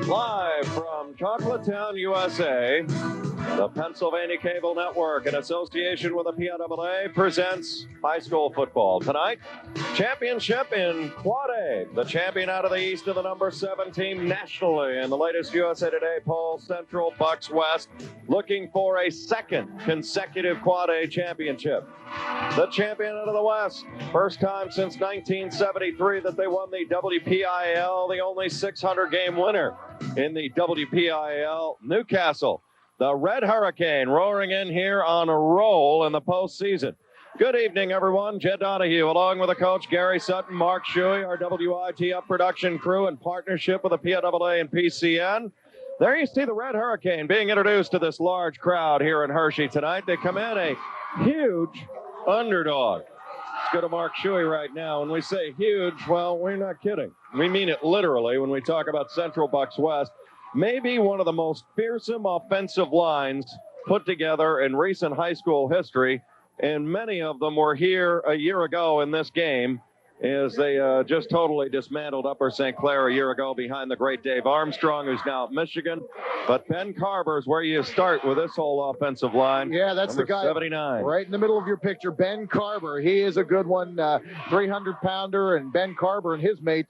Live from Chocolatetown, USA, the Pennsylvania Cable Network, in association with the PIAA, presents high school football. Tonight, championship in Quad A. The champion out of the East of the number 7 team nationally in the latest USA Today poll, Central Bucks West, looking for a second consecutive Quad A championship. The champion out of the West, first time since 1973 that they won the WPIAL, the only 600-game winner in the WPIAL, Newcastle. The Red Hurricane roaring in here on a roll in the postseason. Good evening, everyone. Jed Donahue, along with the coach, Gary Sutton, Mark Shuey, our WITF production crew in partnership with the PIAA and PCN. There you see the Red Hurricane being introduced to this large crowd here in Hershey tonight. They come in a huge underdog. Let's go to Mark Shuey right now. When we say huge, well, we're not kidding. We mean it literally when we talk about Central Bucks West. Maybe one of the most fearsome offensive lines put together in recent high school history, and many of them were here a year ago in this game as they just totally dismantled Upper St. Clair a year ago behind the great Dave Armstrong, who's now at Michigan. But Ben Carver is where you start with this whole offensive line. Yeah, that's the guy 79. Right in the middle of your picture, Ben Carver. He is a good one, 300-pounder, and Ben Carver and his mates,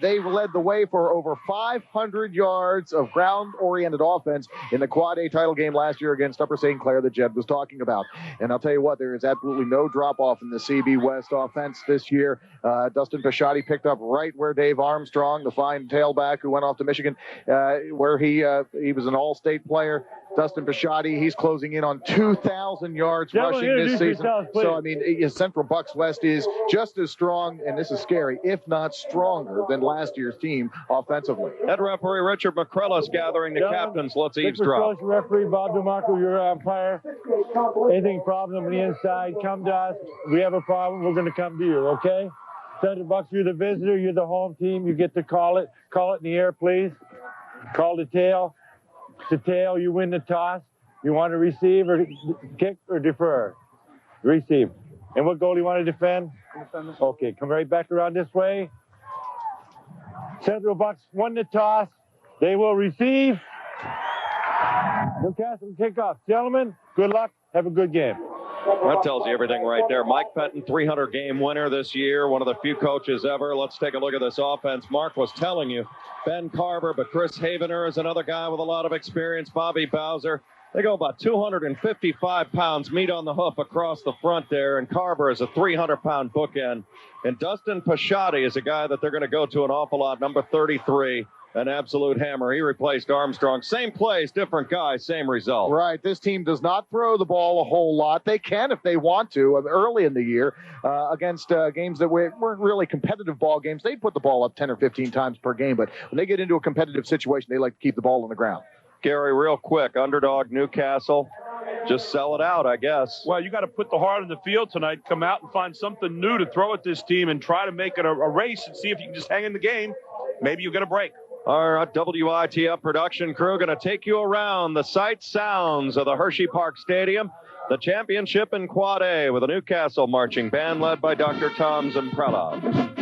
they led the way for over 500 yards of ground-oriented offense in the Quad A title game last year against Upper St. Clair that Jed was talking about. And I'll tell you what, there is absolutely no drop-off in the CB West offense this year. Dustin Pisciotti picked up right where Dave Armstrong, the fine tailback who went off to Michigan, where he was an all-state player. Dustin Pisciotti, he's closing in on 2,000 yards rushing this season. So, I mean, Central Bucks West is just as strong, and this is scary, if not stronger than last year's team offensively. Head referee Richard McCrillis gathering the captains. Let's eavesdrop. Referee Bob DeMarco, your umpire. Anything problem on the inside, come to us. We have a problem, we're going to come to you, okay? Central Bucks, you're the visitor, you're the home team. You get to call it. Call it in the air, please. Call the tail. The tail, you win the toss. You want to receive or kick or defer? Receive. And what goal do you want to defend? Okay, come right back around this way. Central Bucks won the toss. They will receive. Newcastle kickoff. Gentlemen, good luck. Have a good game. That tells you everything right there. Mike Fenton, 300-game winner this year, one of the few coaches ever. Let's take a look at this offense. Mark was telling you, Ben Carver, but Chris Havener is another guy with a lot of experience. Bobby Bowser. They go about 255 pounds meat on the hoof across the front there, and Carver is a 300-pound bookend. And Dustin Pisciotti is a guy that they're going to go to an awful lot, number 33. An absolute hammer. He replaced Armstrong. Same plays, different guy, same result. Right. This team does not throw the ball a whole lot. They can if they want to. Early in the year, against games that weren't really competitive ball games, they put the ball up 10 or 15 times per game. But when they get into a competitive situation, they like to keep the ball on the ground. Gary, real quick, underdog Newcastle. Just sell it out, I guess. Well, you got to put the heart in the field tonight. Come out and find something new to throw at this team and try to make it a race and see if you can just hang in the game. Maybe you'll get a break. Our WITF production crew going to take you around the sights, sounds of the Hershey Park Stadium. The championship in Quad A with a Newcastle marching band led by Dr. Tom Zimprella.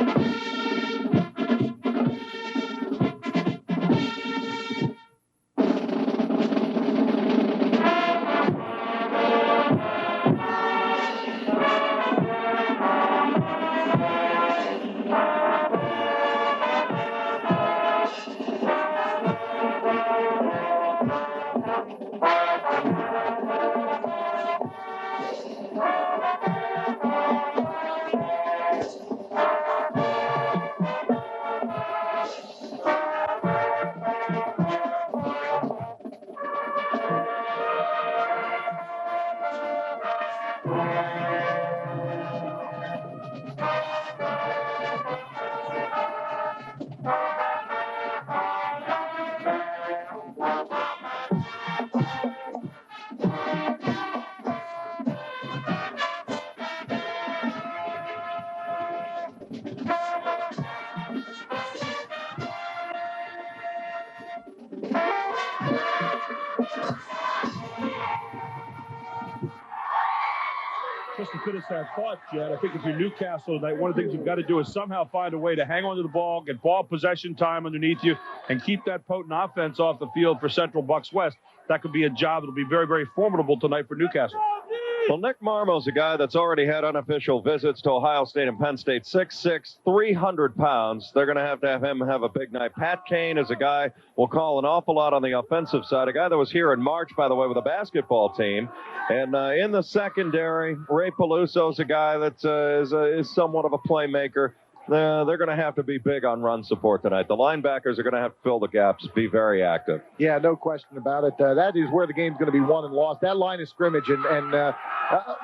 Just to finish that thought, Jed, I think if you're Newcastle tonight, one of the things you've got to do is somehow find a way to hang on to the ball, get ball possession time underneath you, and keep that potent offense off the field for Central Bucks West. That could be a job that'll be very, very formidable tonight for Newcastle. Well, Nick Marmo's a guy that's already had unofficial visits to Ohio State and Penn State. 6'6", 300 pounds. They're going to have him have a big night. Pat Kane is a guy we'll call an awful lot on the offensive side. A guy that was here in March, by the way, with a basketball team. And in the secondary, Ray Peluso's a guy that is somewhat of a playmaker. They're going to have to be big on run support tonight. The linebackers are going to have to fill the gaps, be very active. Yeah, no question about it. That is where the game's going to be won and lost. That line of scrimmage, and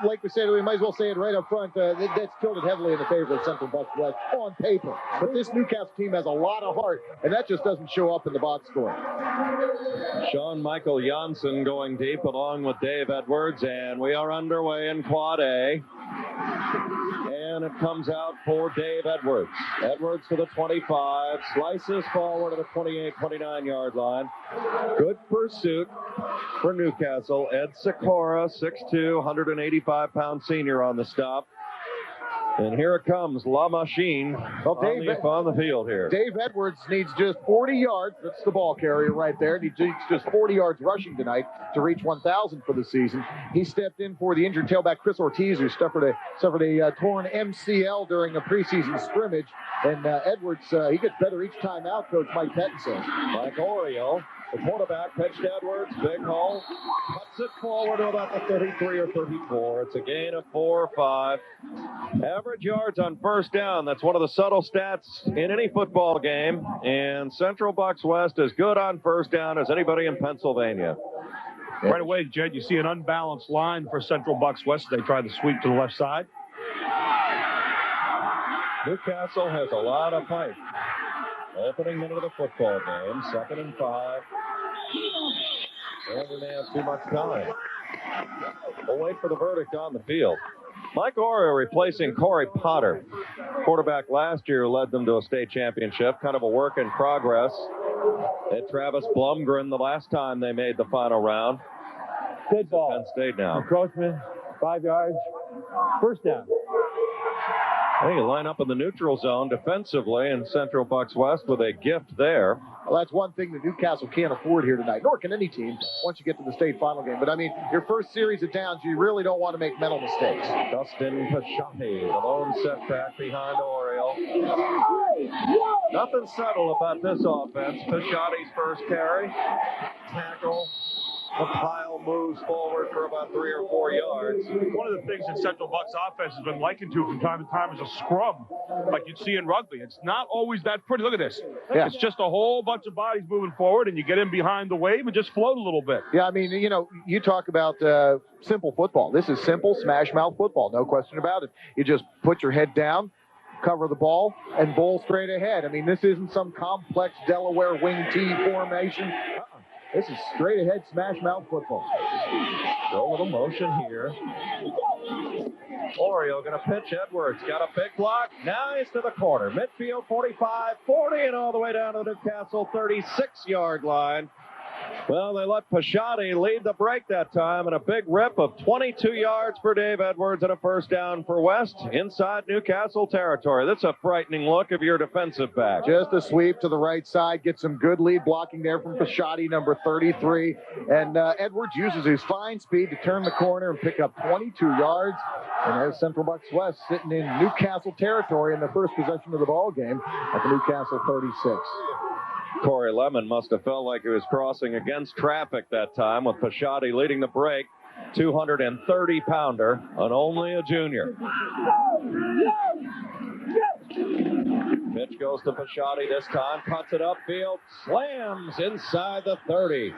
like we said, we might as well say it right up front, that's tilted heavily in the favor of Central Bucks West on paper. But this Newcastle team has a lot of heart, and that just doesn't show up in the box score. Sean Michael Janssen going deep along with Dave Edwards, and we are underway in Quad A. And it comes out for Dave Edwards. Edwards to the 25, slices forward to the 28, 29-yard line. Good pursuit for Newcastle. Ed Sikora, 6'2", 185-pound senior on the stop. And here it comes, La Machine on the field here. Dave Edwards needs just 40 yards. That's the ball carrier right there. He needs just 40 yards rushing tonight to reach 1,000 for the season. He stepped in for the injured tailback Chris Ortiz, who suffered a torn MCL during a preseason scrimmage. And Edwards, he gets better each time out, Coach Mike Pettin says. Mike Oriole, the quarterback, pitched Edwards, big hole, cuts it forward to about the 33 or 34. It's a gain of 4 or 5. Average yards on first down. That's one of the subtle stats in any football game. And Central Bucks West is good on first down as anybody in Pennsylvania. Right away, Jed, you see an unbalanced line for Central Bucks West. They try to sweep to the left side. Newcastle has a lot of fight. Opening minute of the football game, 2nd and 5. And they have too much time. We'll wait for the verdict on the field. Mike Oriole replacing Corey Potter. Quarterback last year led them to a state championship. Kind of a work in progress. And Travis Blumgren the last time they made the final round. Good ball. Penn State now. Encroachment, 5 yards. First down. Hey, you line up in the neutral zone defensively in Central Bucks West with a gift there. Well, that's one thing that Newcastle can't afford here tonight, nor can any team once you get to the state final game. But, I mean, your first series of downs, you really don't want to make mental mistakes. Dustin Pashati, the lone setback behind Oriole. Nothing subtle about this offense. Pashati's first carry, tackle. The pile moves forward for about 3 or 4 yards. One of the things that Central Bucks offense has been likened to from time to time is a scrum, like you'd see in rugby. It's not always that pretty. Look at this. Yeah. It's just a whole bunch of bodies moving forward, and you get in behind the wave and just float a little bit. Yeah, I mean, you know, you talk about simple football. This is simple smash mouth football, no question about it. You just put your head down, cover the ball, and bowl straight ahead. I mean, this isn't some complex Delaware wing T formation. This is straight ahead smash mouth football. Go a little motion here. Oriole going to pitch Edwards. Got a big block. Now he's to the corner. Midfield 45, 40, and all the way down to the Newcastle 36-yard line. Well, they let Pashati lead the break that time, and a big rip of 22 yards for Dave Edwards and a first down for West inside Newcastle territory. That's a frightening look if you're a defensive back. Just a sweep to the right side, get some good lead blocking there from Pashati, number 33. And Edwards uses his fine speed to turn the corner and pick up 22 yards. And there's Central Bucks West sitting in Newcastle territory in the first possession of the ball game at the Newcastle 36. Corey Lemon must have felt like he was crossing against traffic that time with Pashati leading the break. 230-pounder and only a junior. Pitch goes to Pashati this time, cuts it upfield, slams inside the 30,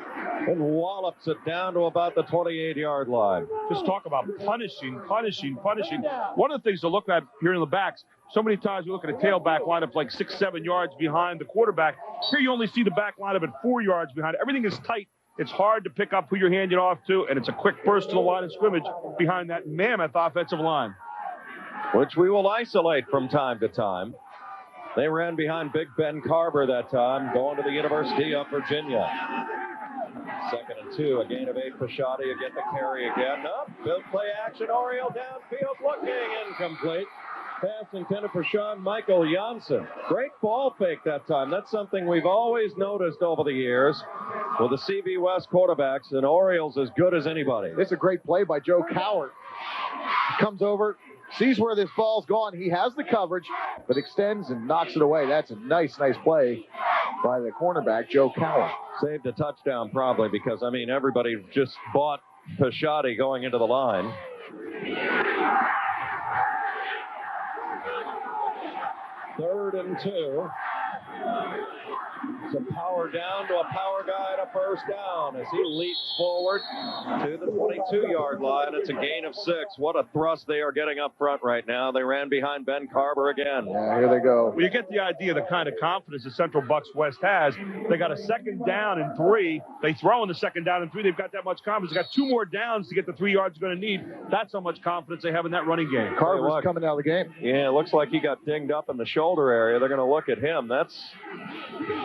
and wallops it down to about the 28-yard line. Just talk about punishing. One of the things to look at here in the backs, so many times you look at a tailback lineup like 6-7 yards behind the quarterback. Here you only see the back lineup at 4 yards behind. Everything is tight. It's hard to pick up who you're handing off to, and it's a quick burst to the line of scrimmage behind that mammoth offensive line. Which we will isolate from time to time. They ran behind Big Ben Carver that time, going to the University of Virginia. 2nd and 2, a gain of 8. Pisciotti will get the carry again. Up, good play action. Oriole downfield, looking incomplete. Pass intended for Sean Michael Janssen. Great ball fake that time. That's something we've always noticed over the years with the CB West quarterbacks, and Orioles as good as anybody. It's a great play by Joe Coward. Comes over, sees where this ball's gone. He has the coverage, but extends and knocks it away. That's a nice play by the cornerback, Joe Coward. Saved a touchdown probably because, I mean, everybody just bought Pisciotti going into the line. Third and 2. Some power down to a power guy and a first down as he leaps forward to the 22-yard line. It's a gain of 6. What a thrust they are getting up front right now. They ran behind Ben Carver again. Yeah, here they go. Well, you get the idea, the kind of confidence the Central Bucks West has. They got a 2nd down and 3. They throw in the 2nd down and 3. They've got that much confidence. They got 2 more downs to get the 3 yards they're going to need. That's how much confidence they have in that running game. Carver's coming out of the game. Yeah, it looks like he got dinged up in the shoulder area. They're going to look at him.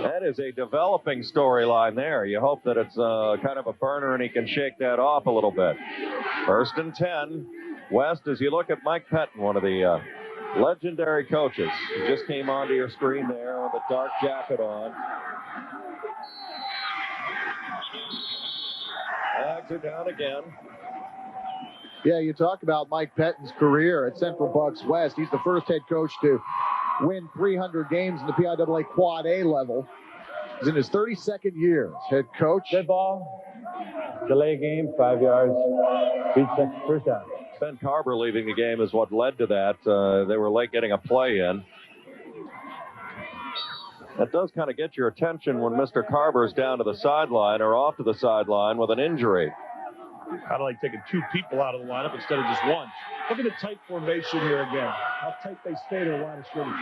That is a developing storyline there. You hope that it's kind of a burner and he can shake that off a little bit. 1st and 10. West, as you look at Mike Pettine, one of the legendary coaches. He just came onto your screen there with a dark jacket on. Flags are down again. Yeah, you talk about Mike Pettine's career at Central Bucks West. He's the first head coach to win 300 games in the PIAA Quad A level. He's in his 32nd year as head coach. Good ball. Delay game, 5 yards. First down. Ben Carver leaving the game is what led to that. They were late getting a play in. That does kind of get your attention when Mr. Carver's down to the sideline or off to the sideline with an injury. Kind of like taking 2 people out of the lineup instead of just 1. Look at the tight formation here again. How tight they stay to the line of scrimmage.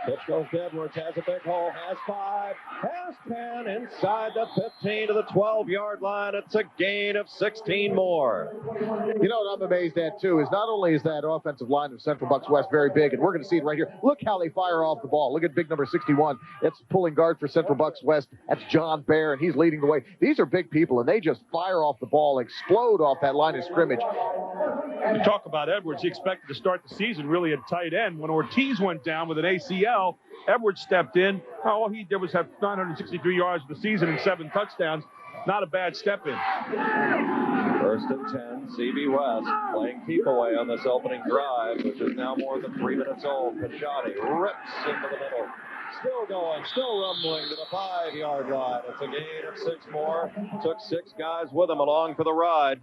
Pitch goes to Edwards, has a big hole, has 5, has 10, inside the 15 to the 12-yard line. It's a gain of 16 more. You know what I'm amazed at, too, is not only is that offensive line of Central Bucks West very big, and we're going to see it right here. Look how they fire off the ball. Look at big number 61. That's pulling guard for Central Bucks West. That's John Bear, and he's leading the way. These are big people, and they just fire off the ball, explode off that line of scrimmage. You talk about Edwards. He expected to start the season really at tight end. When Ortiz went down with an ACL, Edwards stepped in. All he did was have 963 yards for the season and 7 touchdowns. Not a bad step in. 1st and 10, CB West playing keep away on this opening drive, which is now more than 3 minutes old. Pisciotti rips into the middle. Still going, still rumbling to the 5-yard line. It's a gain of 6 more. Took 6 guys with him along for the ride.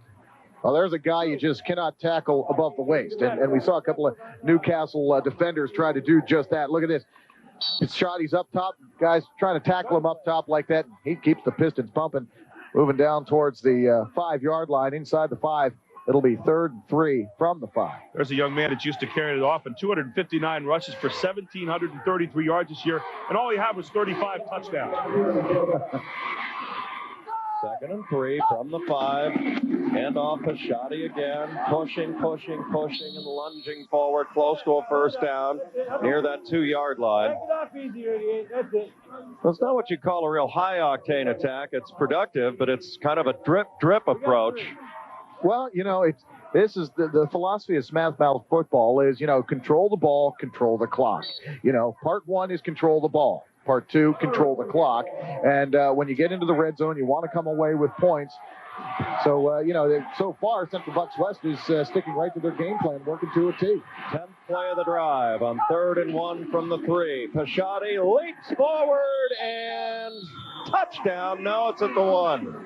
Well, there's a guy you just cannot tackle above the waist. And we saw a couple of Newcastle defenders try to do just that. Look at this. Pisciotti's up top. Guys trying to tackle him up top like that. He keeps the Pistons pumping. Moving down towards the 5-yard line. Inside the 5, it'll be 3rd and 3 from the 5. There's a young man that's used to carrying it off, and 259 rushes for 1,733 yards this year. And all he had was 35 touchdowns. 2nd and 3 from the 5. Hand off Pisciotti again. Pushing, and lunging forward close to a first down near that 2-yard line. Well, it's not what you call a real high-octane attack. It's productive, but it's kind of a drip approach. Well, you know, this is the philosophy of Smash Mouth football is, you know, control the ball, control the clock. You know, part 1 is control the ball. Part 2, control the clock. And when you get into the red zone, you want to come away with points. So, you know, so far, Central Bucks West is sticking right to their game plan, working to a T. 10th play of the drive on 3rd and 1 from the 3. Pisciotti leaps forward and touchdown. No, it's at the 1.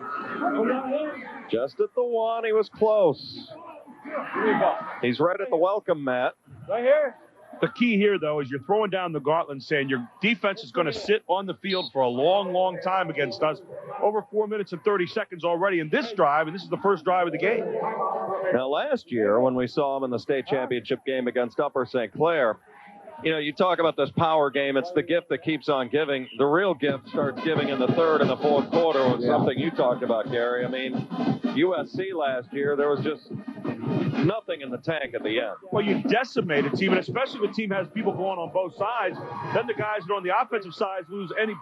Just at the 1. He was close. He's right at the welcome mat. Right here. The key here, though, is you're throwing down the gauntlet saying your defense is going to sit on the field for a long, long time against us. Over 4 minutes and 30 seconds already in this drive, and this is the first drive of the game. Now, last year, when we saw him in the state championship game against Upper St. Clair, you know, you talk about this power game. It's the gift that keeps on giving. The real gift starts giving in the 3rd and the 4th quarter was something you talked about, Gary. I mean, USC last year, there was just nothing in the tank at the end. Well, you decimate a team, and especially if the team has people going on both sides, then the guys that are on the offensive side lose any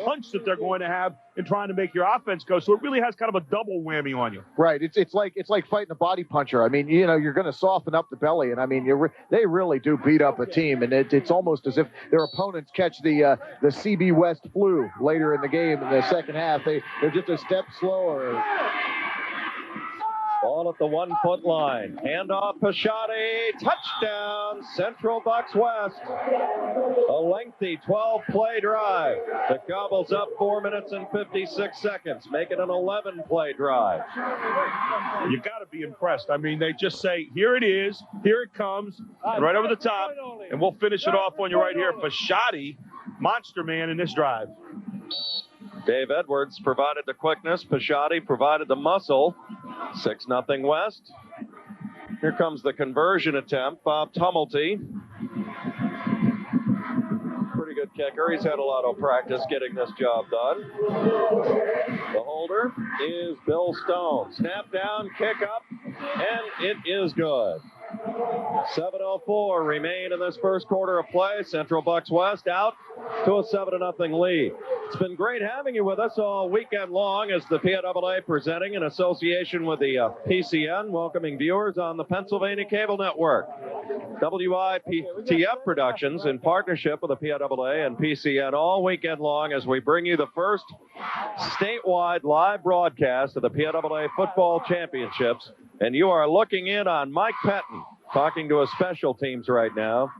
punch that they're going to have in trying to make your offense go. So it really has kind of a double whammy on you. Right. It's like fighting a body puncher. I mean, you know, you're going to soften up the belly, and I mean, they really do beat up a team, and it's almost as if their opponents catch the CB West flu later in the game in the second half. They're just a step slower. Ball at the 1 foot line. Handoff, Pisciotti. Touchdown, Central Bucks West. A lengthy 12-play drive that gobbles up 4 minutes and 56 seconds. Make it an 11-play drive. You got to be impressed. I mean, they just say, here it is, here it comes, right over the top, and we'll finish it off on you right here. Pisciotti, monster man in this drive. Dave Edwards provided the quickness. Pisciotti provided the muscle. 6-0 West. Here comes the conversion attempt. Bob Tumulty. Pretty good kicker. He's had a lot of practice getting this job done. The holder is Bill Stone. Snap down, kick up, and it is good. 7:04 remain in this first quarter of play. Central Bucks West out to a 7-0 lead. It's been great having you with us all weekend long as the PIAA presenting in association with the PCN, welcoming viewers on the Pennsylvania Cable Network. WIPTF Productions in partnership with the PIAA and PCN all weekend long as we bring you the first statewide live broadcast of the PIAA Football Championships. And you are looking in on Mike Pettin talking to his special teams right now.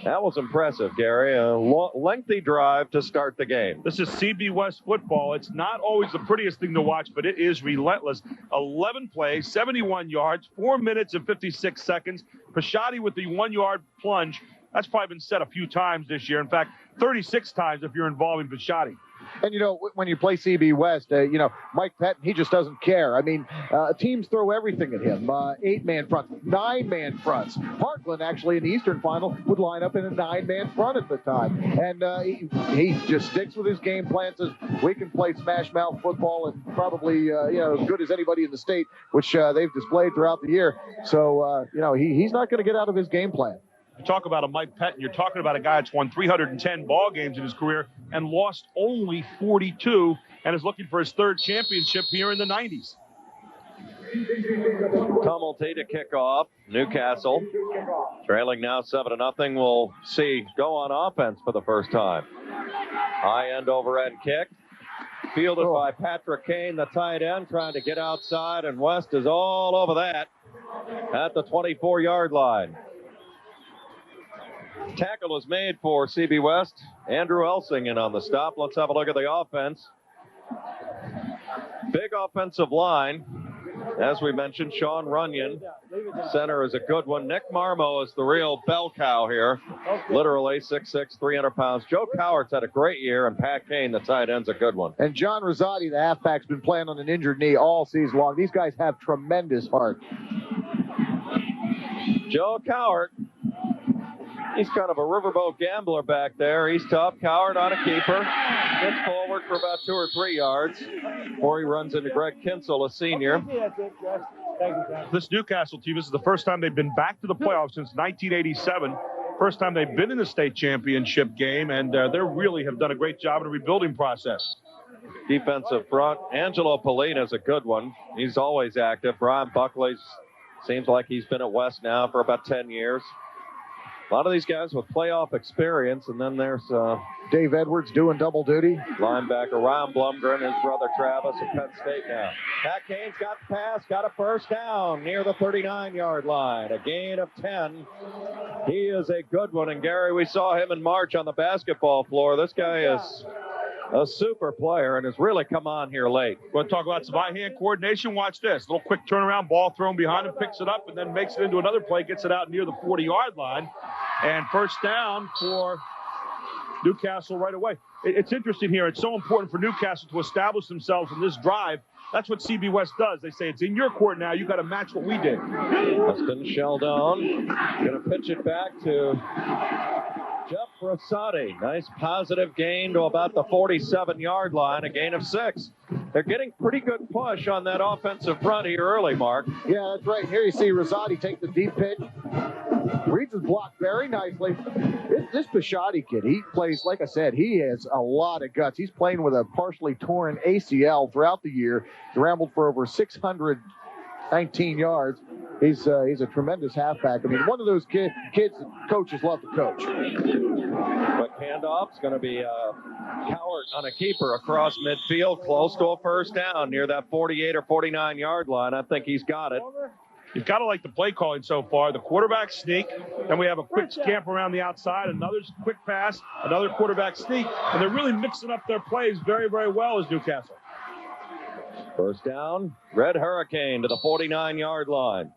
That was impressive, Gary. A lengthy drive to start the game. This is CB West football. It's not always the prettiest thing to watch, but it is relentless. 11 plays, 71 yards, 4 minutes and 56 seconds. Pisciotti with the 1-yard plunge. That's probably been said a few times this year. In fact, 36 times if you're involving Pisciotti. And, you know, when you play CB West, you know, Mike Pettin, he just doesn't care. I mean, teams throw everything at him. 8-man fronts, 9-man fronts. Parkland, actually, in the Eastern Final, would line up in a 9-man front at the time. And he just sticks with his game plan, says, we can play smash mouth football and probably, you know, as good as anybody in the state, which they've displayed throughout the year. So, you know, he's not going to get out of his game plan. You talk about a Mike Pettin, you're talking about a guy that's won 310 ball games in his career and lost only 42 and is looking for his third championship here in the 90s. Tumulty to kick off. Newcastle trailing now 7-0. We'll see go on offense for the first time. High end overhead kick. Fielded by Patrick Kane, the tight end, trying to get outside, and West is all over that at the 24-yard line. Tackle was made for CB West. Andrew Elsing in on the stop. Let's have a look at the offense. Big offensive line. As we mentioned, Sean Runyon. Center is a good one. Nick Marmo is the real bell cow here. Literally 6'6", 300 pounds. Joe Cowart's had a great year, and Pat Kane, the tight end's a good one. And John Rosati, the halfback's been playing on an injured knee all season long. These guys have tremendous heart. Joe Cowart. He's kind of a riverboat gambler back there. He's tough. Cowart on a keeper. Gets forward for about 2 or 3 yards before he runs into Greg Kinsel, a senior. This Newcastle team, this is the first time they've been back to the playoffs since 1987. First time they've been in the state championship game, and they really have done a great job in the rebuilding process. Defensive front. Angelo Polina is a good one. He's always active. Brian Buckley seems like he's been at West now for about 10 years. A lot of these guys with playoff experience, and then there's Dave Edwards doing double duty. Linebacker Ryan Blumgren, his brother Travis at Penn State now. Pat Kane's got the pass, got a first down near the 39-yard line. A gain of 10. He is a good one, and Gary, we saw him in March on the basketball floor. This guy is a super player and has really come on here late. We'll talk about some eye-hand coordination. Watch this. Little quick turnaround, ball thrown behind him, picks it up, and then makes it into another play, gets it out near the 40-yard line. And first down for Newcastle right away. It's interesting here. It's so important for Newcastle to establish themselves in this drive. That's what CB West does. They say, it's in your court now. You got to match what we did. Weston Sheldon going to pitch it back to Jeff Rosati, nice positive gain to about the 47-yard line, a gain of 6. They're getting pretty good push on that offensive front here early, Mark. Yeah, that's right. Here you see Rosati take the deep pitch. Reads his block very nicely. This Bisciotti kid, he plays, like I said, he has a lot of guts. He's playing with a partially torn ACL throughout the year. He's rambled for over 619 yards. He's a tremendous halfback. I mean, one of those kids that coaches love to coach. Quick handoff's going to be Cowart on a keeper across midfield, close to a first down near that 48 or 49-yard line. I think he's got it. You've got to like the play calling so far. The quarterback sneak, then we have a quick scamper around the outside, another quick pass, another quarterback sneak, and they're really mixing up their plays very, very well as Newcastle. First down, Red Hurricane to the 49-yard line.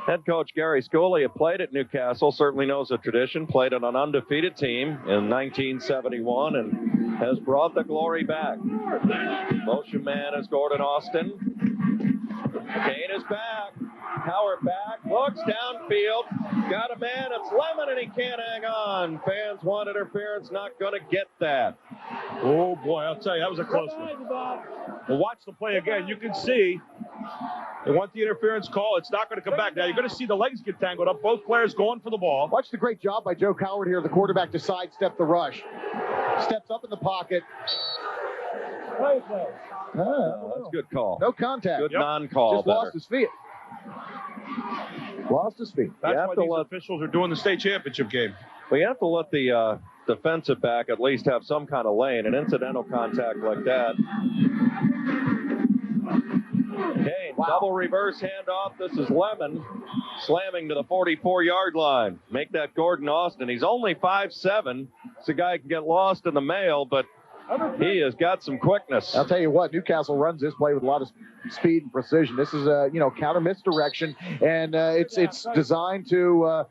Head coach Gary Schooley played at Newcastle, certainly knows the tradition, played on an undefeated team in 1971 and has brought the glory back. Motion man is Gordon Austin. Kane is back. Cowart back. Looks downfield. Got a man. It's Lemon, and he can't hang on. Fans want interference. Not going to get that. Oh, boy. I'll tell you, that was a close one. Well, watch the play again. You can see they want the interference call. It's not going to come back. Now, you're going to see the legs get tangled up. Both players going for the ball. Watch the great job by Joe Cowart here, the quarterback, to sidestep the rush. Steps up in the pocket. That's a good call. No contact. Good non-call. Just lost his feet. Lost his feet. That's why these officials are doing the state championship game. Well, you have to let the defensive back at least have some kind of lane. An incidental contact like that. Kane, double reverse handoff. This is Lemon slamming to the 44-yard line. Make that Gordon Austin. He's only 5'7". It's a guy who can get lost in the mail, but he has got some quickness. I'll tell you what, Newcastle runs this play with a lot of speed and precision. This is counter misdirection, and it's designed to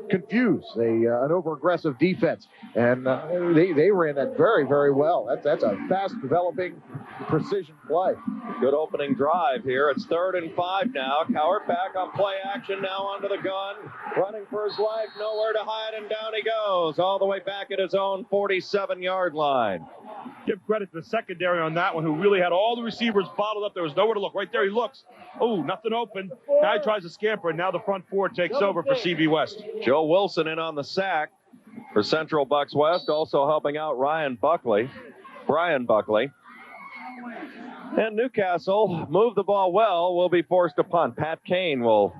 confuse an over-aggressive defense. And they ran that very, very well. That's a fast-developing precision play. Good opening drive here. It's 3rd and 5 now. Cowart back on play action, now onto the gun. Running for his life, nowhere to hide, and down he goes. All the way back at his own 47-yard line. Give credit to the secondary on that one, who really had all the receivers bottled up. There was nowhere to look. Right there he looks. Oh, nothing open. Now he tries to scamper, and now the front four takes over for CB West. Joe Wilson in on the sack for Central Bucks West, also helping out Brian Buckley. And Newcastle moved the ball well, will be forced to punt. Pat Kane will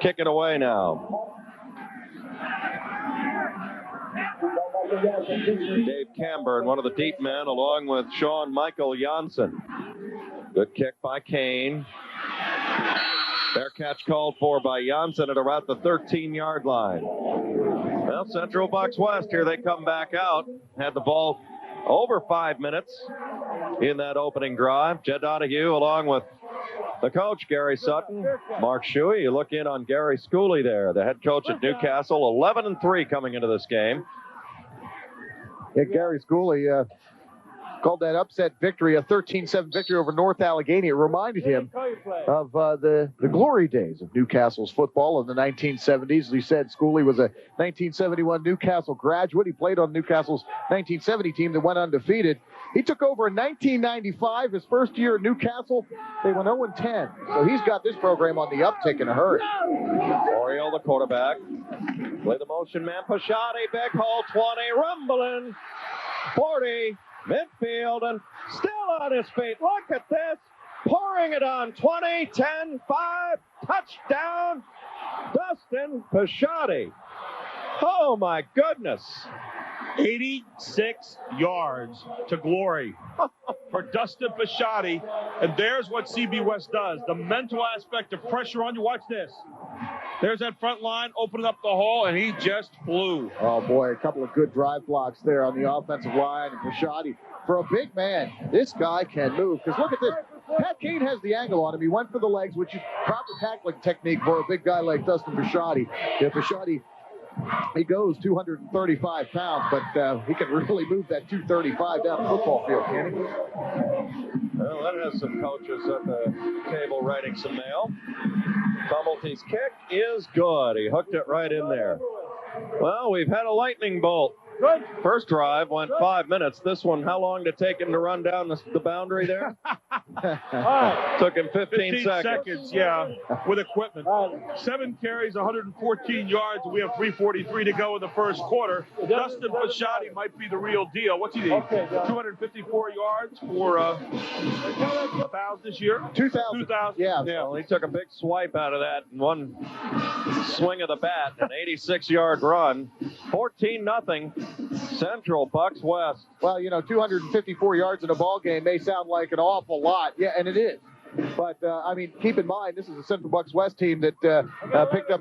kick it away now. Dave Camburn, one of the deep men, along with Sean Michael Janssen. Good kick by Kane. Fair catch called for by Janssen at around the 13-yard line. Well, Central Bucks West, here they come back out. Had the ball over 5 minutes in that opening drive. Jed Donahue along with the coach, Gary Sutton, Mark Shuey. You look in on Gary Schooley there, the head coach at Newcastle. 11-3 coming into this game. Yeah, Gary Schooley called that upset victory a 13-7 victory over North Allegheny. It reminded him of the glory days of Newcastle's football in the 1970s. As he said, Schooley was a 1971 Newcastle graduate. He played on Newcastle's 1970 team that went undefeated. He took over in 1995, his first year at Newcastle. They went 0-10. So he's got this program on the uptick in a hurry. Oriole, the quarterback. Play the motion man. Bisciotti, big hole, 20, rumbling, 40, midfield, and still on his feet. Look at this. Pouring it on. 20, 10, 5, touchdown, Dustin Bisciotti. Oh, my goodness. 86 yards to glory for Dustin Bisciotti. And there's what CB West does. The mental aspect of pressure on you. Watch this. There's that front line opening up the hole, and he just flew. Oh, boy, a couple of good drive blocks there on the offensive line. And Bisciotti, for a big man, this guy can move. Because look at this. Pat Kane has the angle on him. He went for the legs, which is proper tackling technique for a big guy like Dustin Bisciotti. If Bisciotti, he goes 235 pounds, but he can really move that 235 down the football field, can he? Well, that has some coaches at the table writing some mail. Tumulty's kick is good. He hooked it right in there. Well, we've had a lightning bolt. Good. First drive went 5 minutes. This one, how long did it take him to run down the boundary there? All right. Took him 15 seconds, yeah, with equipment. All right. 7 carries, 114 yards, and we have 3:43 to go in the first quarter. Dustin Pashotti might be the real deal. What's he need? Okay, 254 yards for 1,000 this year? 2,000. 2,000. Yeah. Well, he took a big swipe out of that in one swing of the bat, an 86-yard run. 14-0. Central Bucks West. Well, 254 yards in a ball game may sound like an awful lot. Yeah, and it is. But, keep in mind, this is a Central Bucks West team that picked up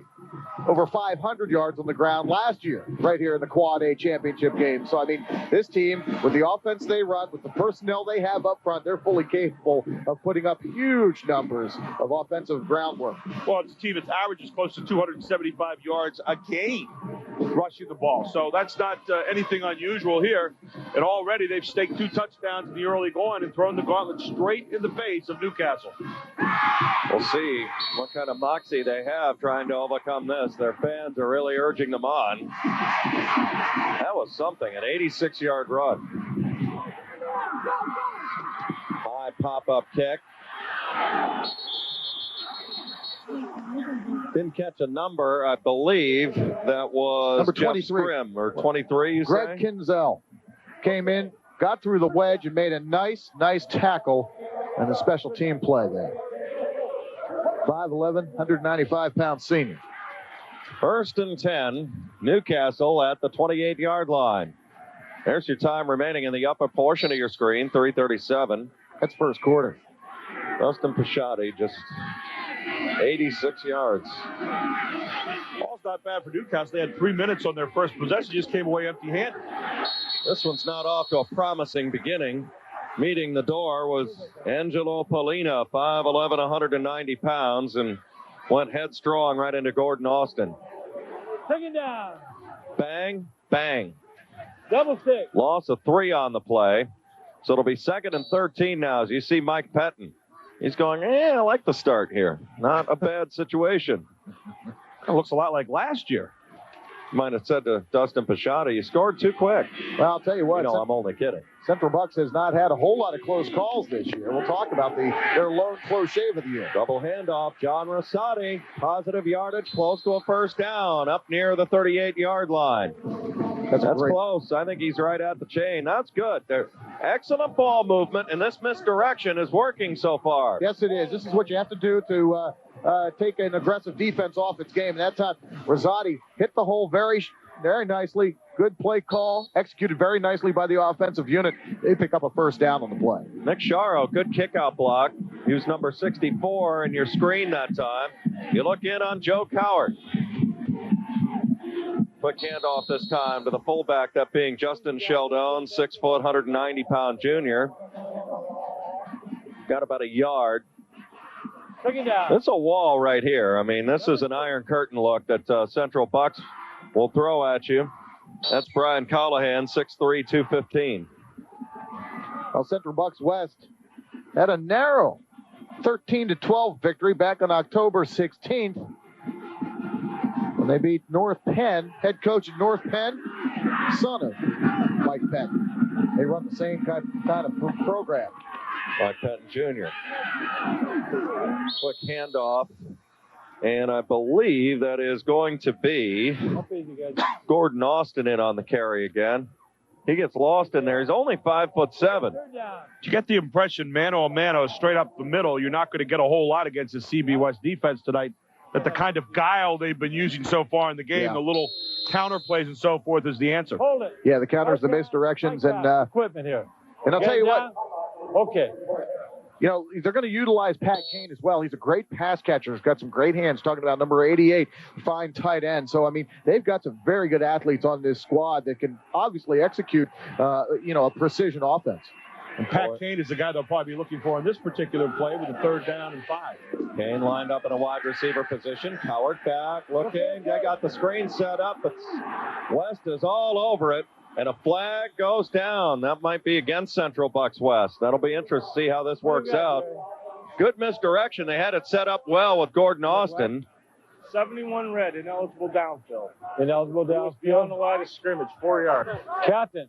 over 500 yards on the ground last year, right here in the Quad A championship game. So, this team, with the offense they run, with the personnel they have up front, they're fully capable of putting up huge numbers of offensive groundwork. Well, it's a team that's averages close to 275 yards a game rushing the ball. So that's not anything unusual here. And already they've staked 2 touchdowns in the early going and thrown the gauntlet straight in the face of Newcastle. We'll see what kind of moxie they have trying to overcome this. Their fans are really urging them on. That was something, an 86-yard run. High pop-up kick. Didn't catch a number, I believe. That was number 23. Jeff Scrim, or 23, you Greg say? Kinzel came in, got through the wedge, and made a nice tackle and a special team play there. 5'11", 195-pound senior. 1st and 10, Newcastle at the 28-yard line. There's your time remaining in the upper portion of your screen, 3:37. That's first quarter. Dustin Pashotti, just 86 yards. Ball's not bad for Newcastle. They had 3 minutes on their first possession, just came away empty-handed. This one's not off to a promising beginning. Meeting the door was Angelo Polina, 5'11", 190 pounds, and went headstrong right into Gordon Austin. Take it down. Bang, bang. Double stick. Loss of 3 on the play. So it'll be 2nd and 13 now as you see Mike Pettin. He's going, I like the start here. Not a bad situation. It looks a lot like last year. might have said to Dustin Pashotti, you scored too quick. Well, I'll tell you what. I'm only kidding. Central Bucks has not had a whole lot of close calls this year. We'll talk about their lone close shave of the year. Double handoff. John Rosati, positive yardage, close to a first down, up near the 38-yard line. That's close. I think he's right at the chain. That's good. Excellent ball movement, and this misdirection is working so far. Yes, it is. This is what you have to do to take an aggressive defense off its game. And that time, Rosati hit the hole very nicely. Good play call, executed very nicely by the offensive unit. They pick up a first down on the play. Nick Sharo, good kickout block. He was number 64 in your screen that time. You look in on Joe Coward. Quick handoff this time to the fullback, that being Justin Sheldon, 6 foot, 190-pound junior. Got about a yard. This is a wall right here. I mean, this is an Iron Curtain look that Central Bucks will throw at you. That's Brian Callahan, 6'3", 215. Well, Central Bucks West had a narrow 13-12 victory back on October 16th when they beat North Penn. Head coach at North Penn, son of Mike Penn. They run the same kind of program. Mike Penn Jr. Quick handoff. And I believe that is going to be Gordon Austin in on the carry again. He gets lost in there. He's only 5'7". You get the impression, mano a mano, straight up the middle, you're not going to get a whole lot against the CB West defense tonight. That the kind of guile they've been using so far in the game, the little counter plays and so forth, is the answer. Hold it. Yeah, the counters, the misdirections, and equipment here. And I'll tell you what. Okay. You know, they're going to utilize Pat Kane as well. He's a great pass catcher. He's got some great hands. Talking about number 88, fine tight end. So, I mean, they've got some very good athletes on this squad that can obviously execute, a precision offense. And Pat Kane is the guy they'll probably be looking for in this particular play with a 3rd down and 5. Kane lined up in a wide receiver position. Coward back, looking. They got the screen set up, but West is all over it. And a flag goes down. That might be against Central Bucks West. That'll be interesting to see how this works out. Good misdirection. They had it set up well with Gordon Austin. 71 red, ineligible downfield. Ineligible Beyond downfield. the line of scrimmage, 4 yards. Captain,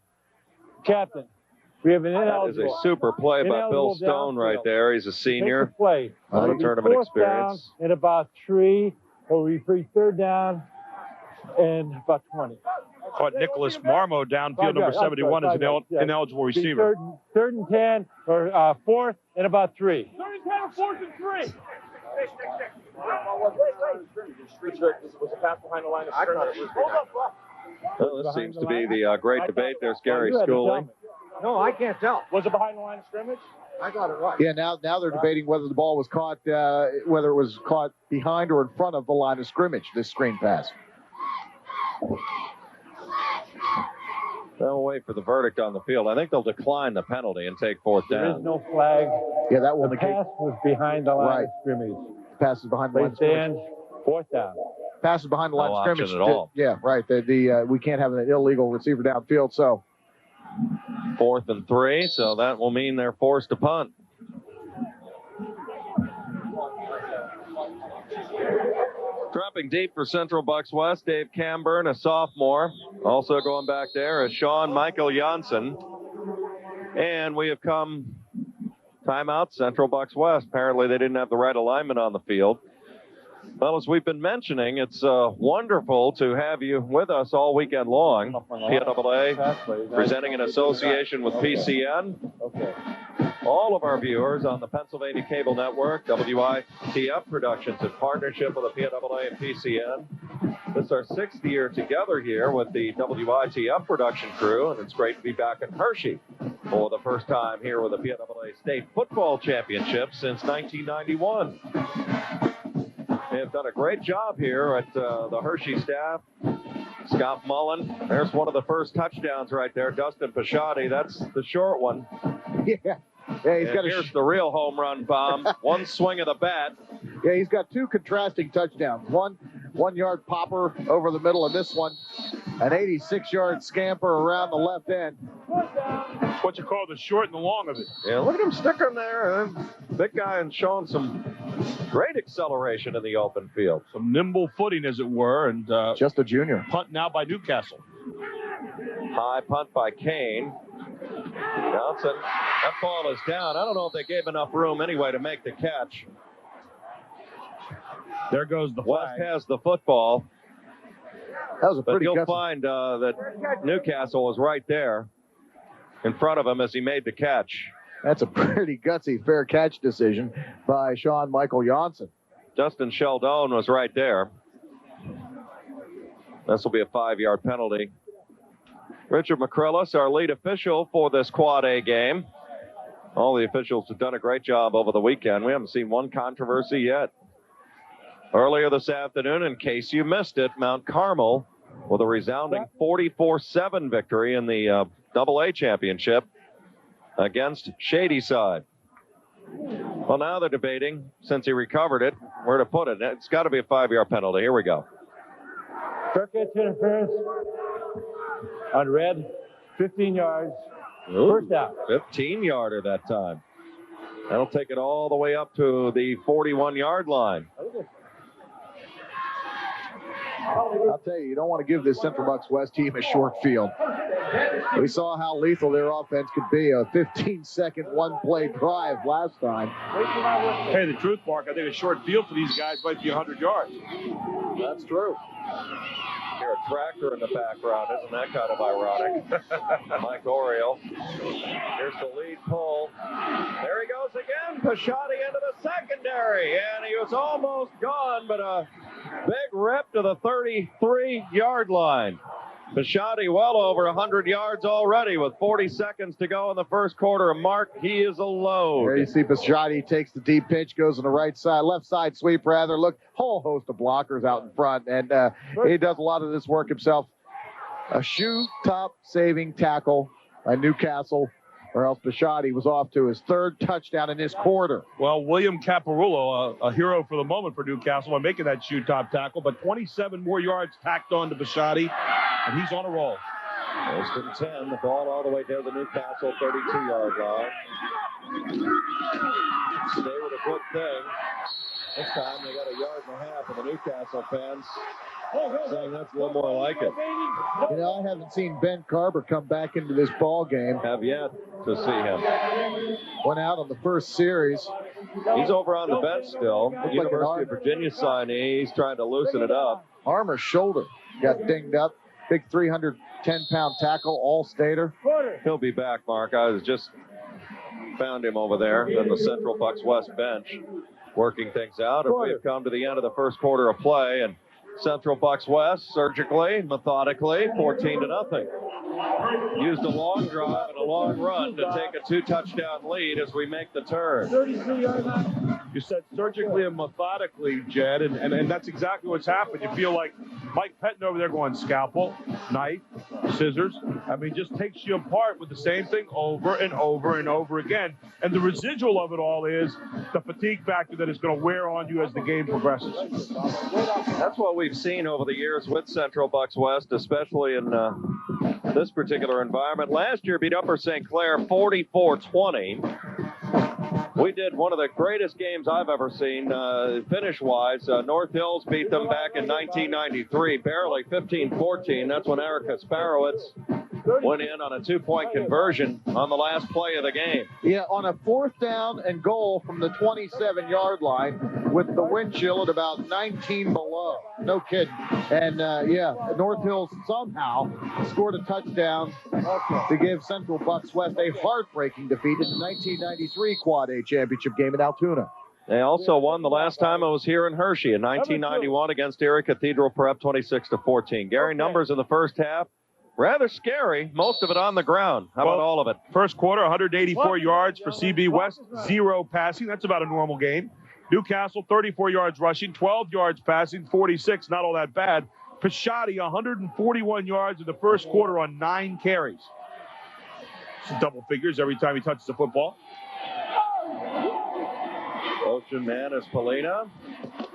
we have an That is ineligible. a super play by Bill Ineligible Stone right downfield. there. He's a Take senior. the play. A lot of It'll be tournament 4th experience. down and about 3. Or we free 3rd down and about 20. Caught Nicholas Marmo downfield, number yards, 71, is an yeah. ineligible Be receiver. 3rd and 10 or 4th and about 3. 3rd and 10 or 4th and 3. Was a pass behind the line of scrimmage. Well, this seems to be the great debate. There's Gary You had to tell Schooling. me. No, I can't tell. Was it behind the line of scrimmage? I got it right. Yeah, now they're debating whether the ball was caught, whether it was caught behind or in front of the line of scrimmage, this screen pass. They'll wait for the verdict on the field. I think they'll decline the penalty and take 4th There is down. no flag. Yeah, that will The indicate pass was behind the line Right. of scrimmage. passes behind the line Play of scrimmage. stands, 4th down. Passes behind the line No of option scrimmage. at all. Yeah, right. We can't have an illegal receiver downfield, so 4th and 3, so that will mean they're forced to punt. Dropping deep for Central Bucks West, Dave Camburn, a sophomore. Also going back there is Sean Michael Janssen. And we have come timeout, Central Bucks West. Apparently they didn't have the right alignment on the field. Well, as we've been mentioning, it's wonderful to have you with us all weekend long. PIAA presenting an association with PCN. Okay. All of our viewers on the Pennsylvania Cable Network, WITF Productions in partnership with the PIAA and PCN. This is our 6th year together here with the WITF production crew, and it's great to be back in Hershey for the first time here with the PIAA State Football Championship since 1991. They have done a great job here at the Hershey staff. Scott Mullen, there's one of the first touchdowns right there. Dustin Pisciotti, that's the short one. yeah. Yeah, he's And got here's the real home run bomb. One swing of the bat. Yeah, he's got 2 contrasting touchdowns. One 1-yard popper over the middle of this one, an 86-yard scamper around the left end. That's what you call the short and the long of it. Yeah, look at him sticking there. Big guy and showing some great acceleration in the open field. Some nimble footing, as it were, and Just a junior. punt now by Newcastle. High punt by Kane. Johnson, that ball is down. I don't know if they gave enough room anyway to make the catch. There goes the West flag. has the football, That was a but pretty you'll gutsy. find that Newcastle was right there in front of him as he made the catch. That's a pretty gutsy fair catch decision by Sean Michael Janssen. Justin Sheldon was right there. This will be a 5-yard penalty. Richard McCrillis, our lead official for this Quad A game. All the officials have done a great job over the weekend. We haven't seen one controversy yet. Earlier this afternoon, in case you missed it, Mount Carmel with a resounding 44-7 victory in the AA championship against Shadyside. Well, now they're debating, since he recovered it, where to put it. It's got to be a 5-yard penalty. Here we go. Fair catch interference on red, 15 yards, Ooh, first down. 15-yarder that time. That'll take it all the way up to the 41-yard line. I'll tell you, you don't want to give this Central Bucks West team a short field. We saw how lethal their offense could be. A 15-second one-play drive last time. To tell you the truth, Mark, I think a short field for these guys might be 100 yards. That's true. Hear a tractor in the background. Isn't that kind of ironic? Mike Oriole. Here's the lead pull. There he goes again. Pisciotti into the secondary. And he was almost gone, but a big rip to the 33-yard line. Pisciotti well over 100 yards already with 40 seconds to go in the first quarter. Mark, he is a load. There you see Pisciotti takes the deep pitch, goes on the right side, left side sweep rather. Look, whole host of blockers out in front, and he does a lot of this work himself. A shoe top saving tackle by Newcastle, or else Pisciotti was off to his 3rd touchdown in this quarter. Well, William Caparulo, a hero for the moment for Newcastle by making that shoe top tackle, but 27 more yards tacked on to Pisciotti, and he's on a roll. First and 10, the ball all the way down the Newcastle 32-yard line. So they were a good thing. This time they got a yard and a half, and the Newcastle fans saying that's a little more like it. You know, I haven't seen Ben Carver come back into this ball game. Have yet to see him. Went out on the first series. He's over on the bench still. Looks like University of Virginia signee. He's trying to loosen it up. Arm or shoulder got dinged up. Big 310-pound tackle, all-stater. He'll be back, Mark. I was just found him over there on the Central Bucks West bench, working things out. And we've come to the end of the first quarter of play, and Central Bucks West surgically, methodically, 14-0. Used a long drive and a long run to take a 2-touchdown lead as we make the turn. You said surgically and methodically, Jed, and that's exactly what's happened. You feel like Mike Pettin over there going scalpel, knife, scissors. I mean, just takes you apart with the same thing over and over and over again. And the residual of it all is the fatigue factor that is going to wear on you as the game progresses. That's what we've seen over the years with Central Bucks West, especially in this particular environment. Last year beat Upper St. Clair 44-20. We did one of the greatest games I've ever seen, finish-wise. North Hills beat them back in 1993, barely 15-14. That's when Erica Sparrowitz went in on a 2-point conversion on the last play of the game. Yeah, on a 4th down and goal from the 27-yard line with the wind chill at about 19 below. No kidding. And, North Hills somehow scored a touchdown to give Central Bucks West a heartbreaking defeat in the 1993 Quad A championship game in Altoona. They also won the last time I was here in Hershey in 1991 against Erie Cathedral Prep 26-14. Gary, numbers in the first half. Rather scary, most of it on the ground. How about all of it? First quarter, 184 yards for CB West, 0 passing. That's about a normal game. Newcastle, 34 yards rushing, 12 yards passing, 46, not all that bad. Pishotti, 141 yards in the first quarter on 9 carries. It's double figures every time he touches the football. Ocean man is Polina.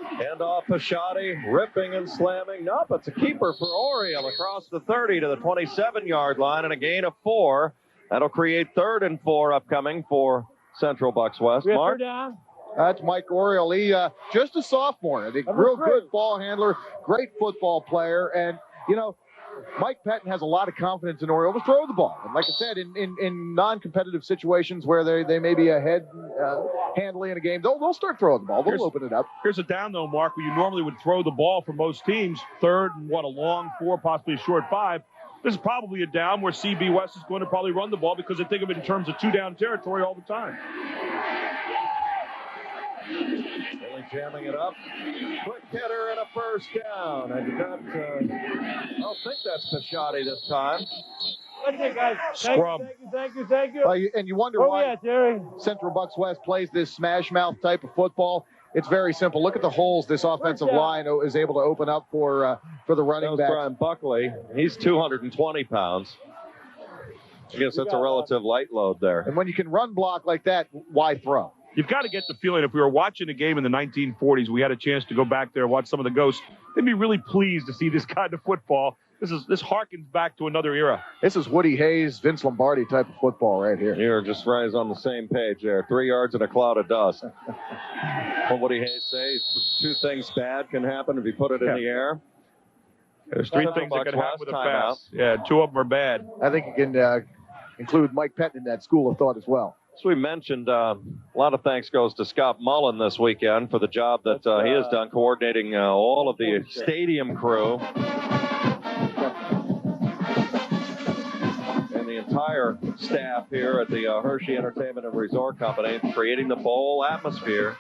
Hand off Pishotti, ripping and slamming. Nope, it's a keeper for Oriole across the 30 to the 27-yard line and a gain of 4. That'll create 3rd and 4 upcoming for Central Bucks West. Mark? That's Mike Oriole. He just a sophomore. I think real good ball handler, great football player, and you know, Mike Pettin has a lot of confidence in Oriole to throw the ball. And like I said, in non-competitive situations where they may be ahead handily in a game, they'll start throwing the ball. They'll open it up. Here's a down, though, Mark, where you normally would throw the ball for most teams, 3rd and a long 4, possibly a short 5. This is probably a down where CB West is going to probably run the ball because they think of it in terms of 2-down territory all the time. Really jamming it up. Quick hitter and a first down. I do not, I don't think that's Pishotti this time. That's it, guys. Scrum. Thank you. And you wonder why Central Bucks West plays this smash mouth type of football. It's very simple. Look at the holes this offensive line is able to open up for the running back. Brian Buckley. He's 220 pounds. I guess that's a relative light load there. And when you can run block like that, why throw? You've got to get the feeling if we were watching a game in the 1940s, we had a chance to go back there and watch some of the ghosts, they'd be really pleased to see this kind of football. This harkens back to another era. This is Woody Hayes, Vince Lombardi type of football right here. You're just right on the same page there. 3 yards in a cloud of dust. What Woody Hayes say? 2 things bad can happen if you put it in the air. There's 3 things that can happen with a pass. Yeah, 2 of them are bad. I think you can include Mike Pettin in that school of thought as well. As we mentioned, a lot of thanks goes to Scott Mullen this weekend for the job that he has done coordinating all of the stadium crew and the entire staff here at the Hershey Entertainment and Resort Company, creating the bowl atmosphere.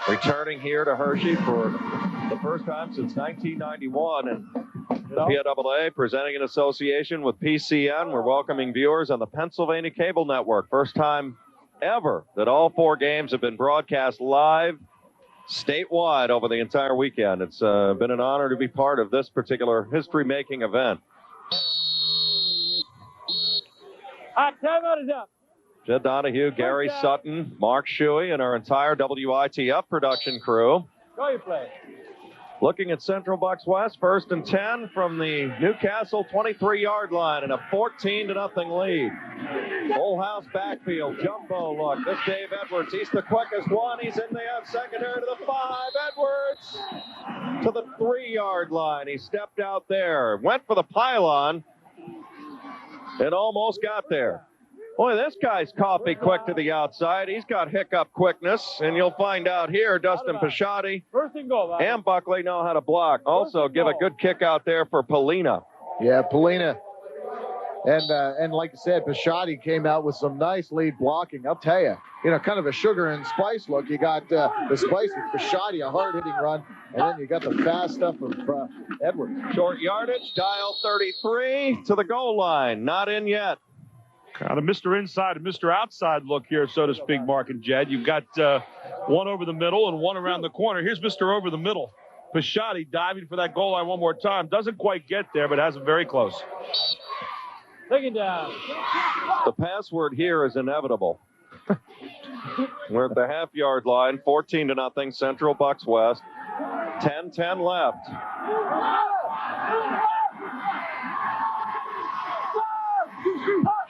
Returning here to Hershey for the first time since 1991, and the PIAA presenting in association with PCN. We're welcoming viewers on the Pennsylvania Cable Network. First time ever that all 4 games have been broadcast live statewide over the entire weekend. It's been an honor to be part of this particular history-making event. Timeout is up. Jed Donahue, Gary Sutton, Mark Shuey, and our entire WITF production crew. Go you play. Looking at Central Bucks West, 1st and 10 from the Newcastle 23-yard line and a 14-0 lead. Full house backfield, jumbo look. This Dave Edwards, he's the quickest one. He's in the secondary to the 5. Edwards to the 3-yard line. He stepped out there, went for the pylon, and almost got there. Boy, this guy's coffee quick to the outside. He's got hiccup quickness, and you'll find out here, Dustin Pisciotti and Buckley know how to block. Also, give a good kick out there for Polina. Yeah, Polina. And like I said, Pisciotti came out with some nice lead blocking. I'll tell you, kind of a sugar and spice look. You got the spice with Pisciotti, a hard-hitting run, and then you got the fast stuff of Edwards. Short yardage, dial 33 to the goal line. Not in yet. Kind of Mr. Inside and Mr. Outside look here, so to speak, Mark and Jed. You've got one over the middle and one around the corner. Here's Mr. Over the middle. Pisciotti diving for that goal line one more time. Doesn't quite get there, but has it very close. Taken down. The password here is inevitable. We're at the half-yard line, 14-0 Central Bucks West. 10-10 left.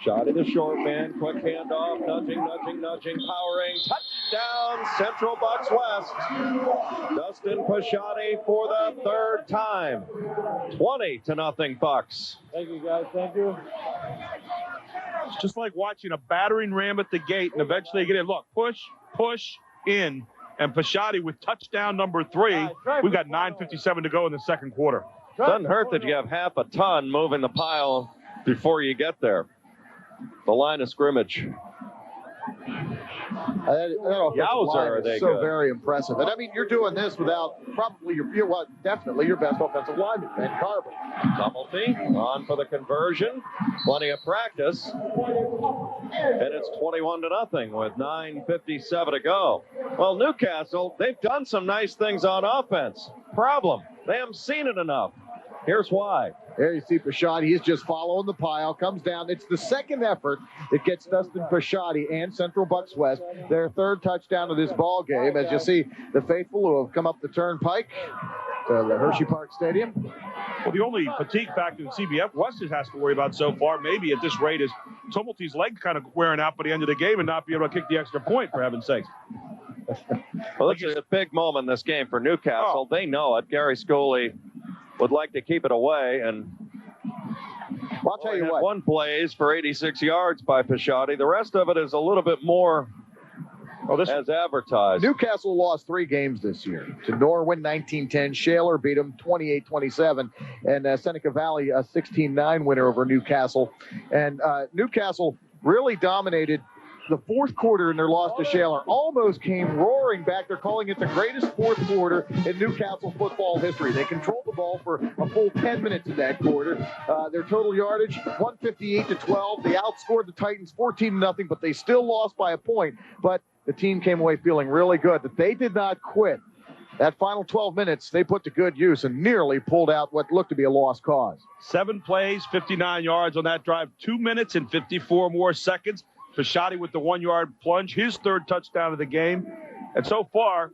Shot in the short man, quick handoff, nudging, powering, touchdown, Central Bucks West. Dustin Pisciotti for the 3rd time. 20-0 Bucks. Thank you, guys. Thank you. It's just like watching a battering ram at the gate, and eventually you get in. Look, push, in, and Pisciotti with touchdown number 3. We've got 9:57 to go in the second quarter. Doesn't hurt that you have half a ton moving the pile before you get there. The line of scrimmage. Yowzer, they so good. Very impressive. And I mean, you're doing this without probably definitely your best offensive lineman, Ben Carver. Tumulty on for the conversion. Plenty of practice. And it's 21-0 with 9:57 to go. Well, Newcastle, they've done some nice things on offense. Problem, they haven't seen it enough. Here's why. There you see Pisciotti. He's just following the pile. Comes down. It's the second effort that gets Dustin Pisciotti and Central Bucks West their 3rd touchdown of this ball game. As you see, the faithful who have come up the turnpike to the Hershey Park Stadium. Well, the only fatigue factor that CBF West has to worry about so far, maybe at this rate, is Tumulty's leg kind of wearing out by the end of the game and not be able to kick the extra point, for heaven's sakes. Well, it's a big moment in this game for Newcastle. They know it. Gary Scully would like to keep it away, and I'll tell you what. One plays for 86 yards by Pisciotti. The rest of it is a little bit more as advertised. Newcastle lost 3 games this year to Norwin 19-10. Shaler beat them 28-27, and Seneca Valley a 16-9 winner over Newcastle. And Newcastle really dominated the 4th quarter in their loss to Shaler. Almost came roaring back. They're calling it the greatest 4th quarter in Newcastle football history. They controlled the ball for a full 10 minutes in that quarter. Their total yardage, 158-12. They outscored the Titans 14-0, but they still lost by a point. But the team came away feeling really good that they did not quit. That final 12 minutes, they put to good use and nearly pulled out what looked to be a lost cause. 7 plays, 59 yards on that drive, 2 minutes and 54 more seconds. Pisciotti with the 1-yard plunge, his 3rd touchdown of the game. And so far,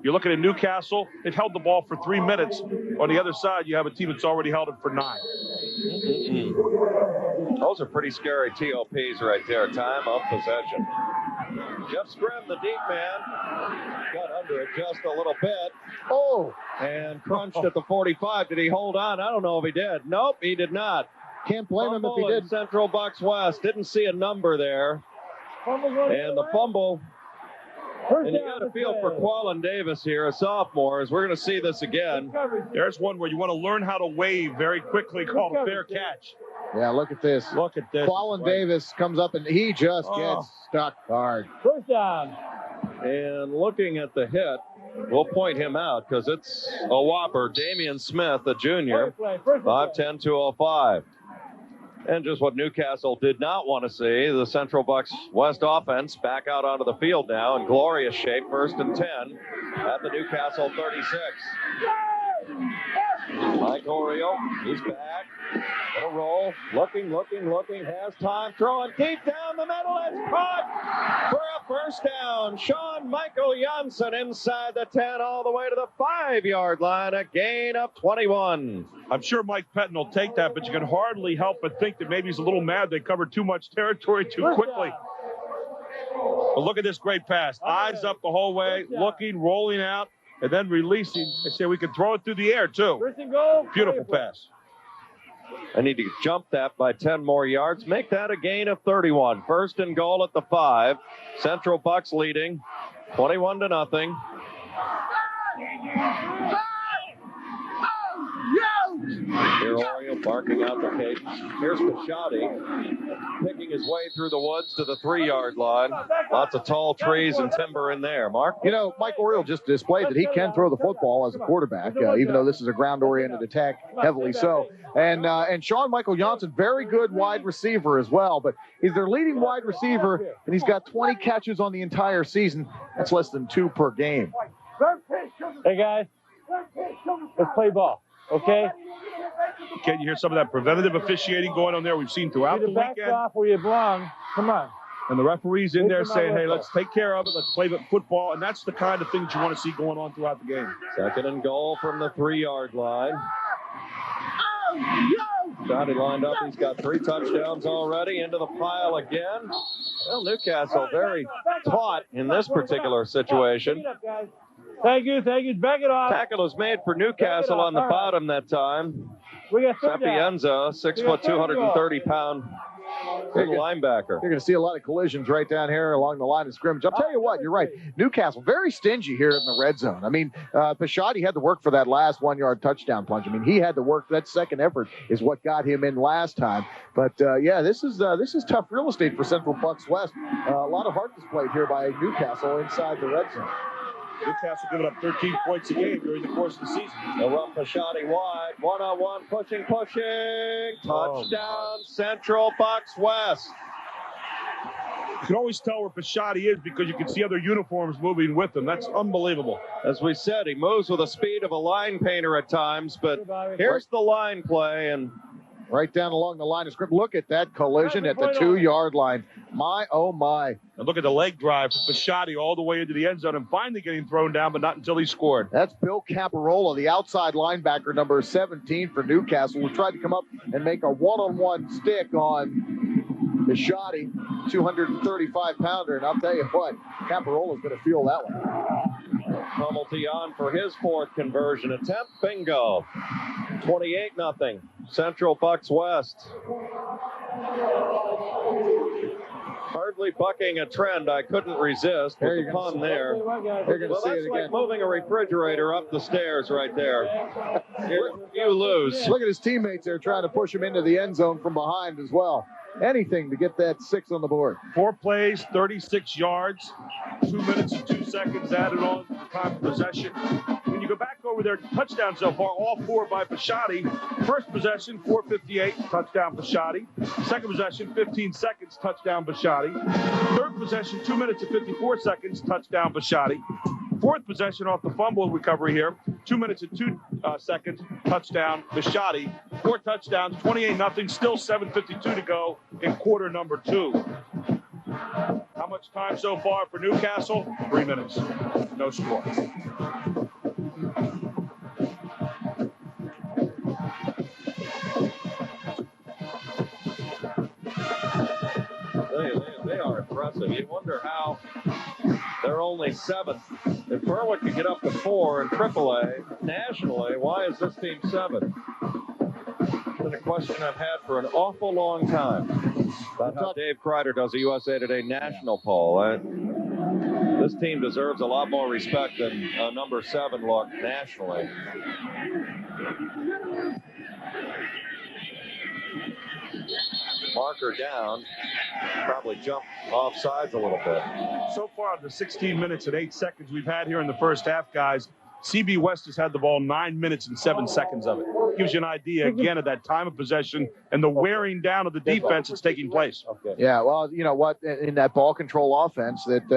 you're looking at Newcastle. They've held the ball for 3 minutes. On the other side, you have a team that's already held it for 9. Those are pretty scary TOPs right there. Time of possession. Jeff Scrim, the deep man, got under it just a little bit. And crunched at the 45. Did he hold on? I don't know if he did. Nope, he did not. Can't blame him if he did. Central Bucks West didn't see a number there. And the fumble. And you got to feel for Quallen Davis here, a sophomore, as we're going to see this again. There's one where you want to learn how to wave very quickly, called a fair catch. Yeah, look at this. Look at this. Quallen Davis comes up and he just gets stuck hard. 1st down. And looking at the hit, we'll point him out because it's a whopper. Damian Smith, a junior, 5'10", 205. And just what Newcastle did not want to see, the Central Bucks West offense back out onto the field now in glorious shape, 1st and 10 at the Newcastle 36. Mike Oriole, he's back. Gonna roll, looking, has time, throwing deep down the middle, it's caught for a first down. Sean Michael Janssen inside the 10 all the way to the 5-yard line, a gain of 21. I'm sure Mike Pettin will take that, but you can hardly help but think that maybe he's a little mad they covered too much territory too quickly. But look at this great pass. Eyes up the whole way, looking, rolling out, and then releasing. They say we can throw it through the air, too. Beautiful pass. I need to jump that by 10 more yards. Make that a gain of 31. First and goal at the 5. Central Bucks leading 21-0. Here Oriole barking out the cage. Here's Bisciotti picking his way through the woods to the 3-yard line. Lots of tall trees and timber in there. Mark? You know, Mike Oriole just displayed that he can throw the football as a quarterback, even though this is a ground-oriented attack, heavily so. And Sean Michael Janssen, very good wide receiver as well, but he's their leading wide receiver, and he's got 20 catches on the entire season. That's less than 2 per game. Hey, guys, let's play ball, okay? Can you hear some of that preventative officiating going on there we've seen throughout the back weekend? off where you belong. Come on. And the referee's in there saying, hey, let's take care of it. Let's play football. And that's the kind of thing that you want to see going on throughout the game. Second and goal from the 3-yard line. Johnny lined up. He's got 3 touchdowns already. Into the pile again. Well, Newcastle very taut in this particular situation. Thank you. Back it off. Tackle was made for Newcastle on the bottom that time. We got third down. Sapienza, 6 foot, 230-pound linebacker. You're going to see a lot of collisions right down here along the line of scrimmage. I'll tell you what, you're right. Newcastle, very stingy here in the red zone. I mean, Bisciotti had to work for that last 1-yard touchdown punch. I mean, he had to work. That second effort is what got him in last time. But, yeah, this is tough real estate for Central Bucks West. A lot of heart displayed here by Newcastle inside the red zone. Newcastle giving up 13 points a game during the course of the season. They'll run Bisciotti wide. One-on-one, pushing. Touchdown, Central Bucks West. You can always tell where Bisciotti is because you can see other uniforms moving with him. That's unbelievable. As we said, he moves with the speed of a line painter at times, but here's the line play, and right down along the line of scrimmage. Look at that collision at the 2-yard line. My, oh, my. And look at the leg drive from Bisciotti all the way into the end zone and finally getting thrown down, but not until he scored. That's Bill Caparola, the outside linebacker, number 17 for Newcastle, who tried to come up and make a one-on-one stick on Bisciotti, 235-pounder. And I'll tell you what, Caparola's going to feel that one. Hummelty on for his 4th conversion attempt. Bingo. 28-0. Central Bucks West. Hardly bucking a trend I couldn't resist with the pun there. You're going to see it again. Like moving a refrigerator up the stairs right there. You lose. Look at his teammates there trying to push him into the end zone from behind as well. Anything to get that 6 on the board. 4 plays, 36 yards, 2 minutes and 2 seconds added on to the time of possession. When you go back over their touchdowns so far, all 4 by Bisciotti. First possession, 4:58, touchdown Bisciotti. Second possession, 15 seconds, touchdown Bisciotti. Third possession, 2 minutes and 54 seconds, touchdown Bisciotti. Fourth possession off the fumble recovery here, 2 minutes and 2 seconds, touchdown Bisciotti. 4 touchdowns, 28-0, still 7:52 to go in quarter number 2. How much time so far for Newcastle? 3 minutes. No score. They are impressive. You wonder how they're only 7th. If Berwick can get up to 4 in AAA nationally, why is this team 7th? It's been a question I've had for an awful long time. About how Dave Kreider does a USA Today national poll. This team deserves a lot more respect than a number 7 look nationally. Marker down, probably jumped off sides a little bit. So far, the 16 minutes and 8 seconds we've had here in the first half, guys, CB West has had the ball 9 minutes and 7 seconds of it. Gives you an idea, again, of that time of possession and the wearing down of the defense that's taking place. Yeah, well, you know what? In that ball control offense that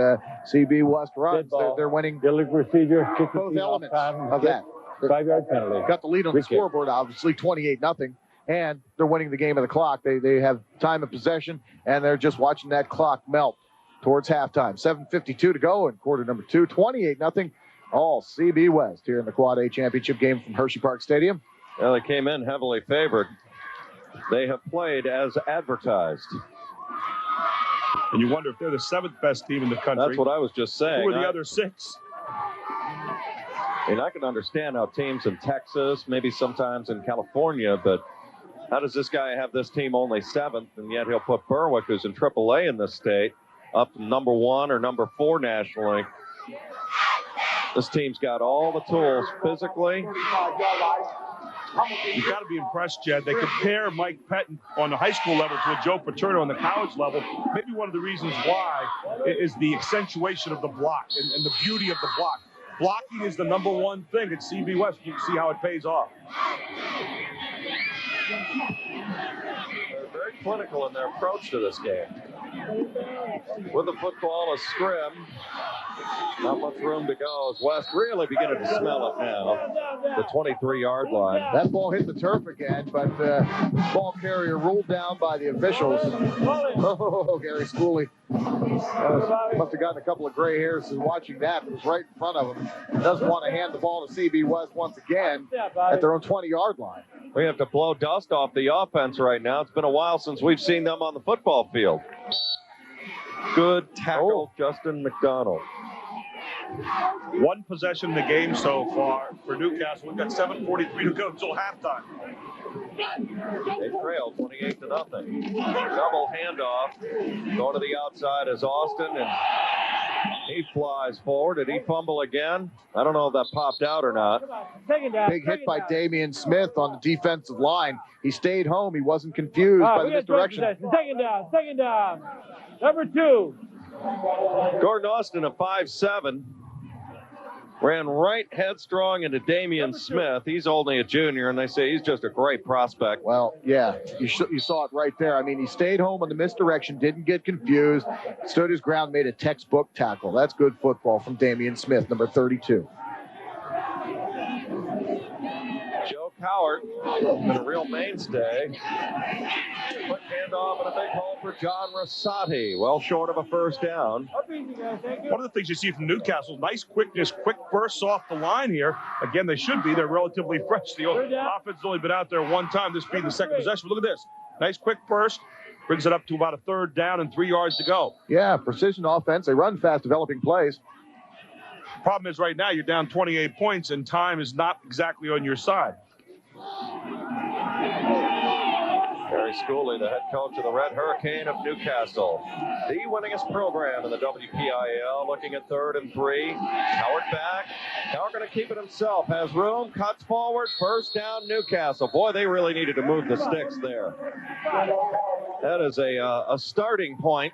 CB West runs, they're winning procedure, both elements of that. 5-yard penalty. Got the lead on the scoreboard, obviously, 28-0. And they're winning the game of the clock. They have time of possession, and they're just watching that clock melt towards halftime. 7:52 to go in quarter number 2. 28-0. All CB West here in the Quad A championship game from Hershey Park Stadium. Well, they came in heavily favored. They have played as advertised. And you wonder if they're the 7th best team in the country. That's what I was just saying. Who are the other 6? I mean, I can understand how teams in Texas, maybe sometimes in California, but how does this guy have this team only 7th, and yet he'll put Berwick, who's in AAA in this state, up to number 1 or number 4 nationally? This team's got all the tools physically. You've got to be impressed, Jed. They compare Mike Pettin on the high school level to a Joe Paterno on the college level. Maybe one of the reasons why is the accentuation of the block and the beauty of the block. Blocking is the number one thing at CB West. You can see how it pays off. They're very clinical in their approach to this game. With the football, a scrim. Not much room to go as West really beginning to smell it now. The 23-yard line. That ball hit the turf again, but ball carrier ruled down by the officials. Oh, Gary Schooley must have gotten a couple of gray hairs watching that. It was right in front of him. Doesn't want to hand the ball to CB West once again at their own 20-yard line. We have to blow dust off the offense right now. It's been a while since we've seen them on the football field. Good tackle, Justin McDonald. One possession in the game so far for Newcastle. We've got 7:43 to go until halftime. They trail 28-0. Double handoff. Going to the outside is Austin, and he flies forward. Did he fumble again? I don't know if that popped out or not. Big hit by Damian Smith on the defensive line. He stayed home. He wasn't confused by the misdirection. Second down. Number 2. Gordon Austin, a 5'7", ran right headstrong into Damian Smith. He's only a junior, and they say he's just a great prospect. Well, yeah, you saw it right there. I mean, he stayed home on the misdirection, didn't get confused, stood his ground, made a textbook tackle. That's good football from Damian Smith, number 32. Joe Cowart, been a real mainstay. Quick handoff and a big hole for John Rosati. Well short of a first down. One of the things you see from Newcastle, nice quickness, quick bursts off the line here. Again, they should be. They're relatively fresh. The offense has only been out there one time. This being the second possession. But look at this. Nice quick burst. Brings it up to about a 3rd down and 3 yards to go. Yeah, precision offense. They run fast, developing plays. Problem is right now you're down 28 points and time is not exactly on your side. Gary Schooley, the head coach of the Red Hurricane of Newcastle. The winningest program in the WPIAL, looking at 3rd and 3. Cowart back. Cowart going to keep it himself. Has room, cuts forward, first down Newcastle. Boy, they really needed to move the sticks there. That is a starting point.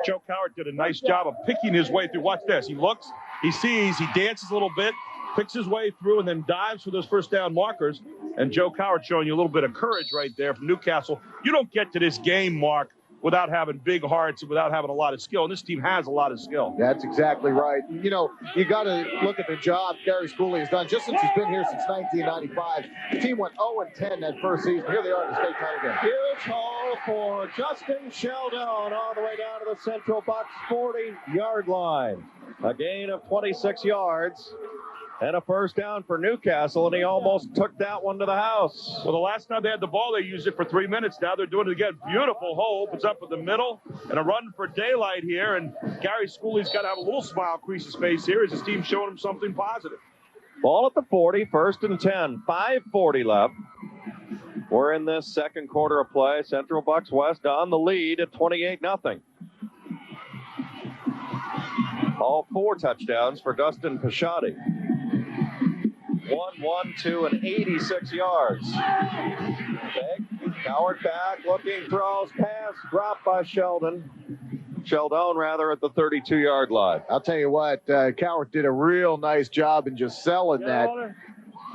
Joe Cowart did a nice job of picking his way through. Watch this. He looks, he sees, he dances a little bit, picks his way through, and then dives for those first down markers. And Joe Cowart showing you a little bit of courage right there from Newcastle. You don't get to this game, Mark, without having big hearts and without having a lot of skill. And this team has a lot of skill. That's exactly right. You know, you got to look at the job Gary Schooley has done just since he's been here since 1995. The team went 0-10 that first season. Here they are in the state title game. Huge hole for Justin Sheldon all the way down to the Central Bucks 40-yard line. A gain of 26 yards. And a first down for Newcastle, and he almost took that one to the house. Well, the last time they had the ball, they used it for 3 minutes. Now they're doing it again. Beautiful hole, opens up in the middle, and a run for daylight here. And Gary Schooley's got to have a little smile crease his face here as his team's showing him something positive. Ball at the 40, 1st and 10, 5:40 left. We're in this second quarter of play. Central Bucks West on the lead at 28-0. All 4 touchdowns for Dustin Pisciotti. 1, 2, and 86 yards. Big, Cowart back, looking, throws, pass, dropped by Sheldon, rather, at the 32-yard line. I'll tell you what, Cowart did a real nice job in just selling that.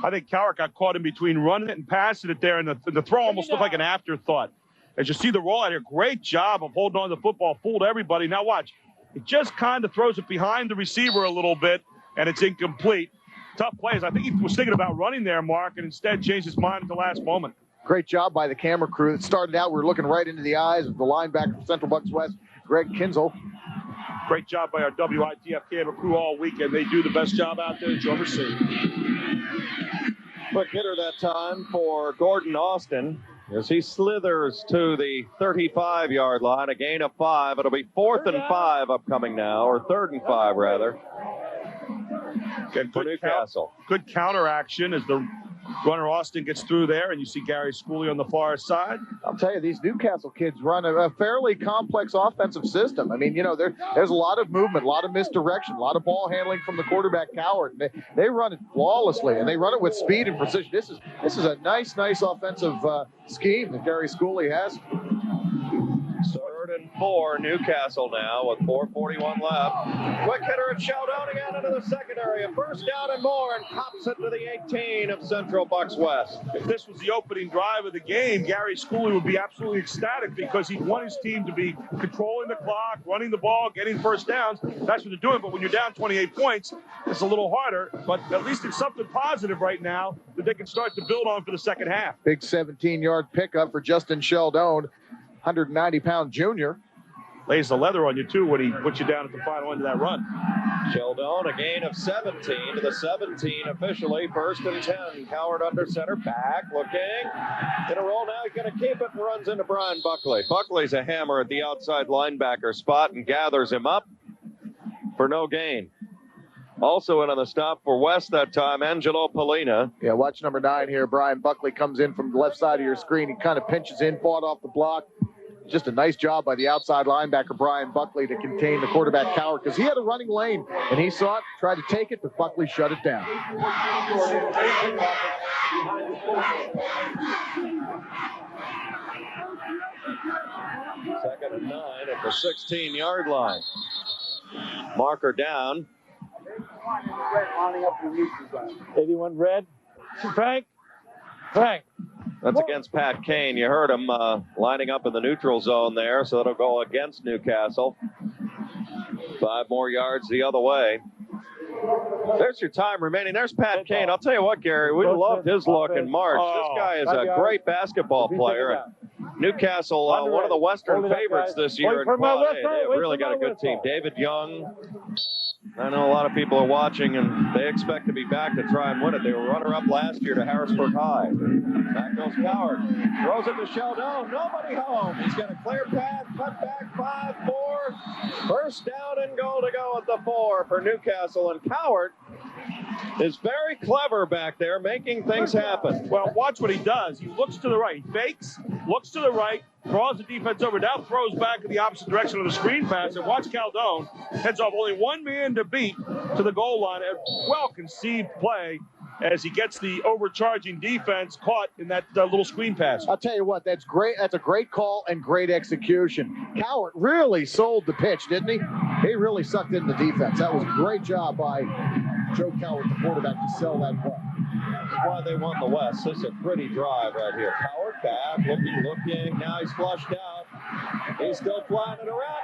I think Cowart got caught in between running it and passing it there, and the throw almost looked like an afterthought. As you see the rollout here, great job of holding on to the football, fooled everybody. Now watch. He just kind of throws it behind the receiver a little bit, and it's incomplete. Tough plays. I think he was thinking about running there, Mark, and instead changed his mind at the last moment. Great job by the camera crew. It started out, we were looking right into the eyes of the linebacker for Central Bucks West, Greg Kinzel. Great job by our WITF camera crew all weekend. They do the best job out there that you'll ever see. Quick hitter that time for Gordon Austin as he slithers to the 35-yard line, a gain of 5. It'll be 4th and 5 upcoming now, or 3rd and 5 rather, for Newcastle. Good counter action as the runner Austin gets through there, and you see Gary Schooley on the far side. I'll tell you, these Newcastle kids run a fairly complex offensive system. I mean, you know, there's a lot of movement, a lot of misdirection, a lot of ball handling from the quarterback Cowart. And they run it flawlessly, and they run it with speed and precision. This is a nice offensive scheme that Gary Schooley has. 3rd and 4, Newcastle now with 4:41 left. Quick hitter at Sheldon again into the secondary. A first down and more, and pops it to the 18 of Central Bucks West. If this was the opening drive of the game, Gary Schooley would be absolutely ecstatic because he want his team to be controlling the clock, running the ball, getting first downs. That's what they're doing. But when you're down 28 points, it's a little harder. But at least it's something positive right now that they can start to build on for the second half. Big 17-yard pickup for Justin Sheldon, 190-pound junior. Lays the leather on you, too, when he puts you down at the final end of that run. Sheldon, a gain of 17 to the 17 officially. 1st and 10. Cowart under center. Back looking. Gonna roll now. He's going to keep it and runs into Brian Buckley. Buckley's a hammer at the outside linebacker spot and gathers him up for no gain. Also in on the stop for West that time, Angelo Polina. Yeah, watch number 9 here. Brian Buckley comes in from the left side of your screen. He kind of pinches in, fought off the block. Just a nice job by the outside linebacker, Brian Buckley, to contain the quarterback Cowart because he had a running lane, and he saw it, tried to take it, but Buckley shut it down. 2nd and 9 at the 16-yard line. Marker down. 81 red. Frank. That's against Pat Kane. You heard him lining up in the neutral zone there, so that'll go against Newcastle. 5 more yards the other way. There's your time remaining. There's Pat Kane. I'll tell you what, Gary, we loved his look in March. This guy is a great basketball player. Newcastle, one of the Western favorites this year. They've really got a good team. David Young. I know a lot of people are watching, and they expect to be back to try and win it. They were runner-up last year to Harrisburg High. Back goes Cowart. Throws it to Sheldon. Nobody home. He's got a clear path. Cut back 5-4. First down and goal to go at the 4 for Newcastle. And Cowart is very clever back there, making things happen. Well, watch what he does. He looks to the right. He fakes, looks to the right, draws the defense over, now throws back in the opposite direction of the screen pass, and watch Caldone heads off only one man to beat to the goal line. A well-conceived play as he gets the overcharging defense caught in that little screen pass. I'll tell you what, that's great. That's a great call and great execution. Cowart really sold the pitch, didn't he? He really sucked in the defense. That was a great job by Joe Cowart, the quarterback, to sell that play. That's why they won the West. This is a pretty drive right here. Cowart back, looking. Now he's flushed out. He's still flying it around.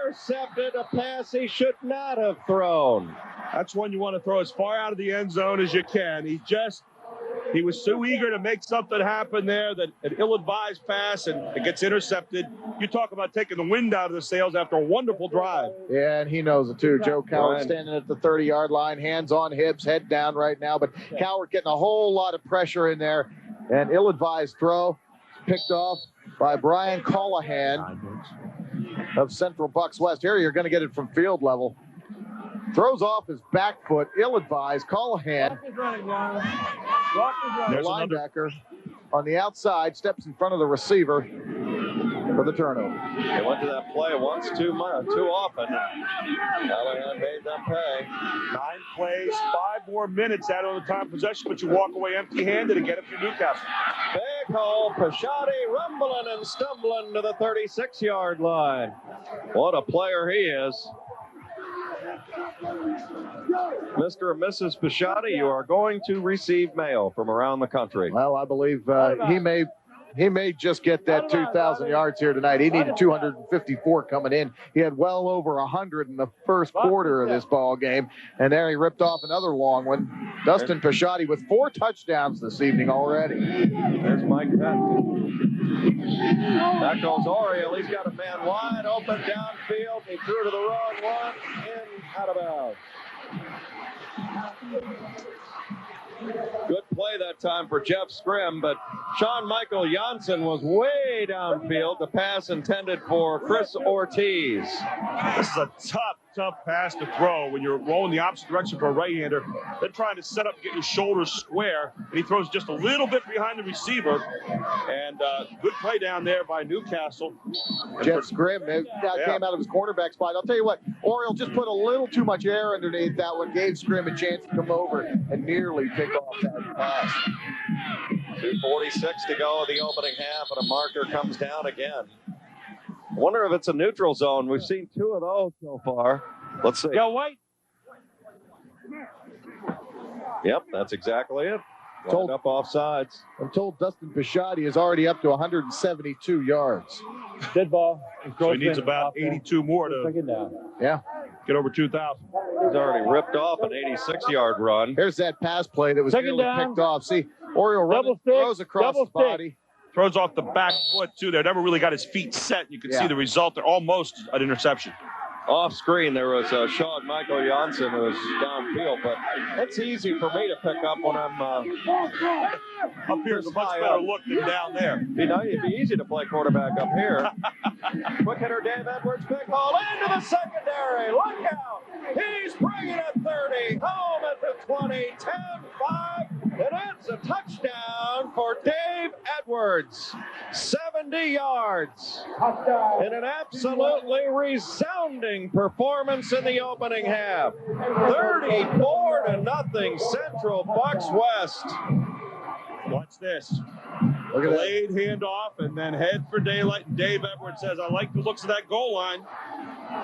Intercepted a pass he should not have thrown. That's one you want to throw as far out of the end zone as you can. He was so eager to make something happen there that an ill-advised pass, and it gets intercepted. You talk about taking the wind out of the sails after a wonderful drive. Yeah, and he knows it too. Joe Cowart standing at the 30-yard line, hands on hips, head down right now. But Cowart getting a whole lot of pressure in there. And ill-advised throw picked off by Brian Callahan of Central Bucks West. Here you're going to get it from field level. Throws off his back foot, ill-advised. Callahan, the linebacker, on the outside, steps in front of the receiver for the turnover. They went to that play once too often. Callahan made them pay. 9 plays, 5 more minutes out on the time possession, but you walk away empty-handed and get it for Newcastle. Big hole, Pisciotti rumbling and stumbling to the 36-yard line. What a player he is. Mr. and Mrs. Pisciotti, you are going to receive mail from around the country. Well, I believe he may He may just get that 2,000 yards here tonight. He needed 254 coming in. He had well over 100 in the first quarter of this ball game, and there he ripped off another long one. Dustin Pisciotti with 4 touchdowns this evening already. There's Mike Patton. That goes Oriole. He's got a man wide open downfield. He threw to the wrong one. Out of bounds. Good play that time for Jeff Scrim, but Sean Michael Janssen was way downfield. The pass intended for Chris Ortiz. This is a tough pass to throw when you're rolling the opposite direction for a right-hander. They're trying to set up, get your shoulders square, and he throws just a little bit behind the receiver. And good play down there by Newcastle. Jeff Scrim came out of his cornerback spot. I'll tell you what, Oriole just put a little too much air underneath that one, gave Scrim a chance to come over and nearly pick off that pass. 2:46 to go in the opening half, and a marker comes down again. I wonder if it's a neutral zone. We've seen 2 of those so far. Let's see. Yo, White. Yep, that's exactly it. Lined up off sides. I'm told Dustin Pisciotti is already up to 172 yards. Dead ball. So he needs about 82 more to get over 2,000. He's already ripped off an 86-yard run. Here's that pass play that was nearly picked off. See, Oriole throws across the body. Throws off the back foot, too. They never really got his feet set. You can see the result. They're almost an interception. Off screen, there was Sean Michael Janssen who was downfield, but it's easy for me to pick up when I'm up here. It's a much better look than down there. It'd be easy to play quarterback up here. Quick hitter Dave Edwards, big hole into the secondary. Look out! He's bringing it 30, home at the 20, 10-5, and it's a touchdown for Dave Edwards. 70 yards in an absolutely resounding performance in the opening half. 34-0 Central Bucks West. Watch this. Look at delayed handoff and then head for daylight. And Dave Edwards says, I like the looks of that goal line.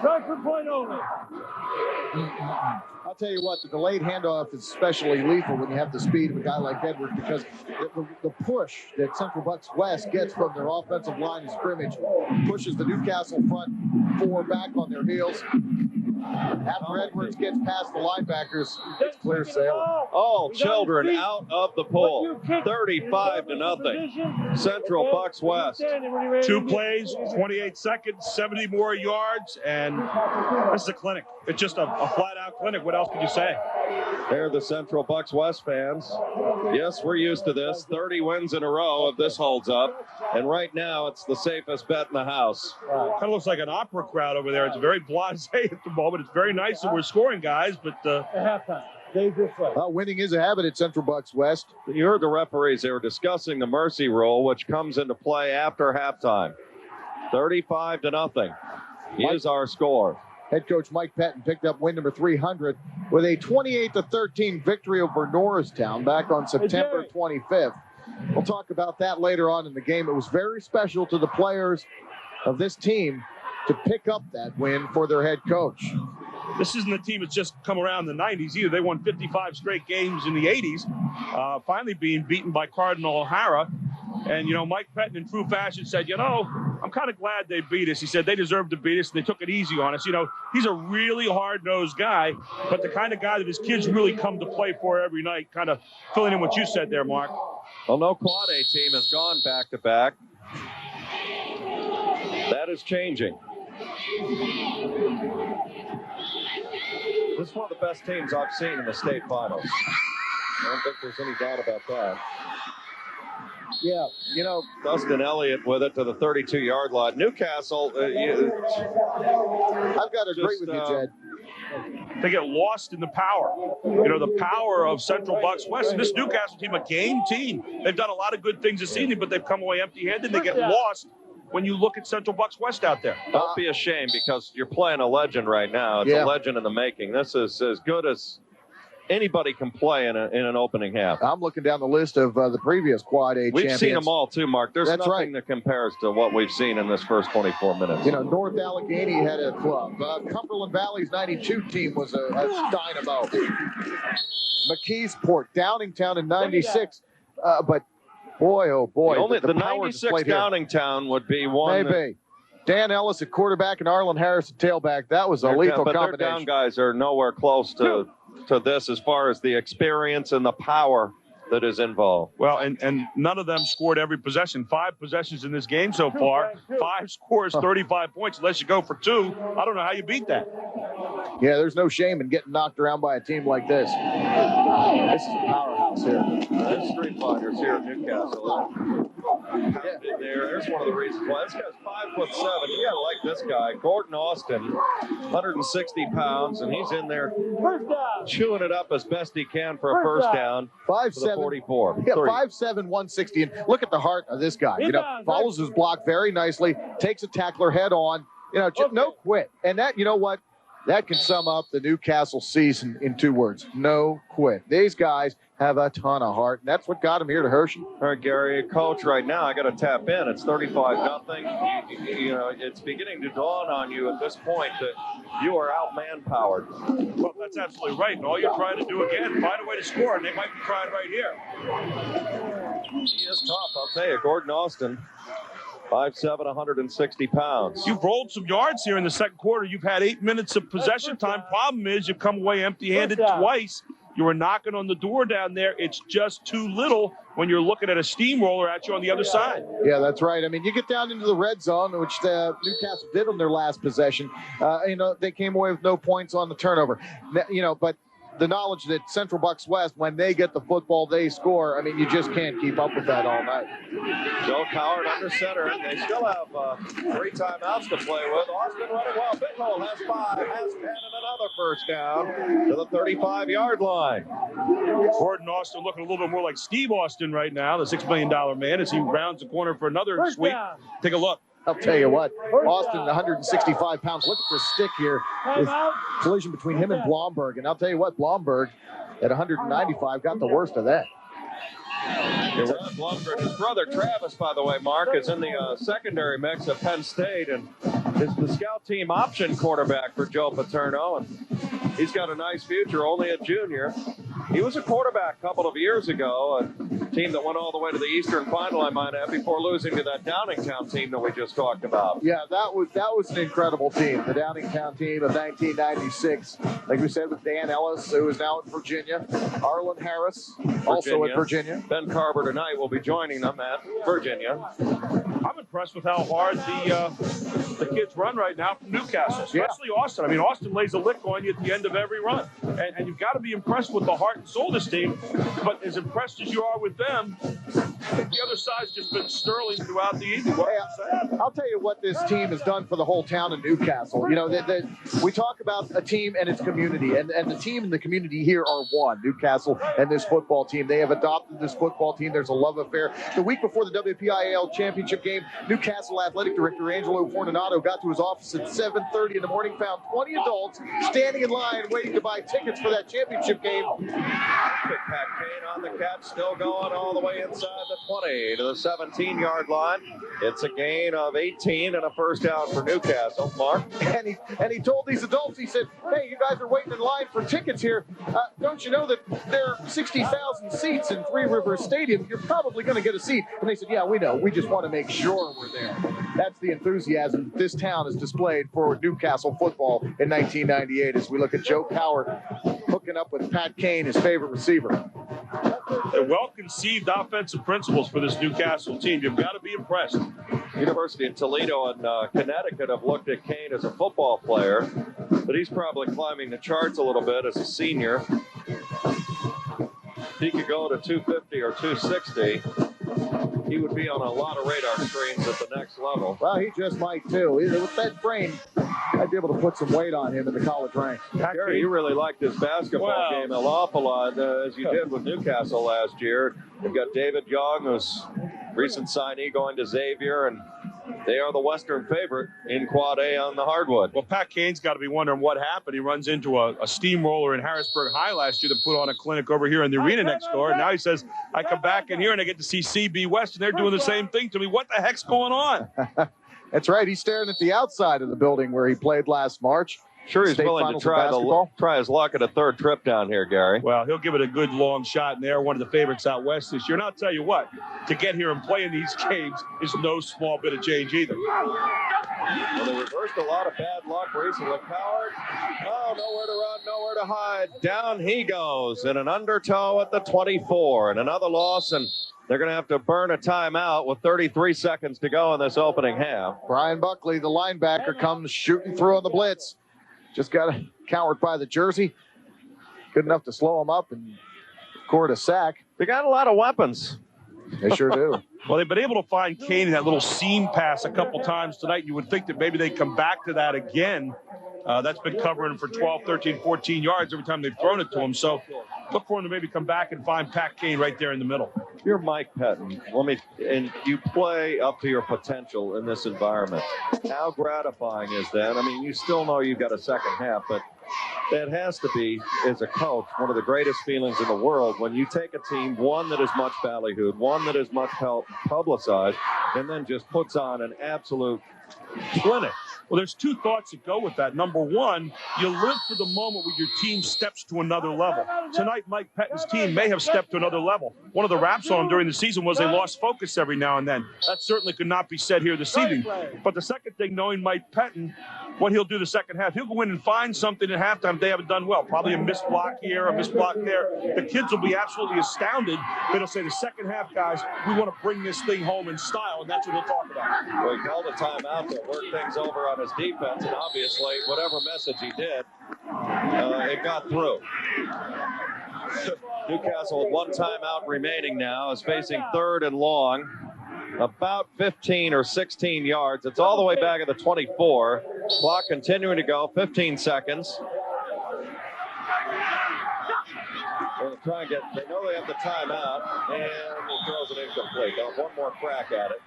Try for point only. I'll tell you what, the delayed handoff is especially lethal when you have the speed of a guy like Edwards, because the push that Central Bucks West gets from their offensive line of scrimmage pushes the Newcastle front 4 back on their heels. After Edwards gets past the linebackers, it's clear sailing. All children out of the pool. 35-0. Central Bucks West. 2 plays, 28 seconds, 70 more yards, and this is a clinic. It's just a flat-out clinic. What else could you say? They're the Central Bucks West fans. Yes, we're used to this. 30 wins in a row if this holds up. And right now, it's the safest bet in the house. Kind of looks like an opera crowd over there. It's very blasé at the moment. It's very nice that we're scoring, guys, but... At halftime. Winning is a habit at Central Bucks West. You heard the referees. They were discussing the mercy rule, which comes into play after halftime. 35-0 is our score. Head coach Mike Patton picked up win number 300 with a 28-13 victory over Norristown back on September 25th. We'll talk about that later on in the game. It was very special to the players of this team to pick up that win for their head coach. This isn't a team that's just come around in the 90s either. They won 55 straight games in the 80s, finally being beaten by Cardinal O'Hara. And, Mike Patton in true fashion said, I'm kind of glad they beat us. He said they deserved to beat us, and they took it easy on us. He's a really hard-nosed guy, but the kind of guy that his kids really come to play for every night, kind of filling in what you said there, Mark. Well, no Quad A team has gone back-to-back. That is changing. This is one of the best teams I've seen in the state finals. I don't think there's any doubt about that. Yeah, Dustin Elliott with it to the 32-yard line. Newcastle, I've got to agree with you, Jed. They get lost in the power. The power of Central Bucks West. And this Newcastle team, a game team. They've done a lot of good things this evening, but they've come away empty-handed. They get lost when you look at Central Bucks West out there. Don't be ashamed, because you're playing a legend right now. It's a legend in the making. This is as good as anybody can play in an opening half. I'm looking down the list of the previous Quad A champions. We've seen them all, too, Mark. There's nothing that compares to what we've seen in this first 24 minutes. North Allegheny had a club. Cumberland Valley's 92 team was a dynamo. McKeesport, Downingtown in 96. But Boy, oh boy. The power 96 displayed here. Downingtown would be one. Maybe. Dan Ellis at quarterback and Arlen Harris at tailback. That was a lethal but combination. their down guys are nowhere close to this as far as the experience and the power that is involved. Well, and none of them scored every possession. 5 possessions in this game so far. 5 scores, 35 points. Unless you go for 2, I don't know how you beat that. Yeah, there's no shame in getting knocked around by a team like this. This is a powerhouse here. There's Street Fighters here in Newcastle. There's one of the reasons why. This guy's 5'7". You gotta like this guy, Gordon Austin, 160 pounds, and he's in there chewing it up as best he can for a first down. 5'7". 44. Yeah, 5'7", 160. And look at the heart of this guy. You know, follows his block very nicely, takes a tackler head on. You know, just no quit. And that, you know what? That can sum up the Newcastle season in 2 words. No quit. These guys have a ton of heart, and that's what got them here to Hershey. All right, Gary, coach, right now, I got to tap in. It's 35-0. You know, it's beginning to dawn on you at this point that you are out-manpowered. Well, that's absolutely right. And all you're trying to do again, find a way to score, and they might be trying right here. He is tough, I'll tell you. Gordon Austin, 5'7", 160 pounds. You've rolled some yards here in the second quarter. You've had 8 minutes of possession time. Problem is you've come away empty-handed twice. You were knocking on the door down there. It's just too little when you're looking at a steamroller at you on the other side. Yeah, that's right. I mean, you get down into the red zone, which Newcastle did on their last possession. You know, they came away with no points on the turnover. You know, but the knowledge that Central Bucks West, when they get the football, they score. I mean, you just can't keep up with that all night. Joe Coward under center, and they still have 3 timeouts to play with. Austin running well. Bicknell has 5, has 10, and another first down to the 35-yard line. Gordon Austin looking a little bit more like Steve Austin right now, the $6 million man, as he rounds the corner for another sweep. Take a look. I'll tell you what, Austin, 165 pounds. Look at the stick here. This collision between him and Blomberg. And I'll tell you what, Blomberg at 195 got the worst of that. Blomberg, his brother Travis, by the way, Mark, is in the secondary mix at Penn State and is the scout team option quarterback for Joe Paterno. And he's got a nice future, only a junior. He was a quarterback a couple of years ago, a team that went all the way to the Eastern Final, I might add, before losing to that Downingtown team that we just talked about. Yeah, that was an incredible team, the Downingtown team of 1996. Like we said, with Dan Ellis, who is now in Virginia, Arlen Harris, also at Virginia. Ben Carver tonight will be joining them at Virginia. I'm impressed with how hard the kids run right now from Newcastle, especially Austin. I mean, Austin lays a lick on you at the end of every run. And you've got to be impressed with the heart and soul of this team. But as impressed as you are with them, the other side's just been sterling throughout the evening. I'll tell you what this team has done for the whole town of Newcastle. You know, we talk about a team and its community, and the team and the community here are one, Newcastle and this football team. They have adopted this football team. There's a love affair. The week before the WPIAL championship game, Newcastle Athletic Director Angelo Fortunato got to his office at 7:30 in the morning, found 20 adults standing in line waiting to buy tickets for that championship game. Pat Kane on the catch, still going all the way inside the 20 to the 17-yard line. It's a gain of 18 and a first down for Newcastle. Mark? And he told these adults, he said, hey, you guys are waiting in line for tickets here. Don't you know that there are 60,000 seats in Three Rivers Stadium? You're probably going to get a seat. And they said, yeah, we know. We just want to make sure we're there. That's the enthusiasm this town has displayed for Newcastle football in 1998 as we look at Joe Coward hooking up with Pat Kane, his favorite receiver. Well-conceived offensive principles for this Newcastle team. You've got to be impressed. University of Toledo and Connecticut have looked at Kane as a football player, but he's probably climbing the charts a little bit as a senior. He could go to 250 or 260. He would be on a lot of radar screens at the next level. Well, he just might too. With that frame, I'd be able to put some weight on him in the college ranks. Gary, you really liked this basketball game an awful lot, as you did with Newcastle last year. You've got David Young, who's recent signee, going to Xavier, and they are the Western favorite in Quad A on the hardwood. Well, Pat Kane's got to be wondering what happened. He runs into a steamroller in Harrisburg High last year that put on a clinic over here in the arena next door. And now he says, I come back in here and I get to see CB West, and they're doing the same thing to me. What the heck's going on? That's right. He's staring at the outside of the building where he played last March. Sure, he's state willing to finals in basketball. try his luck at a third trip down here, Gary. Well, he'll give it a good long shot, and they're one of the favorites out west this year. And I'll tell you what, to get here and play in these games is no small bit of change either. Well, they reversed a lot of bad luck recently. Coward, nowhere to run, nowhere to hide. Down he goes in an undertow at the 24, and another loss, and they're going to have to burn a timeout with 33 seconds to go in this opening half. Brian Buckley, the linebacker, comes shooting through on the blitz. Just got cowered by the jersey. Good enough to slow him up and record a sack. They got a lot of weapons. They sure do. Well, they've been able to find Kane in that little seam pass a couple times tonight. You would think that maybe they'd come back to that again. That's been covering him for 12, 13, 14 yards every time they've thrown it to him. So look for him to maybe come back and find Pat Kane right there in the middle. You're Mike Pettine. And you play up to your potential in this environment. How gratifying is that? I mean, you still know you've got a second half, but that has to be, as a coach, one of the greatest feelings in the world when you take a team, one that is much ballyhooed, one that is much publicized, and then just puts on an absolute clinic. Well, there's two thoughts that go with that. Number one, you live for the moment where your team steps to another level. Tonight, Mike Pettine's team may have stepped to another level. One of the raps on them during the season was they lost focus every now and then. That certainly could not be said here this evening. But the second thing, knowing Mike Pettine, what he'll do the second half, he'll go in and find something at halftime they haven't done well. Probably a missed block here, a missed block there. The kids will be absolutely astounded. They'll say, the second half, guys, we want to bring this thing home in style, and that's what he'll talk about. Well, he called a timeout to work things over on his defense, and obviously, whatever message he did, it got through. Newcastle with one timeout remaining now is facing third and long, about 15 or 16 yards. It's all the way back at the 24. Clock continuing to go, 15 seconds. They'll try and they know they have the timeout, and he throws it incomplete. They'll have one more crack at it.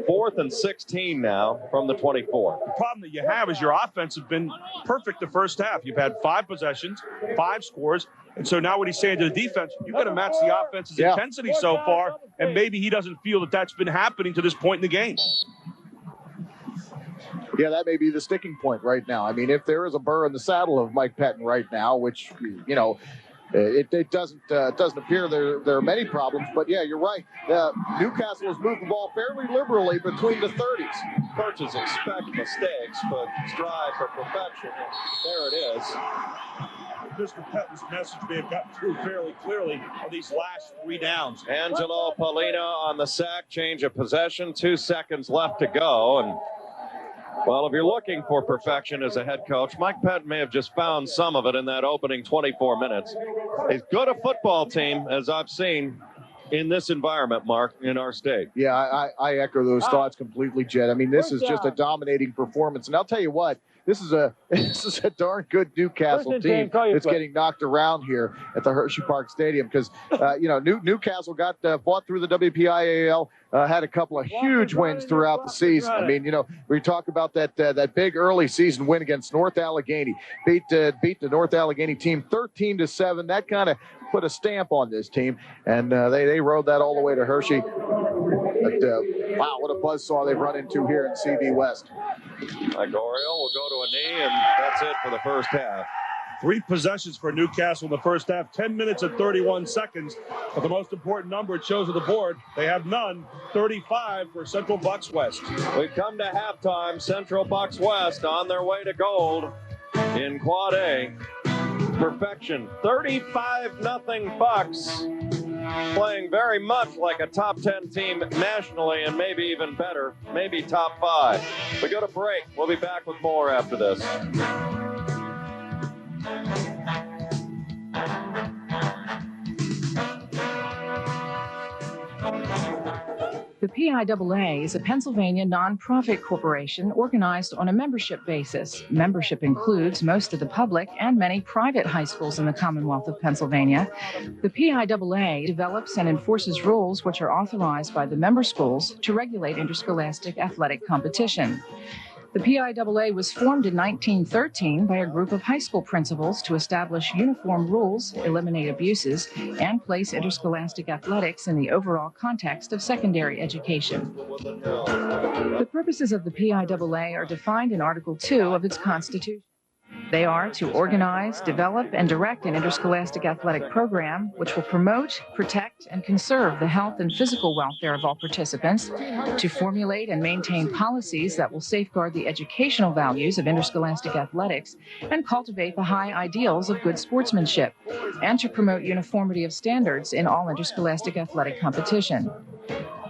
4th and 16 now from the 24. The problem that you have is your offense has been perfect the first half. You've had 5 possessions, 5 scores. And so now what he's saying to the defense, you've got to match the offense's intensity so far. And maybe he doesn't feel that that's been happening to this point in the game. Yeah, that may be the sticking point right now. I mean, if there is a burr in the saddle of Mike Pettine right now, which, you know, it doesn't appear there are many problems, but yeah, you're right. Newcastle has moved the ball fairly liberally between the 30s. Coaches expect mistakes, but strive for perfection. There it is. Mr. Pettine's message may have gotten through fairly clearly on these last 3 downs. Angelo Polina on the sack, change of possession, 2 seconds left to go, and well, if you're looking for perfection as a head coach, Mike Pettine may have just found some of it in that opening 24 minutes. As good a football team as I've seen in this environment, Mark, in our state. Yeah, I echo those thoughts completely, Jed. I mean, this is just a dominating performance. And I'll tell you what, this is a darn good Newcastle team that's getting knocked around here at the Hershey Park Stadium because, Newcastle got fought through the WPIAL, had a couple of huge wins throughout the season. I mean, we talk about that big early season win against North Allegheny, beat the North Allegheny team 13-7. That kind of put a stamp on this team, and they rode that all the way to Hershey. But, wow, what a buzzsaw they've run into here in CB West. Mike Oriole will go to a knee, and that's it for the first half. 3 possessions for Newcastle in the first half, 10 minutes and 31 seconds. But the most important number it shows on the board, they have none, 35 for Central Bucks West. We've come to halftime. Central Bucks West on their way to gold in Quad A. Perfection, 35-0 Bucks. Playing very much like a top 10 team nationally and maybe even better, maybe top 5. We go to break. We'll be back with more after this. The PIAA is a Pennsylvania nonprofit corporation organized on a membership basis. Membership includes most of the public and many private high schools in the Commonwealth of Pennsylvania. The PIAA develops and enforces rules which are authorized by the member schools to regulate interscholastic athletic competition. The PIAA was formed in 1913 by a group of high school principals to establish uniform rules, eliminate abuses, and place interscholastic athletics in the overall context of secondary education. The purposes of the PIAA are defined in Article 2 of its Constitution. They are to organize, develop, and direct an interscholastic athletic program which will promote, protect, and conserve the health and physical welfare of all participants, to formulate and maintain policies that will safeguard the educational values of interscholastic athletics and cultivate the high ideals of good sportsmanship, and to promote uniformity of standards in all interscholastic athletic competition.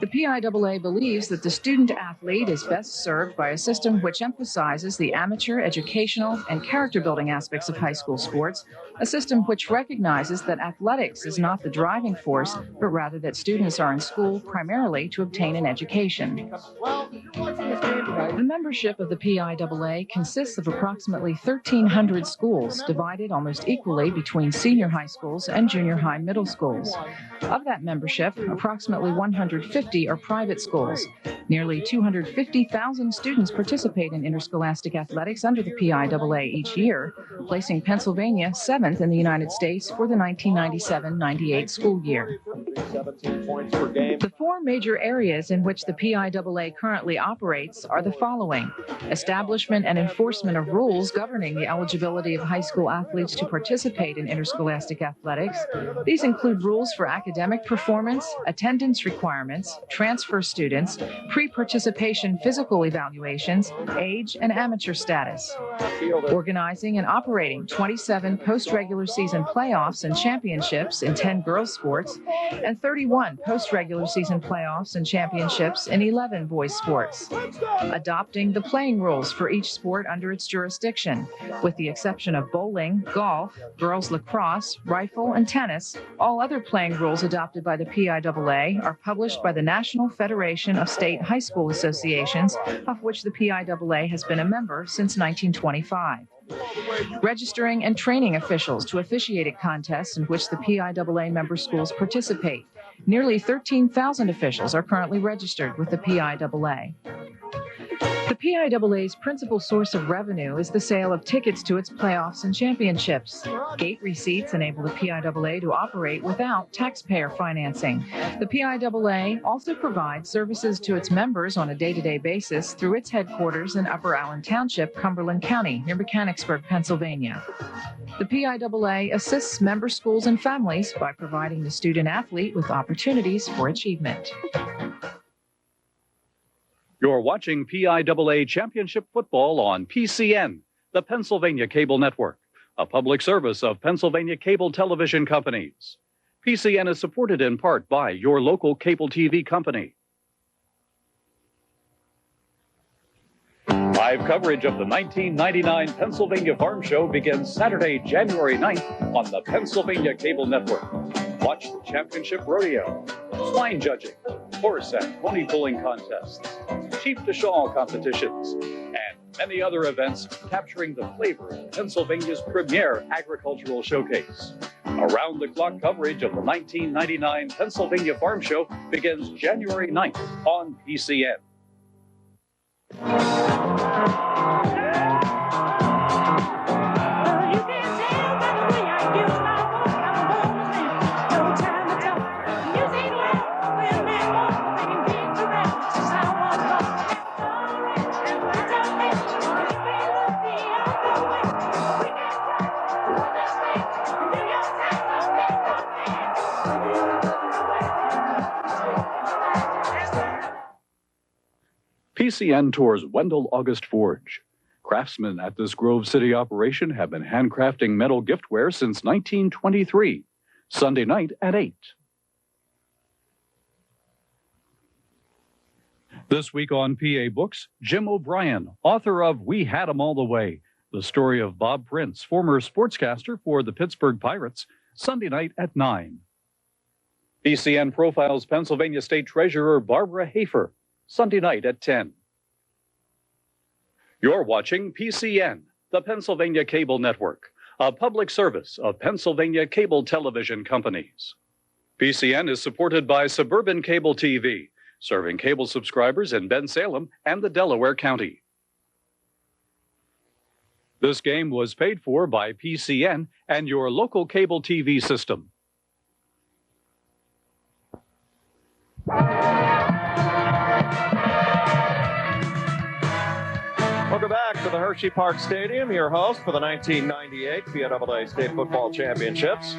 The PIAA believes that the student athlete is best served by a system which emphasizes the amateur, educational, and character-building aspects of high school sports, a system which recognizes that athletics is not the driving force, but rather that students are in school primarily to obtain an education. The membership of the PIAA consists of approximately 1,300 schools, divided almost equally between senior high schools and junior high middle schools. Of that membership, approximately 150 are private schools. Nearly 250,000 students participate in interscholastic athletics under the PIAA each year, placing Pennsylvania 7th in the United States for the 1997-98 school year. 17 points per game. The four major areas in which the PIAA currently operates are the following: establishment and enforcement of rules governing the eligibility of high school athletes to participate in interscholastic athletics. These include rules for academic performance, attendance requirements, transfer students, pre-participation physical evaluations, age, and amateur status. Organizing and operating 27 post-regular season playoffs and championships in 10 girls sports, and 31 post-regular season playoffs and championships in 11 boys sports. Adopting the playing rules for each sport under its jurisdiction. With the exception of bowling, golf, girls lacrosse, rifle, and tennis, all other playing rules adopted by the PIAA are published by the National Federation of State High School Associations, of which the PIAA has been a member since 1925. Registering and training officials to officiate at contests in which the PIAA member schools participate. Nearly 13,000 officials are currently registered with the PIAA. The PIAA's principal source of revenue is the sale of tickets to its playoffs and championships. Gate receipts enable the PIAA to operate without taxpayer financing. The PIAA also provides services to its members on a day-to-day basis through its headquarters in Upper Allen Township, Cumberland County, near Mechanicsburg, Pennsylvania. The PIAA assists member schools and families by providing the student athlete with opportunities for achievement. You're watching PIAA Championship Football on PCN, the Pennsylvania Cable Network, a public service of Pennsylvania Cable Television Companies. PCN is supported in part by your local cable TV company. Live coverage of the 1999 Pennsylvania Farm Show begins Saturday, January 9th on the Pennsylvania Cable Network. Watch the championship rodeo, swine judging, horse and pony pulling contests, sheep to shawl competitions, and many other events capturing the flavor of Pennsylvania's premier agricultural showcase. Around-the-clock coverage of the 1999 Pennsylvania Farm Show begins January 9th on PCN. PCN tours Wendell August Forge. Craftsmen at this Grove City operation have been handcrafting metal giftware since 1923. Sunday night at 8. This week on PA Books, Jim O'Brien, author of We Had 'Em All the Way, the story of Bob Prince, former sportscaster for the Pittsburgh Pirates, Sunday night at 9. PCN profiles Pennsylvania State Treasurer Barbara Hafer, Sunday night at 10. You're watching PCN, the Pennsylvania Cable Network, a public service of Pennsylvania Cable Television Companies. PCN is supported by Suburban Cable TV, serving cable subscribers in Bensalem and the Delaware County. This game was paid for by PCN and your local cable TV system. Welcome back to the Hershey Park Stadium, your host for the 1998 PIAA State Football Championships.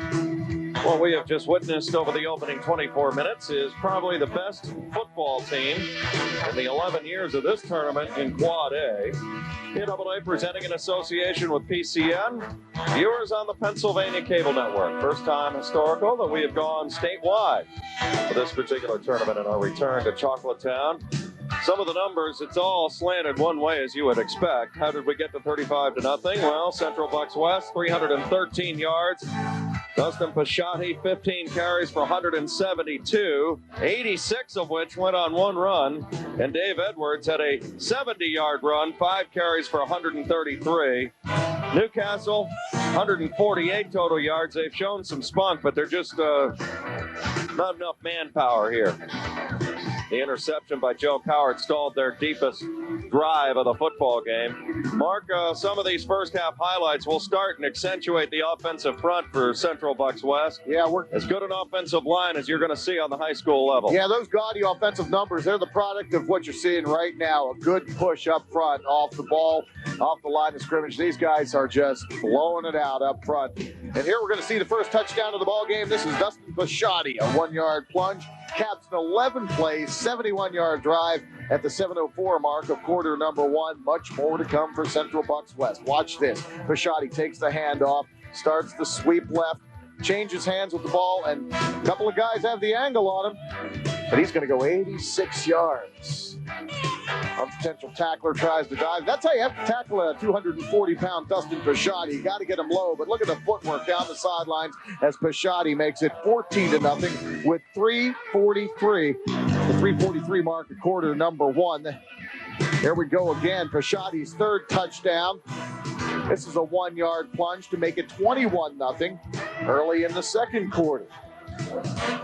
What we have just witnessed over the opening 24 minutes is probably the best football team in the 11 years of this tournament in Quad A. PIAA presenting in association with PCN, viewers on the Pennsylvania Cable Network. First time historical that we have gone statewide for this particular tournament in our return to Chocolatetown. Some of the numbers, it's all slanted one way, as you would expect. How did we get to 35-0? Well, Central Bucks West, 313 yards. Dustin Pashotti, 15 carries for 172, 86 of which went on one run. And Dave Edwards had a 70-yard run, 5 carries for 133. Newcastle, 148 total yards. They've shown some spunk, but they're just not enough manpower here. The interception by Joe Coward stalled their deepest drive of the football game. Mark, some of these first half highlights will start and accentuate the offensive front for Central Bucks West. Yeah, we're as good an offensive line as you're going to see on the high school level. Yeah, those gaudy offensive numbers, they're the product of what you're seeing right now. A good push up front, off the ball, off the line of scrimmage. These guys are just blowing it out up front. And here we're going to see the first touchdown of the ball game. This is Dustin Pashotti, a 1-yard plunge. Caps an 11-play, 71-yard drive at the 7:04 mark of quarter number 1. Much more to come for Central Bucks West. Watch this. Pashotti takes the handoff, starts the sweep left, changes hands with the ball, and a couple of guys have the angle on him. But he's going to go 86 yards. A potential tackler tries to dive. That's how you have to tackle a 240-pound Dustin Pashotti. You got to get him low, but look at the footwork down the sidelines as Pashotti makes it 14-0 with 3:43. The 3:43 mark at quarter number 1. There we go again. Paschotti's third touchdown. This is a 1-yard plunge to make it 21-0 early in the second quarter.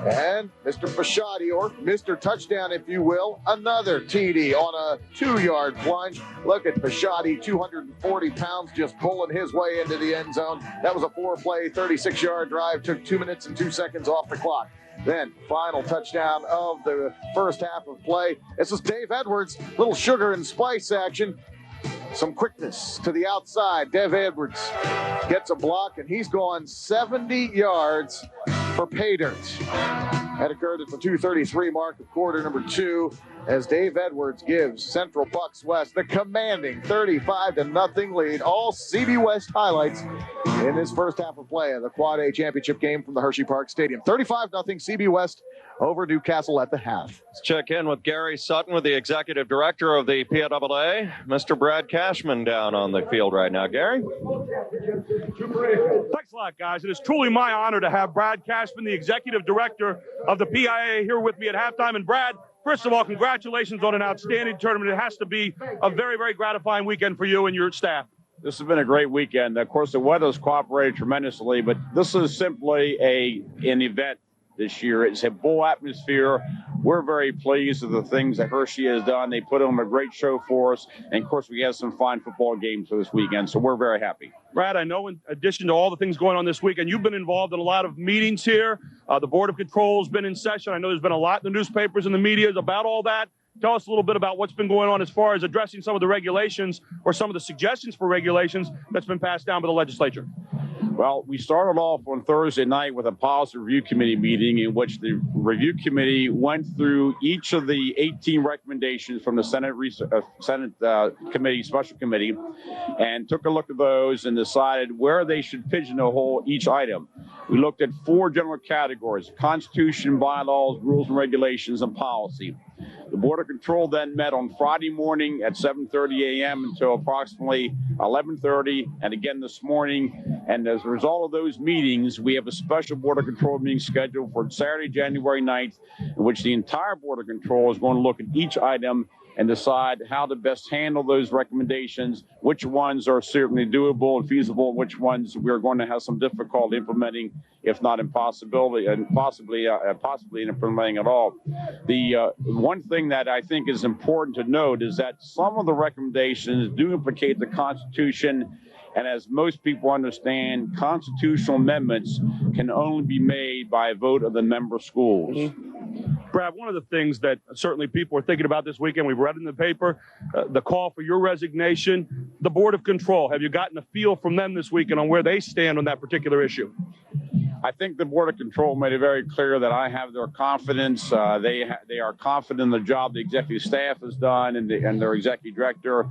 And Mr. Pashotti, or Mr. Touchdown, if you will, another TD on a 2-yard plunge. Look at Pashotti, 240 pounds, just pulling his way into the end zone. That was a 4-play, 36-yard drive, took 2 minutes and 2 seconds off the clock. Then, final touchdown of the first half of play. This is Dave Edwards, little sugar and spice action. Some quickness to the outside. Dave Edwards gets a block, and he's gone 70 yards for pay dirt. That occurred at the 2:33 mark of quarter number 2 as Dave Edwards gives Central Bucks West the commanding 35-0 lead. All CB West highlights in this first half of play of the Quad A championship game from the Hershey Park Stadium. 35-0 CB West over Newcastle at the half. Let's check in with Gary Sutton, with the executive director of the PIAA, Mr. Brad Cashman, down on the field right now. Gary? Thanks a lot, guys. It is truly my honor to have Brad Cashman, the executive director of the PIAA, here with me at halftime. And Brad, first of all, congratulations on an outstanding tournament. It has to be a very, very gratifying weekend for you and your staff. This has been a great weekend. Of course, the weather's cooperated tremendously, but this is simply an event this year. It's a full atmosphere. We're very pleased with the things that Hershey has done. They put on a great show for us. And, of course, we have some fine football games for this weekend, so we're very happy. Brad, I know in addition to all the things going on this weekend, you've been involved in a lot of meetings here. The Board of Control has been in session. I know there's been a lot in the newspapers and the media about all that. Tell us a little bit about what's been going on as far as addressing some of the regulations or some of the suggestions for regulations that's been passed down by the legislature. Well, we started off on Thursday night with a policy review committee meeting in which the review committee went through each of the 18 recommendations from the Senate committee, special committee, and took a look at those and decided where they should pigeonhole each item. We looked at 4 general categories: Constitution, bylaws, rules and regulations, and policy. The Board of Control then met on Friday morning at 7:30 a.m. until approximately 11:30, and again this morning. And as a result of those meetings, we have a special Board of Control meeting scheduled for Saturday, January 9th, in which the entire Board of Control is going to look at each item and decide how to best handle those recommendations, which ones are certainly doable and feasible, which ones we're going to have some difficulty implementing, if not impossibility, and possibly implementing at all. The one thing that I think is important to note is that some of the recommendations do implicate the Constitution, and as most people understand, constitutional amendments can only be made by a vote of the member schools. Brad, one of the things that certainly people are thinking about this weekend, we've read in the paper, the call for your resignation, the Board of Control. Have you gotten a feel from them this weekend on where they stand on that particular issue? I think the Board of Control made it very clear that I have their confidence. They are confident in the job the executive staff has done and their executive director.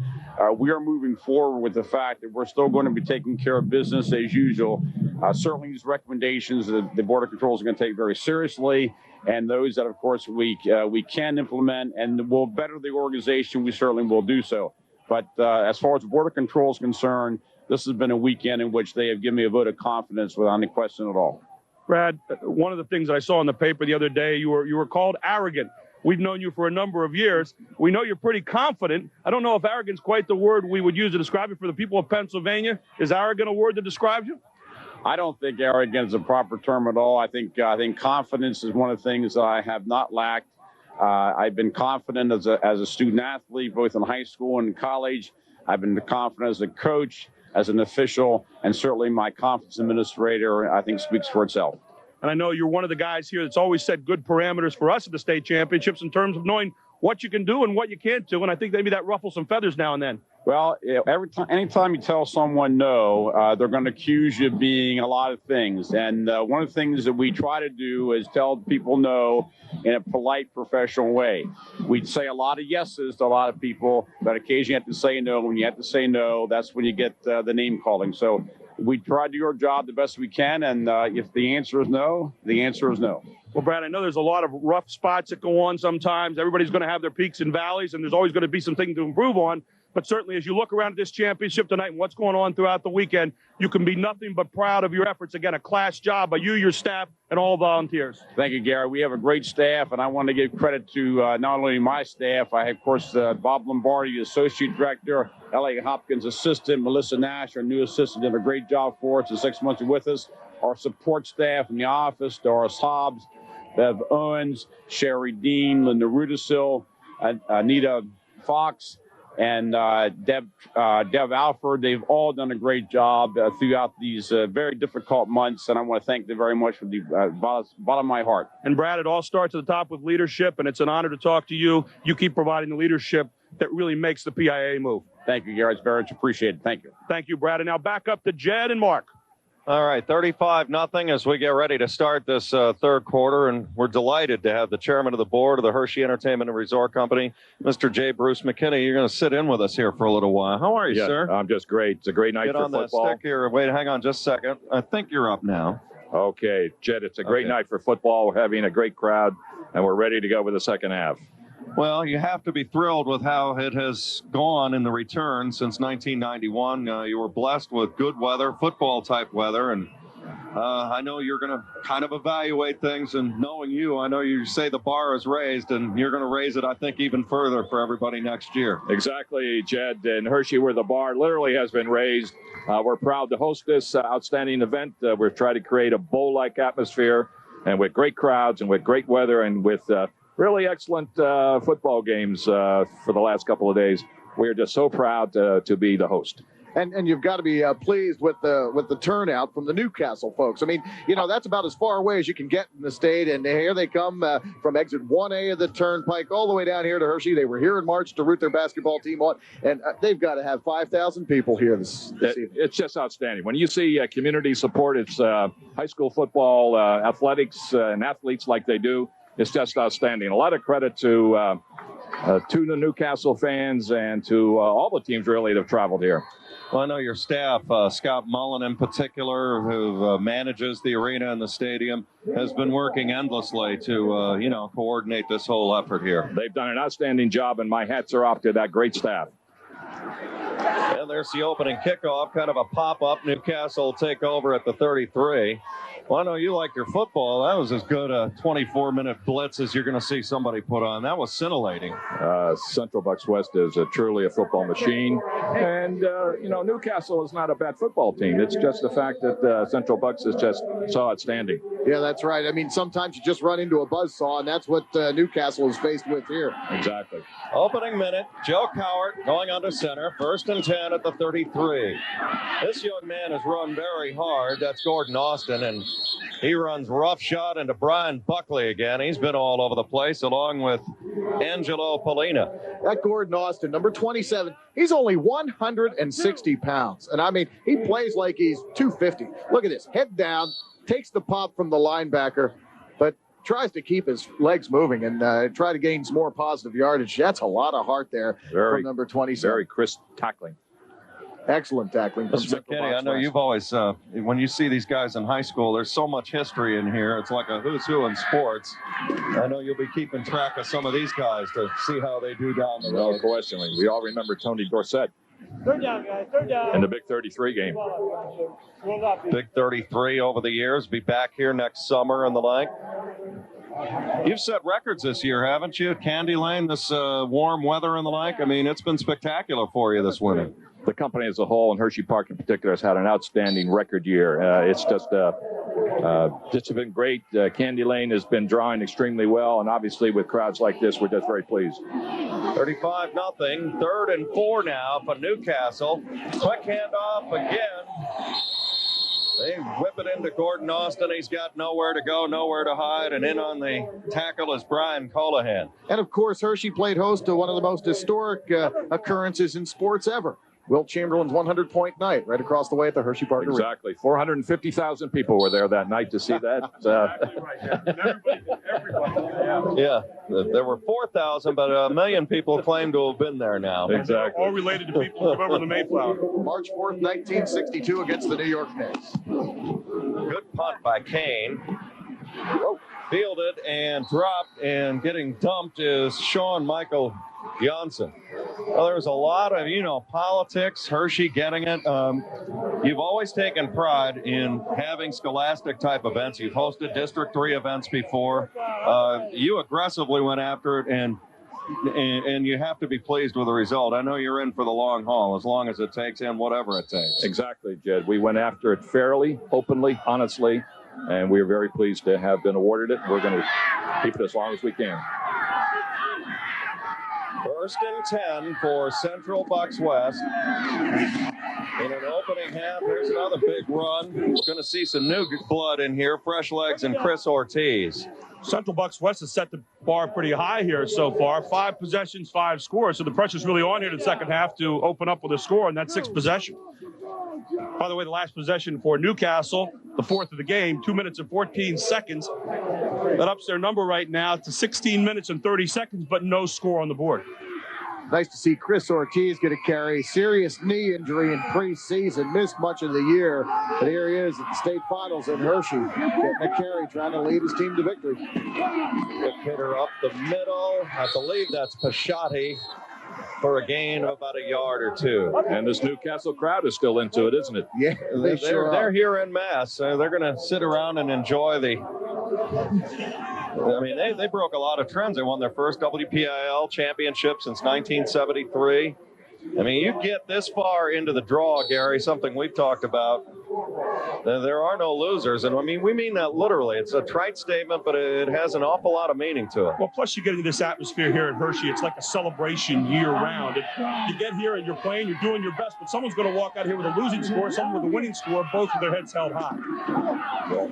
We are moving forward with the fact that we're still going to be taking care of business as usual. Certainly these recommendations that the Board of Control is going to take very seriously, and those that, of course, we can implement and will better the organization, we certainly will do so. But as far as the Board of Control is concerned, this has been a weekend in which they have given me a vote of confidence without any question at all. Brad, one of the things that I saw in the paper the other day, you were called arrogant. We've known you for a number of years. We know you're pretty confident. I don't know if arrogant is quite the word we would use to describe you for the people of Pennsylvania. Is arrogant a word that describes you? I don't think arrogant is a proper term at all. I think confidence is one of the things that I have not lacked. I've been confident as a student athlete, both in high school and college. I've been confident as a coach, as an official, and certainly my conference administrator, I think, speaks for itself. And I know you're one of the guys here that's always set good parameters for us at the state championships in terms of knowing what you can do and what you can't do. And I think maybe that ruffles some feathers now and then. Well, anytime you tell someone no, they're going to accuse you of being a lot of things. And one of the things that we try to do is tell people no in a polite, professional way. We say a lot of yeses to a lot of people, but occasionally you have to say no. When you have to say no, that's when you get the name calling. So we try to do our job the best we can. And if the answer is no, the answer is no. Well, Brad, I know there's a lot of rough spots that go on sometimes. Everybody's going to have their peaks and valleys, and there's always going to be something to improve on. But certainly, as you look around at this championship tonight and what's going on throughout the weekend, you can be nothing but proud of your efforts. Again, a class job by you, your staff, and all volunteers. Thank you, Gary. We have a great staff, and I want to give credit to not only my staff. I have, of course, Bob Lombardi, Associate Director, L.A. Hopkins Assistant, Melissa Nash, our new assistant, did a great job for us. The 6 months with us. Our support staff in the office, Doris Hobbs, Bev Owens, Sherry Dean, Linda Rudisil, Anita Fox, and Deb Alford. They've all done a great job throughout these very difficult months, and I want to thank them very much from the bottom of my heart. And Brad, it all starts at the top with leadership, and it's an honor to talk to you. You keep providing the leadership that really makes the PIA move. Thank you, Gary. It's very much appreciated. Thank you. Thank you, Brad. And now back up to Jed and Mark. All right, 35-0 as we get ready to start this third quarter, and we're delighted to have the chairman of the board of the Hershey Entertainment and Resort Company, Mr. J. Bruce McKinney. You're going to sit in with us here for a little while. How are you, sir? I'm just great. It's a great night for football. Get on that stick here. Wait, hang on just a second. I think you're up now. Okay, Jed, it's a great night for football. We're having a great crowd, and we're ready to go with the second half. Well, you have to be thrilled with how it has gone in the return since 1991. You were blessed with good weather, football-type weather, and I know you're going to kind of evaluate things, and knowing you, I know you say the bar is raised, and you're going to raise it, I think, even further for everybody next year. Exactly, Jed. In Hershey, where the bar literally has been raised, we're proud to host this outstanding event. We're trying to create a bowl-like atmosphere, and with great crowds and with great weather and with really excellent football games for the last couple of days. We're just so proud to be the host. And you've got to be pleased with the turnout from the Newcastle folks. I mean, you know, that's about as far away as you can get in the state. And here they come from exit 1A of the Turnpike all the way down here to Hershey. They were here in March to root their basketball team on. And they've got to have 5,000 people here this evening. It's just outstanding. When you see community support, it's high school football, athletics, and athletes like they do, it's just outstanding. A lot of credit to the Newcastle fans and to all the teams really that have traveled here. Well, I know your staff, Scott Mullen in particular, who manages the arena and the stadium, has been working endlessly to, coordinate this whole effort here. They've done an outstanding job, and my hats are off to that great staff. And there's the opening kickoff, kind of a pop-up. Newcastle take over at the 33. Well, I know you like your football. That was as good a 24-minute blitz as you're going to see somebody put on. That was scintillating. Central Bucks West is truly a football machine. And, Newcastle is not a bad football team. It's just the fact that Central Bucks is just so outstanding. Yeah, that's right. I mean, sometimes you just run into a buzzsaw, and that's what Newcastle is faced with here. Exactly. Opening minute, Joe Cowart going under center, 1st and 10 at the 33. This young man has run very hard. That's Gordon Austin, and He runs roughshod into Brian Buckley again. He's been all over the place, along with Angelo Polina. That Gordon Austin, number 27, he's only 160 pounds. And I mean, he plays like he's 250. Look at this, head down, takes the pop from the linebacker, but tries to keep his legs moving and try to gain some more positive yardage. That's a lot of heart there from number 27. Very crisp tackling. Excellent tackling. Mr. McKinney, I know you've always, when you see these guys in high school, there's so much history in here. It's like a who's who in sports. I know you'll be keeping track of some of these guys to see how they do down the road. No question. We all remember Tony Dorsett. Third down, guys. Third down. In the Big 33 game. Big 33 over the years. Be back here next summer and the like. You've set records this year, haven't you? Candy Lane, this warm weather and the like. I mean, it's been spectacular for you this winter. The company as a whole, and Hershey Park in particular, has had an outstanding record year. It's just been great. Candy Lane has been drawing extremely well, and obviously with crowds like this, we're just very pleased. 35-0. 3rd and 4 now for Newcastle. Quick handoff again. They whip it into Gordon Austin. He's got nowhere to go, nowhere to hide, and in on the tackle is Brian Colohan. And of course, Hershey played host to one of the most historic occurrences in sports ever. Wilt Chamberlain's 100-point night right across the way at the Hershey Park Arena. Exactly. 450,000 people were there that night to see that. Yeah, there were 4,000, but 1 million people claim to have been there now. Exactly. All related to people who remember the Mayflower. March 4th, 1962 against the New York Knicks. Good punt by Kane. Fielded and dropped, and getting dumped is Sean Michael Janssen. Well, there's a lot of, politics, Hershey getting it. You've always taken pride in having scholastic type events. You've hosted District 3 events before. You aggressively went after it, and you have to be pleased with the result. I know you're in for the long haul, as long as it takes and whatever it takes. Exactly, Jed. We went after it fairly, openly, honestly, and we're very pleased to have been awarded it. We're going to keep it as long as we can. 1st and 10 for Central Bucks West. In an opening half, here's another big run. We're going to see some new blood in here, fresh legs, and Chris Ortiz. Central Bucks West has set the bar pretty high here so far. 5 possessions, 5 scores. So the pressure's really on here in the second half to open up with a score, and that's 6th possession. By the way, the last possession for Newcastle, the 4th of the game, 2 minutes and 14 seconds. That ups their number right now to 16 minutes and 30 seconds, but no score on the board. Nice to see Chris Ortiz get a carry. Serious knee injury in preseason. Missed much of the year. But here he is at the state finals in Hershey. Getting a carry, trying to lead his team to victory. Good hitter up the middle. I believe that's Pashotti for a gain of about a yard or 2. And this Newcastle crowd is still into it, isn't it? Yeah, they're here en masse. They're going to sit around and enjoy the... I mean, they broke a lot of trends. They won their first WPIL championship since 1973. I mean, you get this far into the draw, Gary, something we've talked about. There are no losers. And I mean, we mean that literally. It's a trite statement, but it has an awful lot of meaning to it. Well, plus you get into this atmosphere here in Hershey. It's like a celebration year round. You get here and you're playing, you're doing your best, but someone's going to walk out here with a losing score, someone with a winning score, both with their heads held high.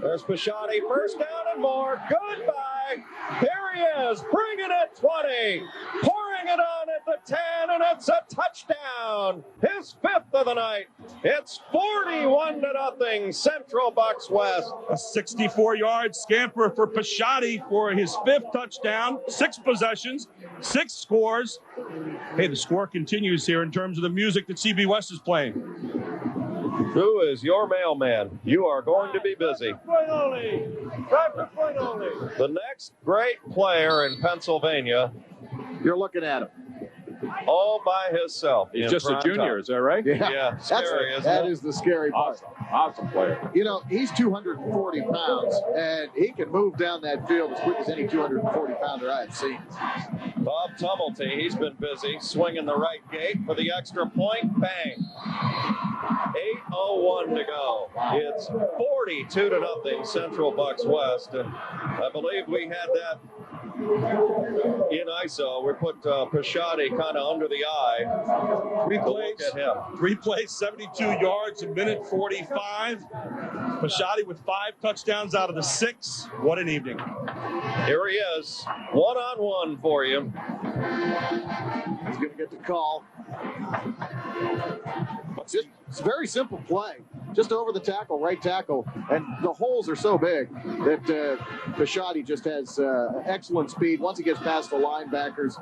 There's Pashotti, 1st down and more. Goodbye. Here he is, bringing it 20, pouring it on at the 10, and it's a touchdown. His 5th of the night. It's 41-0, Central Bucks West. A 64-yard scamper for Pashotti for his 5th touchdown, 6 possessions, 6 scores. Hey, the score continues here in terms of the music that CB West is playing. Who is your mailman? You are going to be busy. The next great player in Pennsylvania. You're looking at him. All by himself. He's just a junior, is that right? Yeah, scary, isn't that it? is the scary part. Awesome player. He's 240 pounds, and he can move down that field as quick as any 240-pounder I've seen. Bob Tumulty, he's been busy swinging the right gate for the extra point. Bang. 8:01 to go. It's 42-0 Central Bucks West, and I believe we had that in ISO. We put Pashotti kind of under the eye. 3 plays, look at him. 3 plays, 72 yards, a minute 45. Bisciotti with 5 touchdowns out of the 6. What an evening. Here he is, one-on-one for you. He's going to get the call. It's a very simple play. Just over the tackle, right tackle. And the holes are so big that Bisciotti just has excellent speed. Once he gets past the linebackers,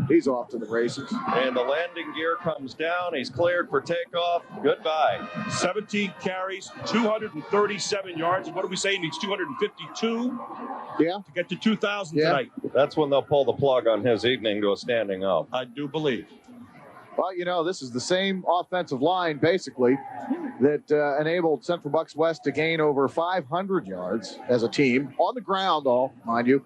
he's off to the races. And the landing gear comes down. He's cleared for takeoff. Goodbye. 17 carries, 237 yards. And what do we say? He needs 252 to get to 2,000 tonight. That's when they'll pull the plug on his evening to a standing up. I do believe. Well, this is the same offensive line, basically, that enabled Central Bucks West to gain over 500 yards as a team, on the ground, mind you,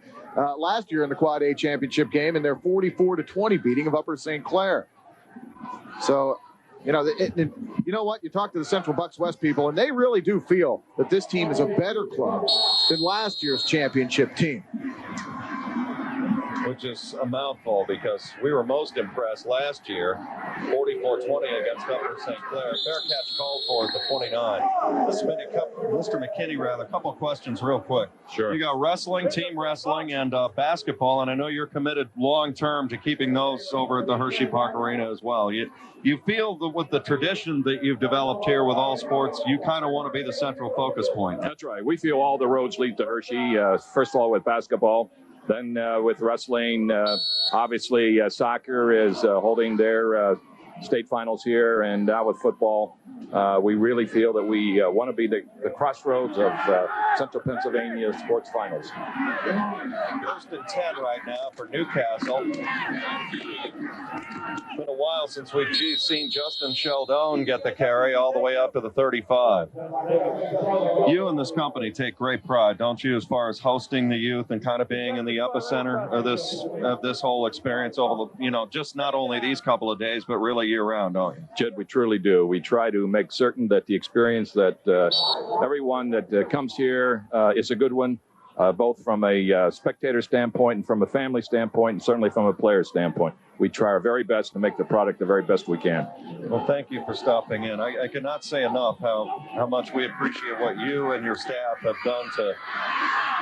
last year in the Quad A championship game in their 44-20 beating of Upper St. Clair. So, you know what? You talk to the Central Bucks West people, and they really do feel that this team is a better club than last year's championship team. Which is a mouthful because we were most impressed last year, 44-20 against Upper St. Clair. Fair catch called for at the 29. Mr. McKinney, a couple of questions real quick. Sure. You got wrestling, team wrestling, and basketball, and I know you're committed long-term to keeping those over at the Hershey Park Arena as well. You feel that with the tradition that you've developed here with all sports, you kind of want to be the central focus point. That's right. We feel all the roads lead to Hershey. First of all, with basketball. Then with wrestling, obviously soccer is holding their state finals here. And now with football, we really feel that we want to be the crossroads of Central Pennsylvania sports finals. First and 10 right now for Newcastle. It's been a while since we've seen Justin Sheldon get the carry all the way up to the 35. You and this company take great pride, don't you, as far as hosting the youth and kind of being in the epicenter of this whole experience over the, just not only these couple of days, but really year round, don't you? Jed, we truly do. We try to make certain that the experience that everyone that comes here is a good one, both from a spectator standpoint and from a family standpoint, and certainly from a player standpoint. We try our very best to make the product the very best we can. Well, thank you for stopping in. I cannot say enough how much we appreciate what you and your staff have done to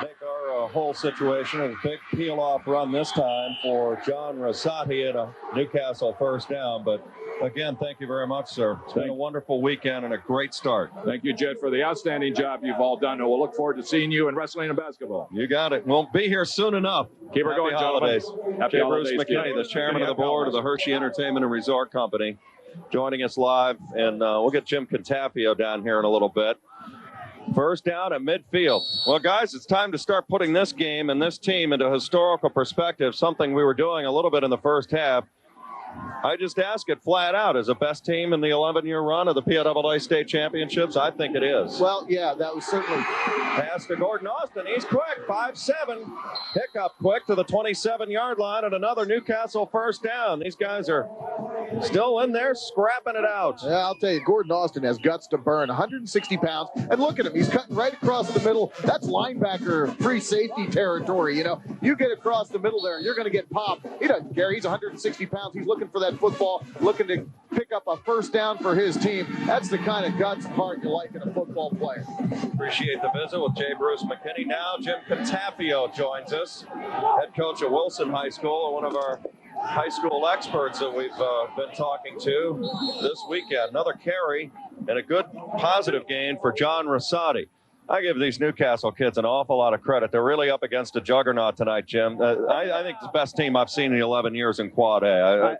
make our whole situation a big peel-off run this time for John Rosati at a Newcastle first down. But again, thank you very much, sir. It's been a wonderful weekend and a great start. Thank you, Jed, for the outstanding job you've all done. And we'll look forward to seeing you in wrestling and basketball. You got it. We'll be here soon enough. Keep her going, holidays. Happy holidays. Bruce McKinney, the chairman of the board of the Hershey Entertainment and Resort Company, joining us live. And we'll get Jim Contafio down here in a little bit. First down at midfield. Well, guys, it's time to start putting this game and this team into historical perspective, something we were doing a little bit in the first half. I just ask it flat out. Is the best team in the 11-year run of the PIAA state championships? I think it is. Well, yeah, that was certainly. Pass to Gordon Austin. He's quick, 5'7". Pick up quick to the 27-yard line and another Newcastle first down. These guys are still in there scrapping it out. Yeah, I'll tell you, Gordon Austin has guts to burn, 160 pounds. And look at him. He's cutting right across the middle. That's linebacker free safety territory. You get across the middle there, you're going to get popped. He doesn't care. He's 160 pounds. He's looking for that football, looking to pick up a first down for his team. That's the kind of guts and heart you like in a football player. Appreciate the visit with J. Bruce McKinney. Now Jim Contafio joins us, head coach at Wilson High School, and one of our high school experts that we've been talking to this weekend. Another carry and a good positive gain for John Rosati. I give these Newcastle kids an awful lot of credit. They're really up against a juggernaut tonight, Jim. I think it's the best team I've seen in 11 years in Quad A.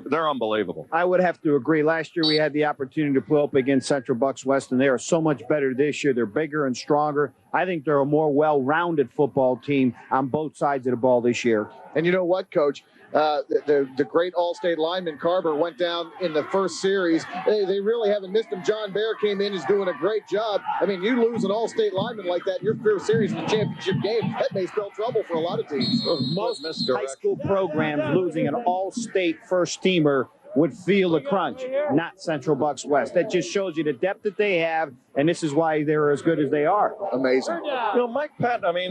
They're unbelievable. I would have to agree. Last year we had the opportunity to play up against Central Bucks West, and they are so much better this year. They're bigger and stronger. I think they're a more well-rounded football team on both sides of the ball this year. And you know what, Coach? The great All-State lineman Carver went down in the first series. They really haven't missed him. John Bear came in, is doing a great job. I mean, you lose an All-State lineman like that in your first series in the championship game, that may spell trouble for a lot of teams. Most high school programs losing an All-State first-teamer would feel the crunch, not Central Bucks West. That just shows you the depth that they have, and this is why they're as good as they are. Amazing. Mike Patton, I mean,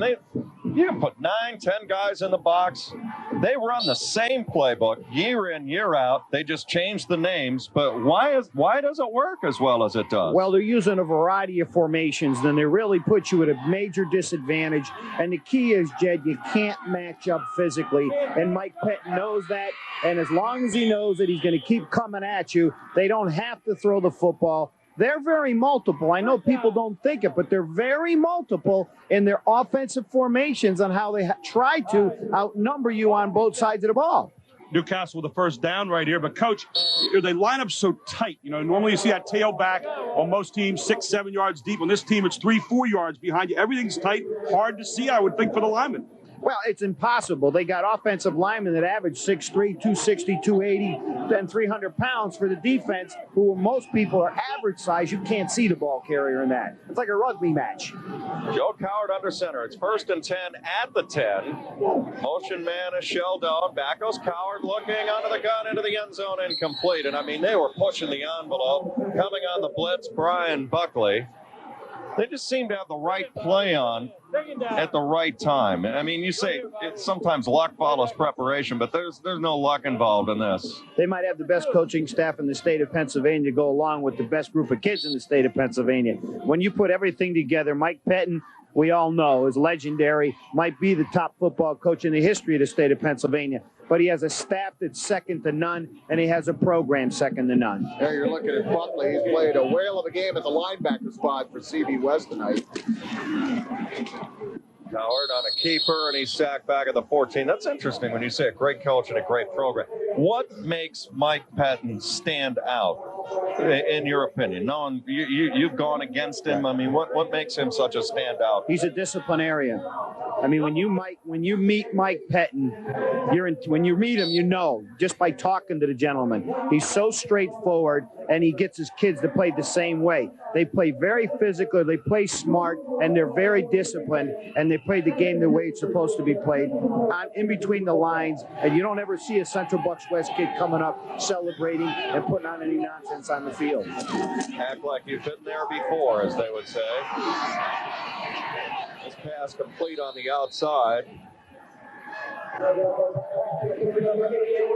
You can put 9, 10 guys in the box. They run the same playbook year in, year out. They just change the names. But why does it work as well as it does? Well, they're using a variety of formations, and they really put you at a major disadvantage. And the key is, Jed, you can't match up physically. And Mike Pettine knows that. And as long as he knows that he's going to keep coming at you, they don't have to throw the football. They're very multiple. I know people don't think it, but they're very multiple in their offensive formations on how they try to outnumber you on both sides of the ball. Newcastle with the first down right here. But, Coach, they line up so tight. You know, normally you see that tailback on most teams 6, 7 yards deep. On this team, it's 3, 4 yards behind you. Everything's tight. Hard to see, I would think, for the linemen. Well, it's impossible. They got offensive linemen that average 6'3", 260, 280, and 300 pounds for the defense, who most people are average size. You can't see the ball carrier in that. It's like a rugby match. Joe Coward under center. It's 1st and 10 at the 10. Motion man is shelled out. Back goes Coward looking under the gun into the end zone, incomplete. And, I mean, they were pushing the envelope. Coming on the blitz, Brian Buckley. They just seem to have the right play on at the right time. I mean, you say sometimes luck follows preparation, but there's no luck involved in this. They might have the best coaching staff in the state of Pennsylvania go along with the best group of kids in the state of Pennsylvania. When you put everything together, Mike Pettine, we all know, is legendary, might be the top football coach in the history of the state of Pennsylvania. But he has a staff that's second to none, and he has a program second to none. There you're looking at Buckley. He's played a whale of a game at the linebacker spot for CB West tonight. Coward on a keeper, and he's sacked back at the 14. That's interesting when you say a great coach and a great program. What makes Mike Pettine stand out, in your opinion? Knowing you've gone against him, I mean, what makes him such a standout? He's a disciplinarian. I mean, when you meet Mike Pettine, when you meet him, you know, just by talking to the gentleman. He's so straightforward, and he gets his kids to play the same way. They play very physical, they play smart, and they're very disciplined, and they play the game the way it's supposed to be played, in between the lines, and you don't ever see a Central Bucks West kid coming up, celebrating, and putting on any nonsense on the field. Act like you've been there before, as they would say. This pass complete on the outside. I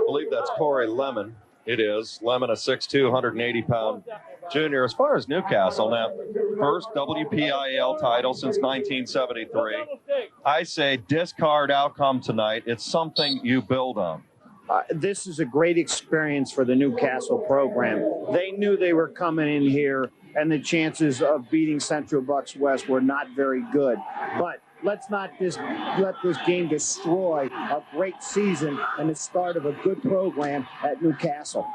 believe that's Corey Lemon. It is. Lemon, a 6'2", 180-pound junior. As far as Newcastle, now, first WPIAL title since 1973. I say discard outcome tonight. It's something you build on. This is a great experience for the Newcastle program. They knew they were coming in here, and the chances of beating Central Bucks West were not very good. But let's not just let this game destroy a great season and the start of a good program at Newcastle.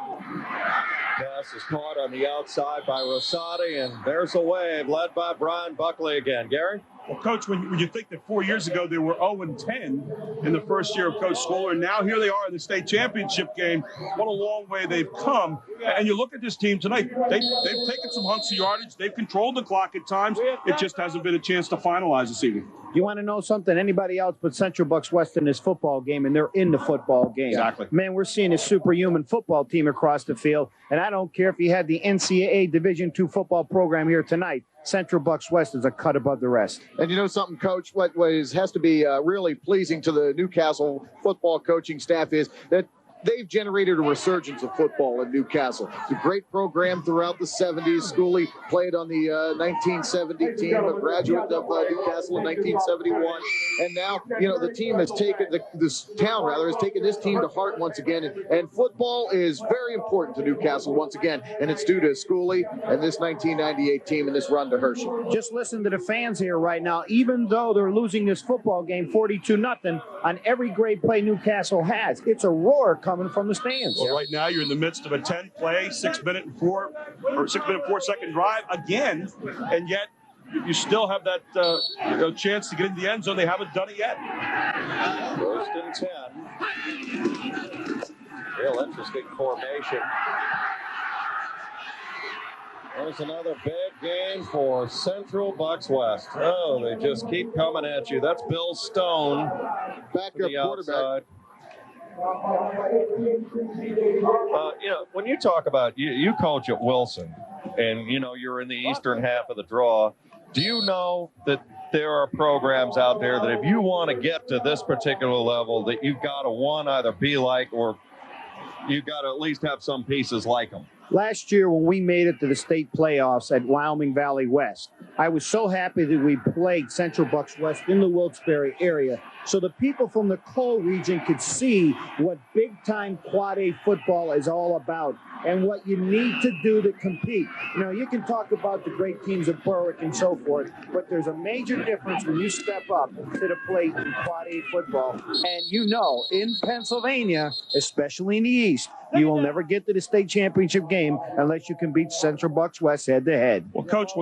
Pass is caught on the outside by Rosati, and there's a wave led by Brian Buckley again. Gary? Well, Coach, when you think that 4 years ago they were 0-10 in the first year of Coach Schooler, and now here they are in the state championship game, what a long way they've come. And you look at this team tonight, they've taken some hunks of yardage. They've controlled the clock at times. It just hasn't been a chance to finalize this evening. You want to know something? Anybody else but Central Bucks West in this football game, and they're in the football game. Exactly. Man, we're seeing a superhuman football team across the field, and I don't care if you had the NCAA Division II football program here tonight. Central Bucks West is a cut above the rest. And you know something, Coach, what has to be really pleasing to the Newcastle football coaching staff is that they've generated a resurgence of football in Newcastle. It's a great program throughout the 70s. Schooley played on the 1970 team, a graduate of Newcastle in 1971. And now, you know, the team has taken, this town has taken this team to heart once again. And football is very important to Newcastle once again. And it's due to Schooley and this 1998 team and this run to Hershey. Just listen to the fans here right now. Even though they're losing this football game 42-0 on every great play Newcastle has, it's a roar coming from the stands. Well, right now you're in the midst of a 10-play, 6-minute and 4-second drive again, and yet you still have that chance to get in the end zone. They haven't done it yet. 1st and 10. Real interesting formation. There's another big game for Central Bucks West. Oh, they just keep coming at you. That's Bill Stone. Backup quarterback. You know, when you talk about, you coach at Wilson, and, you know, you're in the eastern half of the draw, do you know that there are programs out there that if you want to get to this particular level, that you've got to, one, either be like, or you've got to at least have some pieces like them. Last year, when we made it to the state playoffs at Wyoming Valley West, I was so happy that we played Central Bucks West in the Wilkes-Barre area, so the people from the Cole region could see what big-time Quad A football is all about and what you need to do to compete. You know, you can talk about the great teams of Berwick and so forth, but there's a major difference when you step up to the plate in Quad A football. And you know, in Pennsylvania, especially in the East, you will never get to the state championship game unless you can beat Central Bucks West head-to-head. Well, Coach,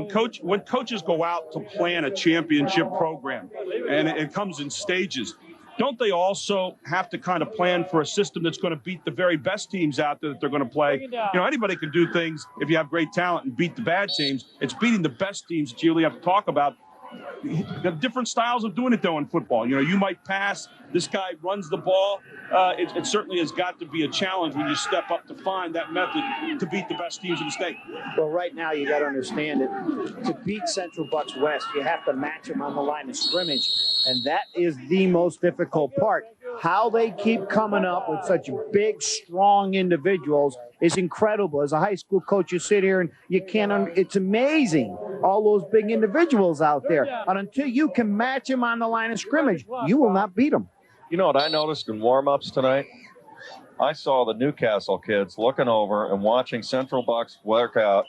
when coaches go out to plan a championship program, and it comes in stages, don't they also have to kind of plan for a system that's going to beat the very best teams out there that they're going to play? You know, anybody can do things if you have great talent and beat the bad teams. It's beating the best teams that you really have to talk about. There are different styles of doing it, though, in football. You know, you might pass. This guy runs the ball. It certainly has got to be a challenge when you step up to find that method to beat the best teams in the state. Well, right now you got to understand it. To beat Central Bucks West, you have to match them on the line of scrimmage, and that is the most difficult part. How they keep coming up with such big, strong individuals is incredible. As a high school coach, you sit here and you can't. It's amazing, all those big individuals out there. And until you can match them on the line of scrimmage, you will not beat them. You know what I noticed in warm-ups tonight? I saw the Newcastle kids looking over and watching Central Bucks work out.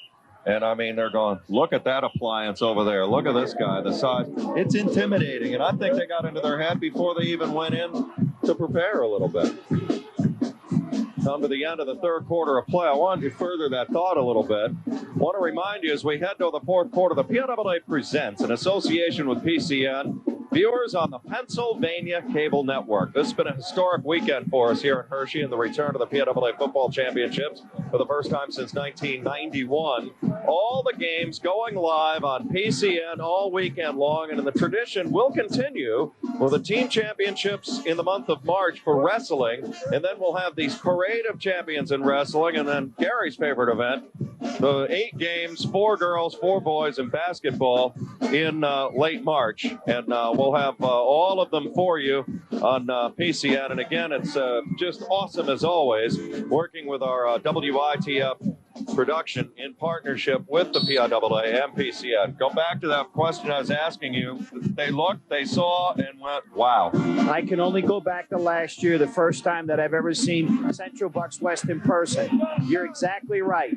And, I mean, they're going, look at that appliance over there. Look at this guy, the size. It's intimidating. And I think they got into their head before they even went in to prepare a little bit. Come to the end of the third quarter of play. I want to further that thought a little bit. I want to remind you, as we head to the fourth quarter, the PIAA presents, in association with PCN, viewers on the Pennsylvania Cable Network. This has been a historic weekend for us here in Hershey and the return to the PIAA Football Championships for the first time since 1991. All the games going live on PCN all weekend long, and the tradition will continue with the team championships in the month of March for wrestling, and then we'll have these parade of champions in wrestling, and then Gary's favorite event, the 8 games, 4 girls, 4 boys in basketball in late March. And we'll have all of them for you on PCN. And again, it's just awesome as always, working with our WITF production in partnership with the PIAA and PCN. Go back to that question I was asking you. They looked, they saw, and went, wow. I can only go back to last year, the first time that I've ever seen Central Bucks West in person. You're exactly right.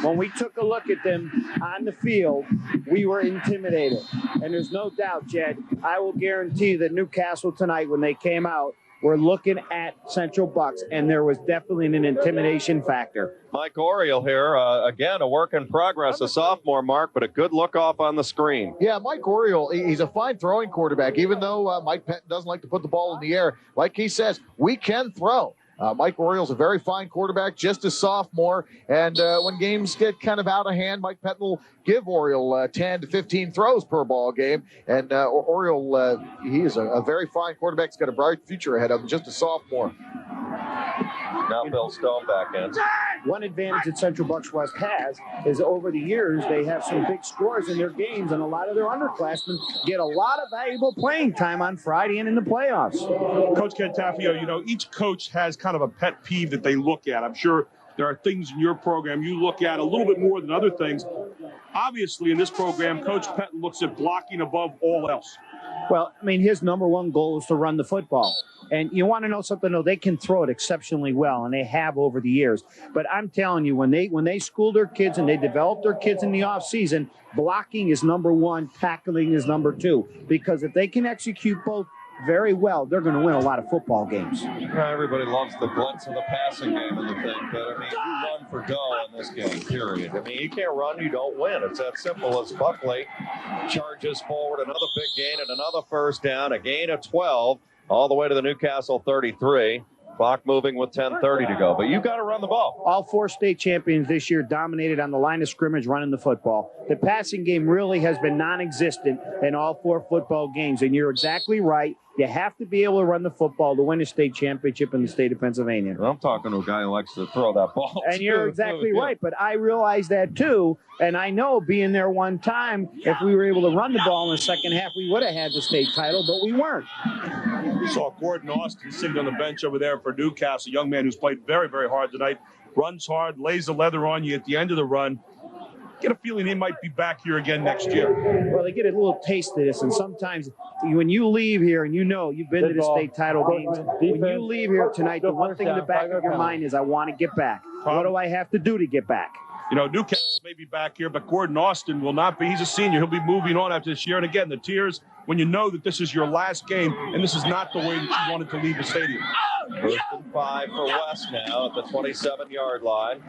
When we took a look at them on the field, we were intimidated. And there's no doubt, Jed, I will guarantee that Newcastle tonight, when they came out, we're looking at Central Bucks, and there was definitely an intimidation factor. Mike Oriole here, again, a work in progress, a sophomore, Mark, but a good look off on the screen. Yeah, Mike Oriole, he's a fine throwing quarterback, even though Mike Pettin doesn't like to put the ball in the air. Like he says, we can throw. Mike Oriole's a very fine quarterback, just a sophomore. And when games get kind of out of hand, Mike Pettin will give Oriole 10 to 15 throws per ball game. And Oriole, he is a very fine quarterback. He's got a bright future ahead of him, just a sophomore. Now Bill Stone back in. One advantage that Central Bucks West has is over the years, they have some big scores in their games, and a lot of their underclassmen get a lot of valuable playing time on Friday and in the playoffs. Coach Cantafio, you know, each coach has kind of a pet peeve that they look at. I'm sure there are things in your program you look at a little bit more than other things. Obviously, in this program, Coach Pettin looks at blocking above all else. Well, I mean, his number one goal is to run the football. And you want to know something? No, they can throw it exceptionally well, and they have over the years. But I'm telling you, when they school their kids and they develop their kids in the offseason, blocking is number one, tackling is number two. Because if they can execute both very well, they're going to win a lot of football games. Everybody loves the glitz of the passing game and the thing, but I mean, you run for dough in this game, period. I mean, you can't run, you don't win. It's that simple. As Buckley charges forward, another big gain and another first down, a gain of 12, all the way to the Newcastle 33. Clock moving with 10:30 to go, but you got to run the ball. All 4 state champions this year dominated on the line of scrimmage running the football. The passing game really has been non-existent in all 4 football games, and you're exactly right. You have to be able to run the football to win a state championship in the state of Pennsylvania. I'm talking to a guy who likes to throw that ball. And you're exactly right, but I realize that too. And I know being there one time, if we were able to run the ball in the second half, we would have had the state title, but we weren't. We saw Gordon Austin sitting on the bench over there for Newcastle, a young man who's played very, very hard tonight, runs hard, lays the leather on you at the end of the run. Get a feeling he might be back here again next year. Well, they get a little taste of this, and sometimes when you leave here and you know you've been to the state title games, when you leave here tonight, the one thing in the back of your mind is, I want to get back. What do I have to do to get back? You know, Newcastle may be back here, but Gordon Austin will not be. He's a senior. He'll be moving on after this year. And again, the tears when you know that this is your last game and this is not the way that you wanted to leave the stadium. 1st and 5 for West now at the 27-yard line.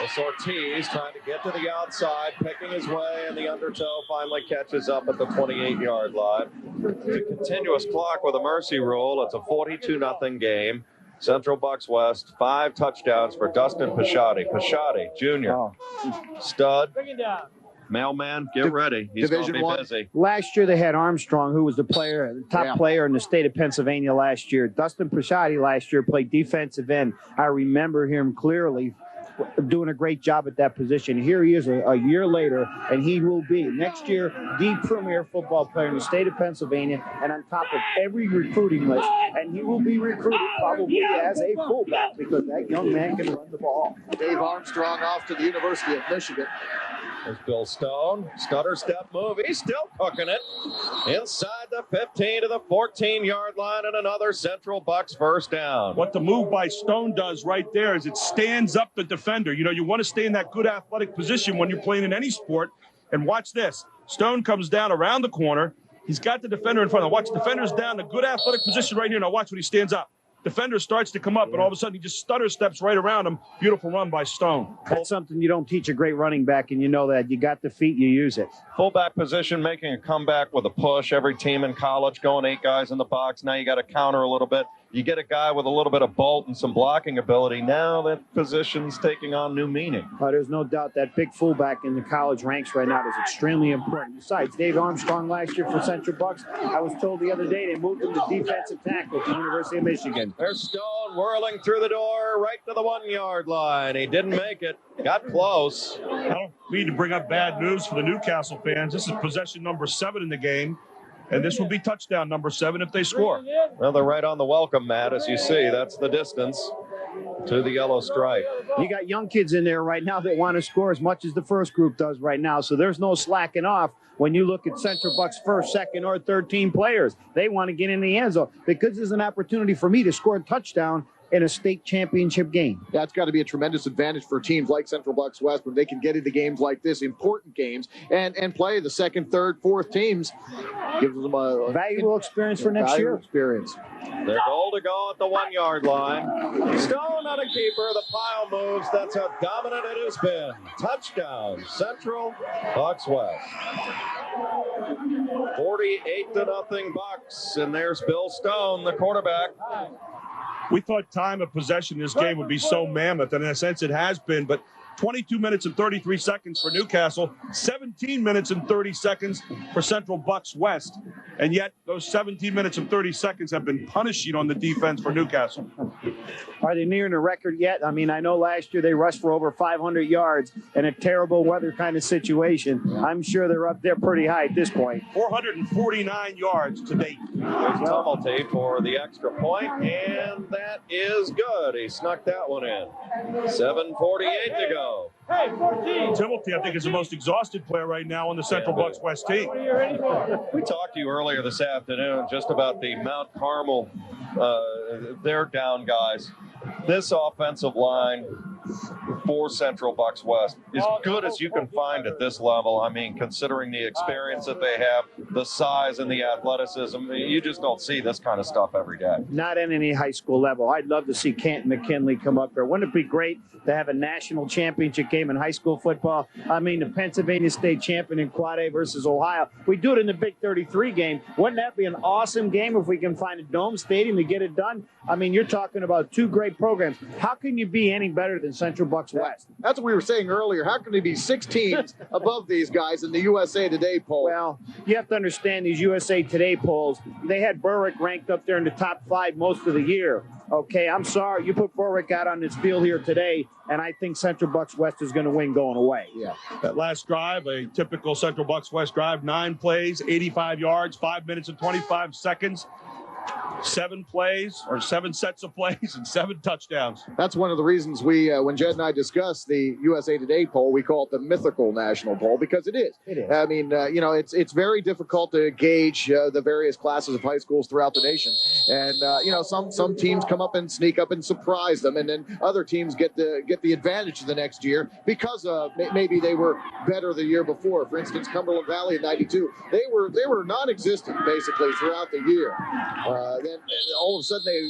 It's Ortiz trying to get to the outside, picking his way, and the undertow finally catches up at the 28-yard line. It's a continuous clock with a mercy rule. It's a 42-0 game. Central Bucks West, 5 touchdowns for Dustin Pisciotti. Pisciotti, Jr., stud. Mailman, get ready. He's going to be busy. Last year they had Armstrong, who was the top player in the state of Pennsylvania last year. Dustin Pisciotti last year played defensive end. I remember him clearly doing a great job at that position. Here he is a year later, and he will be next year the premier football player in the state of Pennsylvania, and on top of every recruiting list. And he will be recruited probably as a fullback because that young man can run the ball. Dave Armstrong off to the University of Michigan. There's Bill Stone. Stutter step move. He's still cooking it. Inside the 15 to the 14-yard line, and another Central Bucks first down. What the move by Stone does right there is it stands up the defender. You know, you want to stay in that good athletic position when you're playing in any sport. And watch this. Stone comes down around the corner. He's got the defender in front of him. Watch, defender's down in a good athletic position right here. Now watch when he stands up. Defender starts to come up, and all of a sudden he just stutter steps right around him. Beautiful run by Stone. That's something you don't teach a great running back, and you know that. You got the feet, you use it. Fullback position making a comeback with a push. Every team in college going 8 guys in the box. Now you got to counter a little bit. You get a guy with a little bit of bolt and some blocking ability. Now that position's taking on new meaning. There's no doubt that big fullback in the college ranks right now is extremely important. Besides, Dave Armstrong last year for Central Bucks, I was told the other day they moved him to defensive tackle at the University of Michigan. There's Stone whirling through the door right to the 1-yard line. He didn't make it. Got close. I don't mean to bring up bad news for the Newcastle fans. This is possession number 7 in the game. And this will be touchdown number 7 if they score. Well, they're right on the welcome mat, as you see. That's the distance to the yellow stripe. You got young kids in there right now that want to score as much as the first group does right now. So there's no slacking off when you look at Central Bucks' first, second, or third team players. They want to get in the end zone because there's an opportunity for me to score a touchdown in a state championship game. That's got to be a tremendous advantage for teams like Central Bucks West when they can get into games like this, important games, and play the second, third, fourth teams. Gives them a valuable experience for next year. Experience. Their goal to go at the 1-yard line. Stone on a keeper. The pile moves. That's how dominant it has been. Touchdown, Central Bucks West. 48-0 Bucks, and there's Bill Stone, the quarterback. We thought time of possession in this game would be so mammoth, and in a sense it has been, but 22 minutes and 33 seconds for Newcastle, 17 minutes and 30 seconds for Central Bucks West, and yet those 17 minutes and 30 seconds have been punishing on the defense for Newcastle. Are they nearing a record yet? I mean, I know last year they rushed for over 500 yards in a terrible weather kind of situation. I'm sure they're up there pretty high at this point. 449 yards to date. There's Tumulty for the extra point, and that is good. He snuck that one in. 7:48 to go. Tumulty, I think, is the most exhausted player right now on the Central Bucks West team. We talked to you earlier this afternoon just about the Mount Carmel, their down guys. This offensive line for Central Bucks West as good as you can find at this level. I mean, considering the experience that they have, the size and the athleticism, you just don't see this kind of stuff every day. Not at any high school level. I'd love to see Canton McKinley come up there. Wouldn't it be great to have a national championship game in high school football? I mean, the Pennsylvania State champion in Quad A versus Ohio. We do it in the Big 33 game. Wouldn't that be an awesome game if we can find a dome stadium to get it done? I mean, you're talking about 2 great programs. How can you be any better than Central Bucks West? That's what we were saying earlier. How can there be 6 teams above these guys in the USA Today poll? Well, you have to understand these USA Today polls. They had Berwick ranked up there in the top 5 most of the year. Okay, I'm sorry. You put Berwick out on this field here today, and I think Central Bucks West is going to win going away. Yeah. That last drive, a typical Central Bucks West drive, 9 plays, 85 yards, 5 minutes and 25 seconds. 7 plays or 7 sets of plays and 7 touchdowns. That's one of the reasons we, when Jed and I discussed the USA Today poll, we call it the mythical national poll, because it is. It is. I mean, it's very difficult to gauge the various classes of high schools throughout the nation. And, some teams come up and sneak up and surprise them. And then other teams get the advantage the next year because maybe they were better the year before. For instance, Cumberland Valley in 92, they were non-existent basically throughout the year. Then all of a sudden they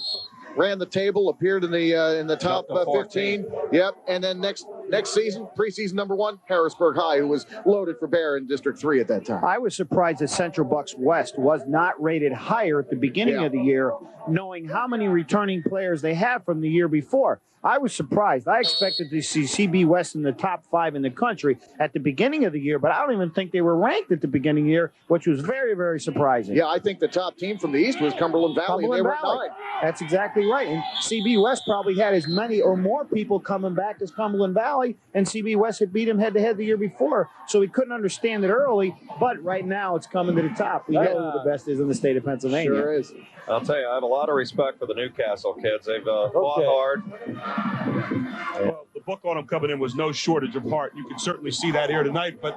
ran the table, appeared in the top 15. Yep. And then next season, preseason number 1, Harrisburg High, who was loaded for bear in District 3 at that time. I was surprised that Central Bucks West was not rated higher at the beginning of the year, knowing how many returning players they have from the year before. I was surprised. I expected to see CB West in the top 5 in the country at the beginning of the year, but I don't even think they were ranked at the beginning of the year, which was very, very surprising. Yeah, I think the top team from the East was Cumberland Valley. They were 9. That's exactly right. And CB West probably had as many or more people coming back as Cumberland Valley, and CB West had beat him head-to-head the year before, so he couldn't understand it early, but right now it's coming to the top. We know who the best is in the state of Pennsylvania. Sure is. I'll tell you, I have a lot of respect for the Newcastle kids. They've fought hard. Well, the book on them coming in was no shortage of heart. You can certainly see that here tonight. But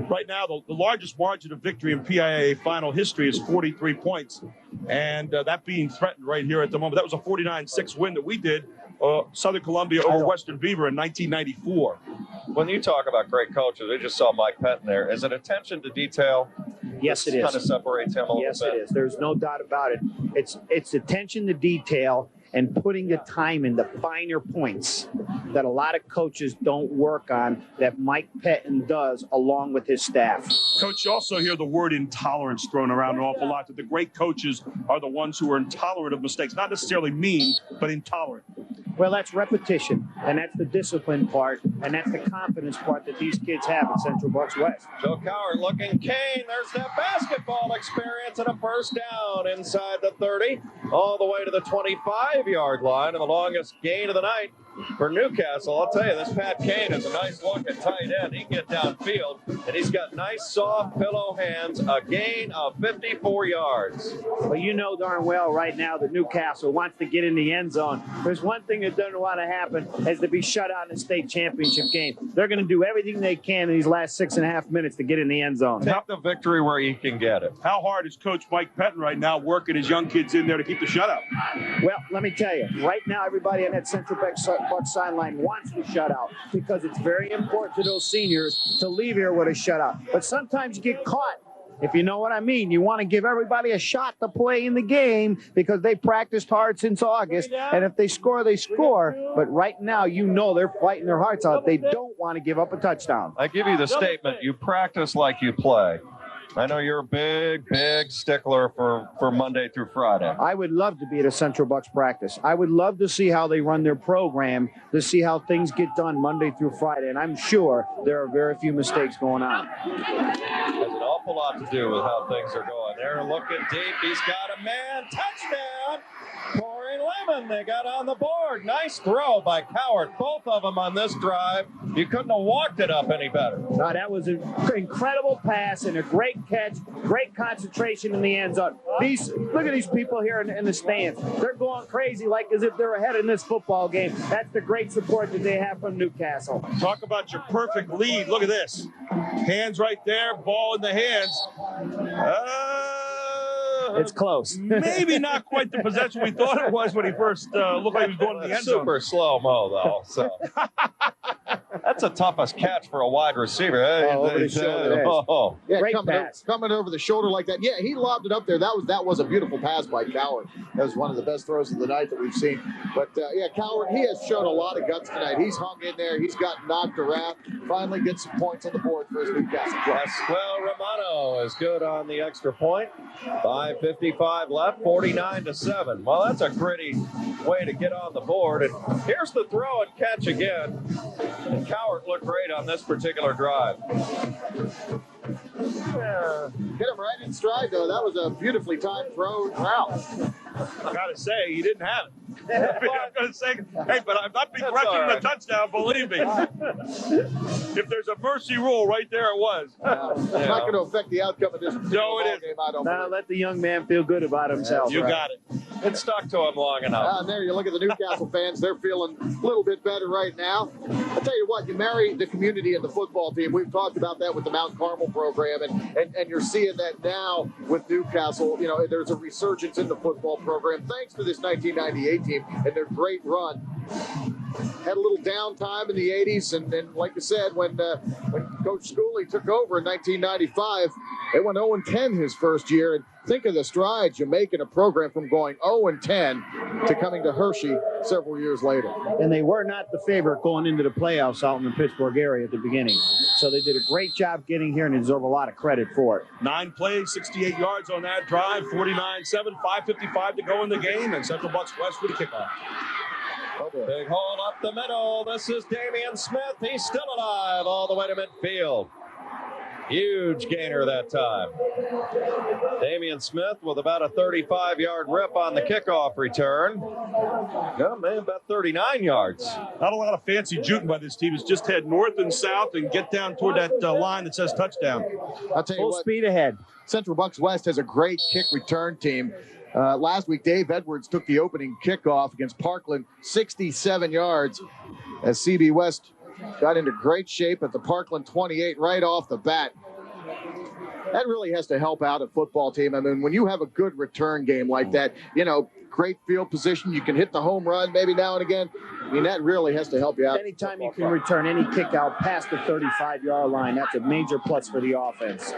right now, the largest margin of victory in PIAA final history is 43 points. And that being threatened right here at the moment. That was a 49-6 win that we did, Southern Columbia over Western Beaver in 1994. When you talk about great coaches, we just saw Mike Pettin there. Is it attention to detail? Yes, it is. Kind of separates him a little bit. Yes, it is. There's no doubt about it. It's attention to detail and putting the time in the finer points that a lot of coaches don't work on, that Mike Pettin does along with his staff. Coach, you also hear the word intolerance thrown around an awful lot, that the great coaches are the ones who are intolerant of mistakes. Not necessarily mean, but intolerant. Well, that's repetition, and that's the discipline part, and that's the confidence part that these kids have at Central Bucks West. Joe Cowart looking keen. There's that basketball experience and a first down inside the 30, all the way to the 25-yard line, and the longest gain of the night for Newcastle. I'll tell you, this Pat Kane is a nice look at tight end. He can get downfield, and he's got nice, soft pillow hands, a gain of 54 yards. Well, you know darn well right now that Newcastle wants to get in the end zone. There's one thing that doesn't want to happen, is to be shut out in the state championship game. They're going to do everything they can in these last 6.5 minutes to get in the end zone. Take the victory where you can get it. How hard is Coach Mike Pettin right now working his young kids in there to keep the shutout? Well, let me tell you, right now everybody on that Central Bucks sideline wants the shutout, because it's very important to those seniors to leave here with a shutout. But sometimes you get caught, if you know what I mean. You want to give everybody a shot to play in the game because they practiced hard since August, and if they score, they score. But right now, you know they're fighting their hearts out. They don't want to give up a touchdown. I give you the statement, you practice like you play. I know you're a big stickler for Monday through Friday. I would love to be at a Central Bucks practice. I would love to see how they run their program, to see how things get done Monday through Friday. And I'm sure there are very few mistakes going on. Has an awful lot to do with how things are going. They're looking deep. He's got a man. Touchdown. Corey Lemon, they got on the board. Nice throw by Cowart. Both of them on this drive. You couldn't have walked it up any better. No, that was an incredible pass and a great catch, great concentration in the end zone. Look at these people here in the stands. They're going crazy like as if they're ahead in this football game. That's the great support that they have from Newcastle. Talk about your perfect lead. Look at this. Hands right there, ball in the hands. It's close. Maybe not quite the possession we thought it was when he first looked like he was going to the end zone. Super slow-mo, though. So. That's the toughest catch for a wide receiver. Yeah, great pass. Coming over the shoulder like that. Yeah, he lobbed it up there. That was a beautiful pass by Cowart. That was one of the best throws of the night that we've seen. But, Cowart, he has shown a lot of guts tonight. He's hung in there. He's got knocked around. Finally gets some points on the board for his Newcastle club. Pasquale Romano is good on the extra point. 5:55 left, 49-7. Well, that's a gritty way to get on the board. And here's the throw and catch again. And Cowart looked great on this particular drive. Hit him right in stride, though. That was a beautifully timed throw. Wow. I gotta say, he didn't have it. I'm gonna say, hey, but I'm not begrudging the touchdown. Believe me. If there's a mercy rule, right there it was. It's not going to affect the outcome of this No, it game. I don't Now believe. let the young man feel good about himself. You got it. It stuck to him long enough. There you look at the Newcastle fans. They're feeling a little bit better right now. I'll tell you what, you marry the community and the football team. We've talked about that with the Mount Carmel program, and you're seeing that now with Newcastle. You know, there's a resurgence in the football program thanks to this 1998 team and their great run. Had a little downtime in the 80s, and like I said, when Coach Schooley took over in 1995, they went 0-10 his first year. And think of the strides you're making a program from going 0-10 to coming to Hershey several years later. And they were not the favorite going into the playoffs out in the Pittsburgh area at the beginning. So they did a great job getting here and they deserve a lot of credit for it. 9 plays, 68 yards on that drive, 49-7, 5:55 to go in the game, and Central Bucks West with a kickoff. Big hole up the middle. This is Damian Smith. He's still alive all the way to midfield. Huge gainer that time. Damian Smith with about a 35-yard rip on the kickoff return. Yeah, man, about 39 yards. Not a lot of fancy juking by this team. It's just head north and south and get down toward that line that says touchdown. I'll tell you Full what, speed ahead. Central Bucks West has a great kick return team. Last week, Dave Edwards took the opening kickoff against Parkland, 67 yards, as CB West got into great shape at the Parkland 28 right off the bat. That really has to help out a football team. I mean, when you have a good return game like that, you know, great field position, you can hit the home run maybe now and again. I mean, that really has to help you out. Anytime you can return any kick out past the 35-yard line, that's a major plus for the offense.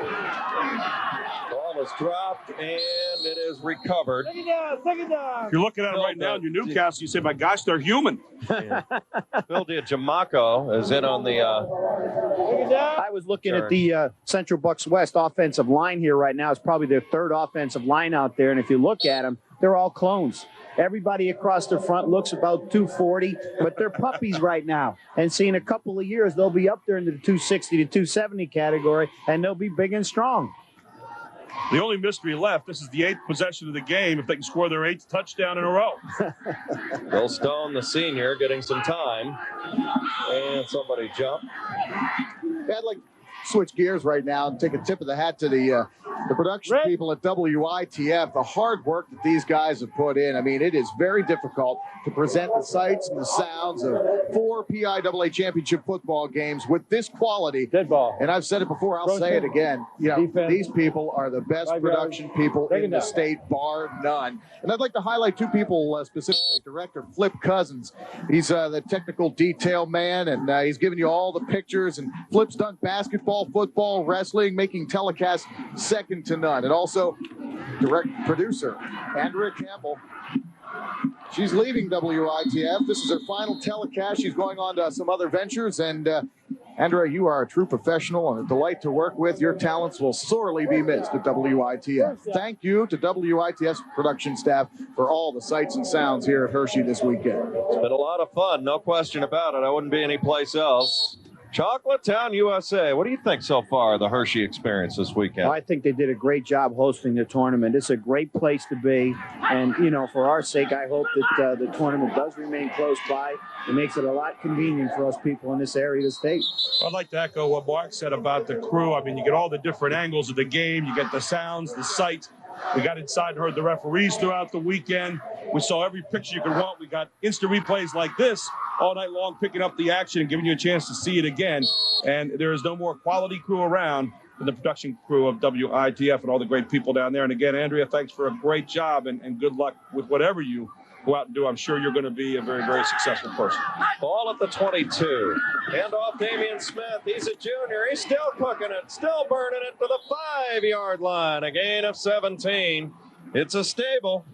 Ball is dropped, and it is recovered. Take it down. If you're looking at them right now in your Newcastle, you say, my gosh, they're human. Phil Diajamaco is in on the I was looking at the Central Bucks West offensive line here right now. It's probably their third offensive line out there. And if you look at them, they're all clones. Everybody across the front looks about 240, but they're puppies right now. And see, in a couple of years, they'll be up there into the 260 to 270 category, and they'll be big and strong. The only mystery left, this is the 8th possession of the game, if they can score their 8th touchdown in a row. Bill Stone, the senior, getting some time. And somebody jumped. I'd like to switch gears right now and take a tip of the hat to the production people at WITF, the hard work that these guys have put in. I mean, it is very difficult to present the sights and the sounds of 4 PIAA championship football games with this quality. Dead ball. And I've said it before, I'll say it again. You know, Defense. these people are the best production people in the state, bar none. And I'd like to highlight 2 people specifically. Director Flip Cousins. He's the technical detail man, and he's giving you all the pictures. And Flip's done basketball, football, wrestling, making telecasts second to none. And also direct producer Andrea Campbell. She's leaving WITF. This is her final telecast. She's going on to some other ventures. And Andrea, you are a true professional and a delight to work with. Your talents will sorely be missed at WITF. Thank you to WITF's production staff for all the sights and sounds here at Hershey this weekend. It's been a lot of fun, no question about it. I wouldn't be anyplace else. Chocolate Town, USA. What do you think so far of the Hershey experience this weekend? I think they did a great job hosting the tournament. It's a great place to be. And, you know, for our sake, I hope that the tournament does remain close by. It makes it a lot convenient for us people in this area of the state. I'd like to echo what Mark said about the crew. I mean, you get all the different angles of the game. You get the sounds, the sights. We got inside and heard the referees throughout the weekend. We saw every picture you could want. We got instant replays like this all night long, picking up the action and giving you a chance to see it again. And there is no more quality crew around than the production crew of WITF and all the great people down there. And again, Andrea, thanks for a great job and good luck with whatever you go out and do. I'm sure you're going to be a very, very successful person. Ball at the 22. Hand off Damian Smith. He's a junior. He's still cooking it, still burning it to the 5-yard line. A gain of 17. It's a stable.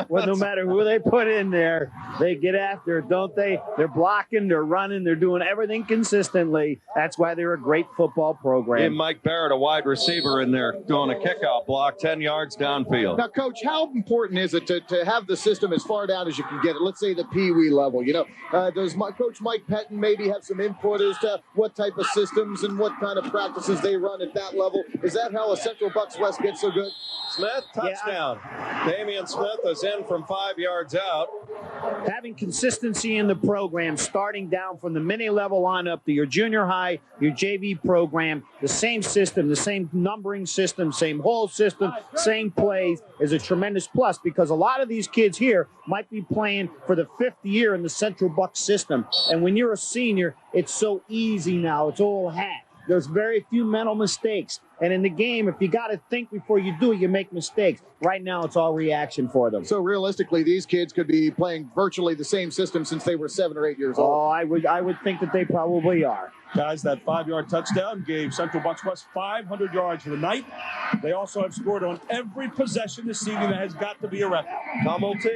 Well, no matter who they put in there, they get after it, don't they? They're blocking, they're running, they're doing everything consistently. That's why they're a great football program. And Mike Barrett, a wide receiver in there, doing a kickout block 10 yards downfield. Now, Coach, how important is it to have the system as far down as you can get it? Let's say the Pee Wee level. Does Coach Mike Pettine maybe have some input as to what type of systems and what kind of practices they run at that level? Is that how a Central Bucks West gets so good? Smith, touchdown. Damian Smith is in from 5 yards out. Having consistency in the program, starting down from the mini level on up to your junior high, your JV program, the same system, the same numbering system, same whole system, same plays is a tremendous plus, because a lot of these kids here might be playing for the 5th year in the Central Bucks system. And when you're a senior, it's so easy now. It's all hat. There's very few mental mistakes. And in the game, if you got to think before you do it, you make mistakes. Right now, it's all reaction for them. So realistically, these kids could be playing virtually the same system since they were 7 or 8 years old. Oh, I would think that they probably are. Guys, that 5-yard touchdown gave Central Bucks West 500 yards for the night. They also have scored on every possession this season. That has got to be a record. Tumulty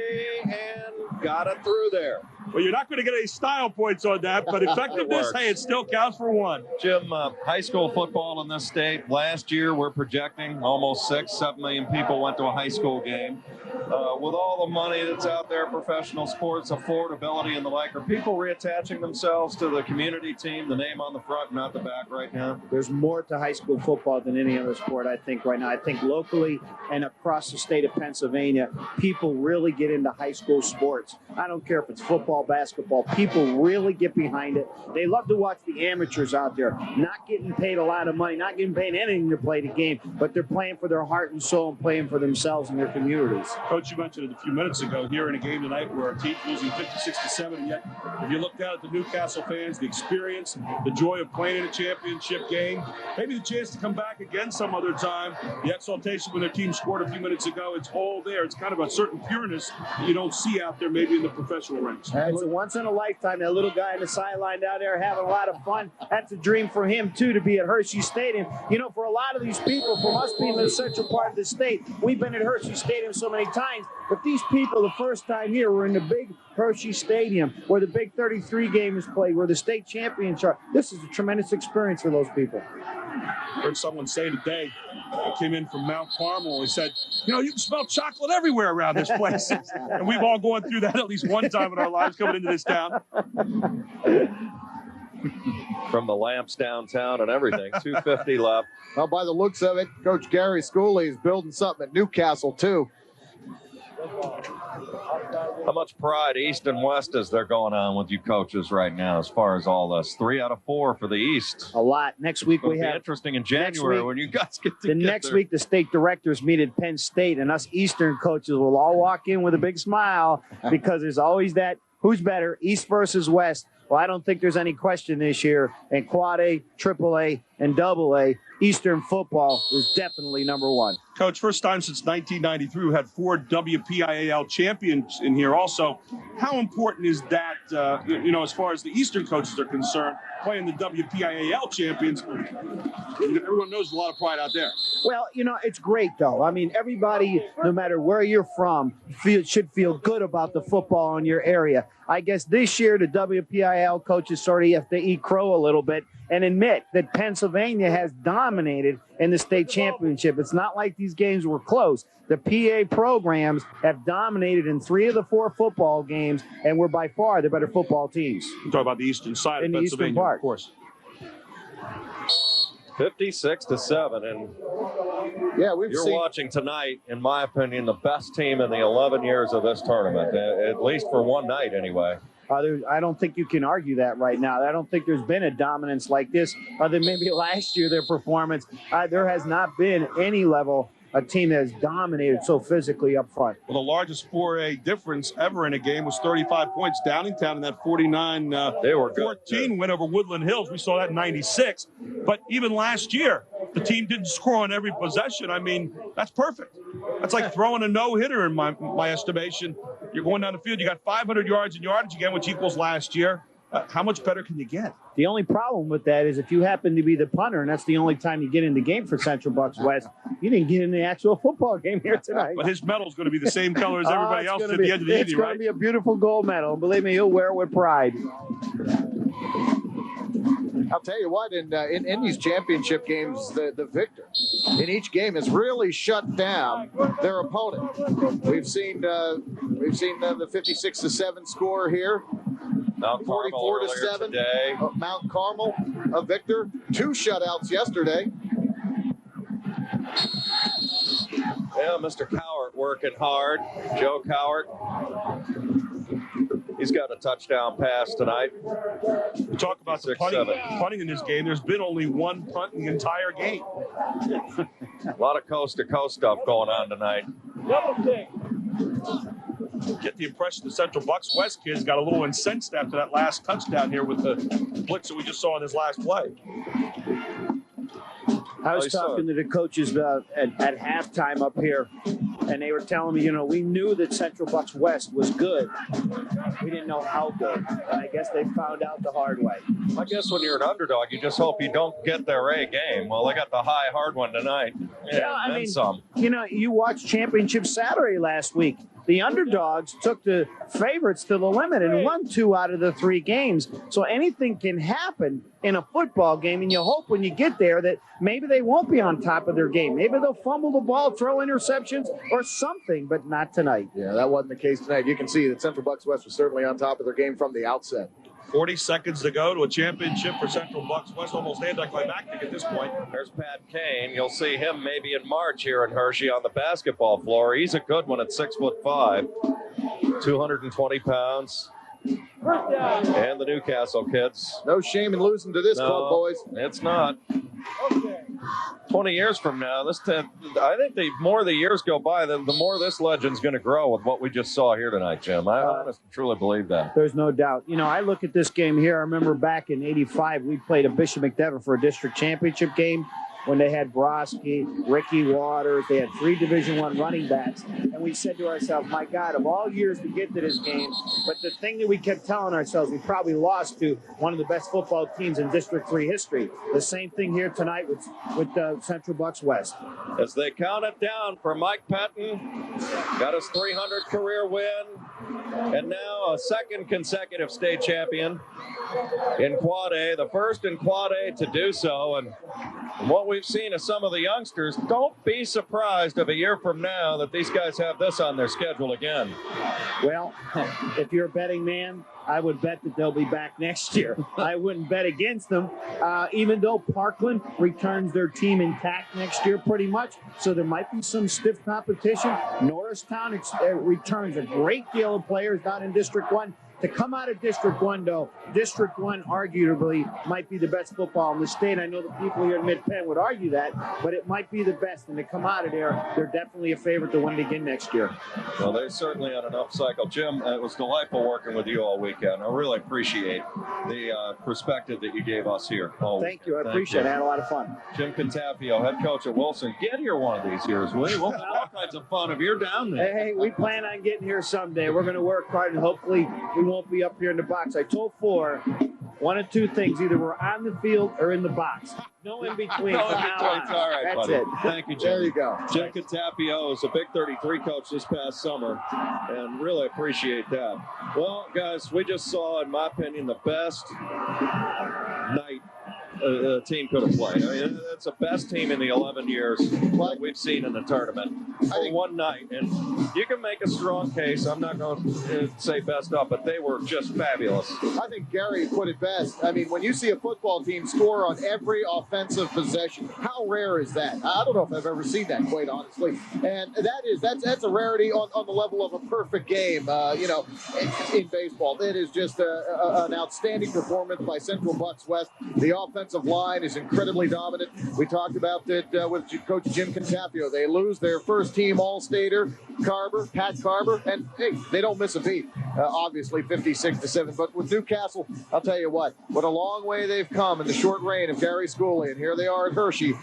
and got it through there. Well, you're not going to get any style points on that, but effectiveness, hey, it still counts for one. Jim, high school football in this state, last year we're projecting almost 6-7 million people went to a high school game. With all the money that's out there, professional sports, affordability and the like, are people reattaching themselves to the community team, the name on the front, not the back right now? There's more to high school football than any other sport, I think, right now. I think locally and across the state of Pennsylvania, people really get into high school sports. I don't care if it's football, basketball. People really get behind it. They love to watch the amateurs out there, not getting paid a lot of money, not getting paid anything to play the game, but they're playing for their heart and soul and playing for themselves and their communities. Coach, you mentioned it a few minutes ago here in a game tonight where our team's losing 56-7, and yet if you look down at the Newcastle fans, the experience, the joy of playing in a championship game, maybe the chance to come back again some other time, the exaltation when their team scored a few minutes ago, it's all there. It's kind of a certain pureness that you don't see out there maybe in the professional ranks. It's a once in a lifetime. That little guy on the sideline down there having a lot of fun. That's a dream for him, too, to be at Hershey Stadium. You know, for a lot of these people, from us being in the central part of the state, we've been at Hershey Stadium so many times, but these people, the first time here, were in the big Hershey Stadium, where the Big 33 game is played, where the state champions are. This is a tremendous experience for those people. I heard someone say today, I came in from Mount Carmel, he said, you know, you can smell chocolate everywhere around this place. And we've all gone through that at least one time in our lives coming into this town. From the lamps downtown and everything. 2:50 left. Well, by the looks of it, Coach Gary Schooley is building something at Newcastle, too. How much pride, East and West, is there going on with you coaches right now as far as all this? 3 out of 4 for the East. A lot. Next week we have. Interesting in January when you guys get together. The next week the state directors meet at Penn State, and us Eastern coaches will all walk in with a big smile because there's always that who's better, East versus West. Well, I don't think there's any question this year. And Quad A, Triple A, and Double A, Eastern football is definitely number one. Coach, first time since 1993, we had 4 WPIAL champions in here also. How important is that, as far as the Eastern coaches are concerned, playing the WPIAL champions? Everyone knows a lot of pride out there. Well, it's great, though. I mean, everybody, no matter where you're from, should feel good about the football in your area. I guess this year the WPIAL coaches sort of have to eat crow a little bit and admit that Pennsylvania has dominated in the state championship. It's not like these games were close. The PA programs have dominated in 3 of the 4 football games, and we're by far the better football teams. You're talking about the eastern side in of the Pennsylvania, eastern part. Of course. 56-7, and yeah, you're watching tonight, in my opinion, the best team in the 11 years of this tournament, at least for one night anyway. I don't think you can argue that right now. I don't think there's been a dominance like this other than maybe last year, their performance. There has not been any level a team that has dominated so physically up front. Well, the largest 4A difference ever in a game was 35 points. Downingtown in that 49-14 win over Woodland Hills. We saw that in 96. But even last year, the team didn't score on every possession. I mean, that's perfect. That's like throwing a no-hitter in my estimation. You're going down the field. You got 500 yards in yardage again, which equals last year. How much better can you get? The only problem with that is if you happen to be the punter, and that's the only time you get in the game for Central Bucks West, you didn't get in the actual football game here tonight. But his medal's going to be the same color as everybody else at the end of the evening, right? It's going to be a beautiful gold medal. Believe me, he'll wear it with pride. I'll tell you what, in these championship games, the victor in each game has really shut down their opponent. We've seen the 56-7 score here. Mount Carmel 44-7 today. Mount Carmel, a victor. 2 shutouts yesterday. Yeah, Mr. Cowart working hard. Joe Cowart. He's got a touchdown pass tonight. We talk about the punting in this game. There's been only one punt in the entire game. A lot of coast-to-coast stuff going on tonight. Get the impression the Central Bucks West kids got a little incensed after that last touchdown here with the blitz that we just saw in his last play. I was talking to the coaches at halftime up here, and they were telling me, we knew that Central Bucks West was good. We didn't know how good, and I guess they found out the hard way. I guess when you're an underdog, you just hope you don't get their A game. Well, they got the high, hard one tonight. Yeah, I mean, some. You watched Championship Saturday last week. The underdogs took the favorites to the limit and won 2 out of the 3 games. So anything can happen in a football game, and you hope when you get there that maybe they won't be on top of their game. Maybe they'll fumble the ball, throw interceptions, or something, but not tonight. Yeah, that wasn't the case tonight. You can see that Central Bucks West was certainly on top of their game from the outset. 40 seconds to go to a championship for Central Bucks West, almost anticlimactic at this point. There's Pat Kane. You'll see him maybe in March here in Hershey on the basketball floor. He's a good one at 6'5", 220 pounds. And the Newcastle kids. No shame in losing to this club, boys. It's not. 20 years from now, I think the more the years go by, the more this legend's going to grow with what we just saw here tonight, Jim. I honestly truly believe that. There's no doubt. I look at this game here. I remember back in '85, we played a Bishop McDevitt for a district championship game when they had Broski, Ricky Waters. They had 3 Division I running backs. And we said to ourselves, my God, of all years to get to this game, but the thing that we kept telling ourselves, we probably lost to one of the best football teams in District 3 history. The same thing here tonight with Central Bucks West. As they count it down for Mike Pettin, got his 300th career win, and now a second consecutive state champion in Quad A, the first in Quad A to do so. And what we've seen of some of the youngsters, don't be surprised if a year from now that these guys have this on their schedule again. Well, if you're a betting man, I would bet that they'll be back next year. I wouldn't bet against them, even though Parkland returns their team intact next year pretty much. So there might be some stiff competition. Norristown returns a great deal of players down in District 1. To come out of District 1, though, District 1 arguably might be the best football in the state. I know the people here in Mid-Penn would argue that, but it might be the best. And to come out of there, they're definitely a favorite to win it again next year. Well, they're certainly on an up cycle. Jim, it was delightful working with you all weekend. I really appreciate the perspective that you gave us here. Thank you. I appreciate it. I had a lot of fun. Jim Contafio, head coach at Wilson. Get here one of these years, will you? We'll have all kinds of fun if you're down there. Hey, we plan on getting here someday. We're going to work hard, and hopefully we won't be up here in the box. I told Four, one of 2 things. Either we're on the field or in the box. No in between. No in between. All right, that's buddy. it. Thank you, Jim. There you go. Jim Contafio is a Big 33 coach this past summer, and really appreciate that. Well, guys, we just saw, in my opinion, the best night a team could have played. I mean, it's the best team in the 11 years that we've seen in the tournament for one night. And you can make a strong case. I'm not going to say best up, but they were just fabulous. I think Gary put it best. I mean, when you see a football team score on every offensive possession, how rare is that? I don't know if I've ever seen that, quite honestly. And that's a rarity on the level of a perfect game, in baseball. It is just an outstanding performance by Central Bucks West. The offensive line is incredibly dominant. We talked about that with Coach Jim Contafio. They lose their first team All-Stater, Pat Carver, and hey, they don't miss a beat. obviously 56-7. But with Newcastle, I'll tell you what a long way they've come in the short reign of Gary Schooley. And here they are at Hershey,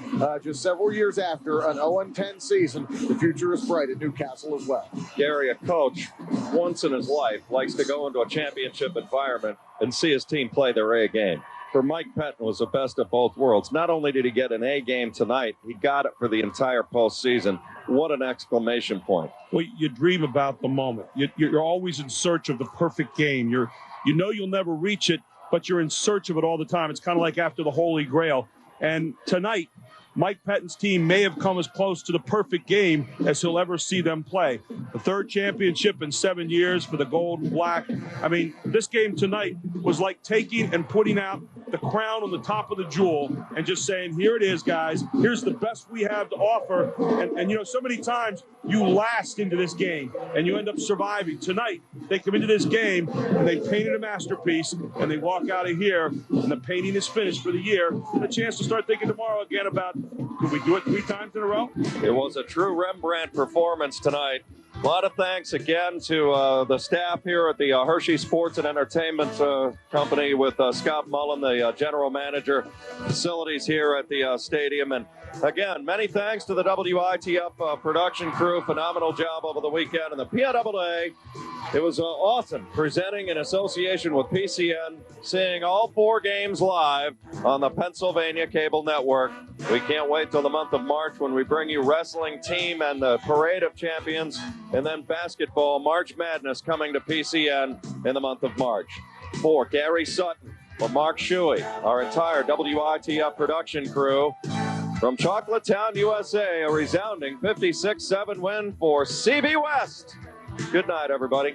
just several years after an 0-10 season. The future is bright at Newcastle as well. Gary, a coach, once in his life, likes to go into a championship environment and see his team play their A game. For Mike Pettine was the best of both worlds. Not only did he get an A game tonight, he got it for the entire postseason. What an exclamation point. Well, you dream about the moment. You're always in search of the perfect game. You know you'll never reach it, but you're in search of it all the time. It's kind of like after the Holy Grail. And tonight, Mike Pettine's team may have come as close to the perfect game as he'll ever see them play. The third championship in 7 years for the Gold and Black. I mean, this game tonight was like taking and putting out the crown on the top of the jewel and just saying, here it is, guys. Here's the best we have to offer. And you know, so many times you last into this game and you end up surviving. Tonight, they come into this game and they painted a masterpiece and they walk out of here and the painting is finished for the year. And a chance to start thinking tomorrow again about, could we do it 3 times in a row? It was a true Rembrandt performance tonight. A lot of thanks again to the staff here at the Hershey Sports and Entertainment Company with Scott Mullen, the general manager, facilities here at the stadium. And again, many thanks to the WITF production crew. Phenomenal job over the weekend. And the PIAA, it was awesome presenting in association with PCN, seeing all 4 games live on the Pennsylvania Cable Network. We can't wait till the month of March when we bring you wrestling team and the Parade of Champions, and then basketball, March Madness, coming to PCN in the month of March. For Gary Sutton, for Mark Shuey, our entire WITF production crew, from Chocolatetown, USA, a resounding 56-7 win for CB West. Good night, everybody.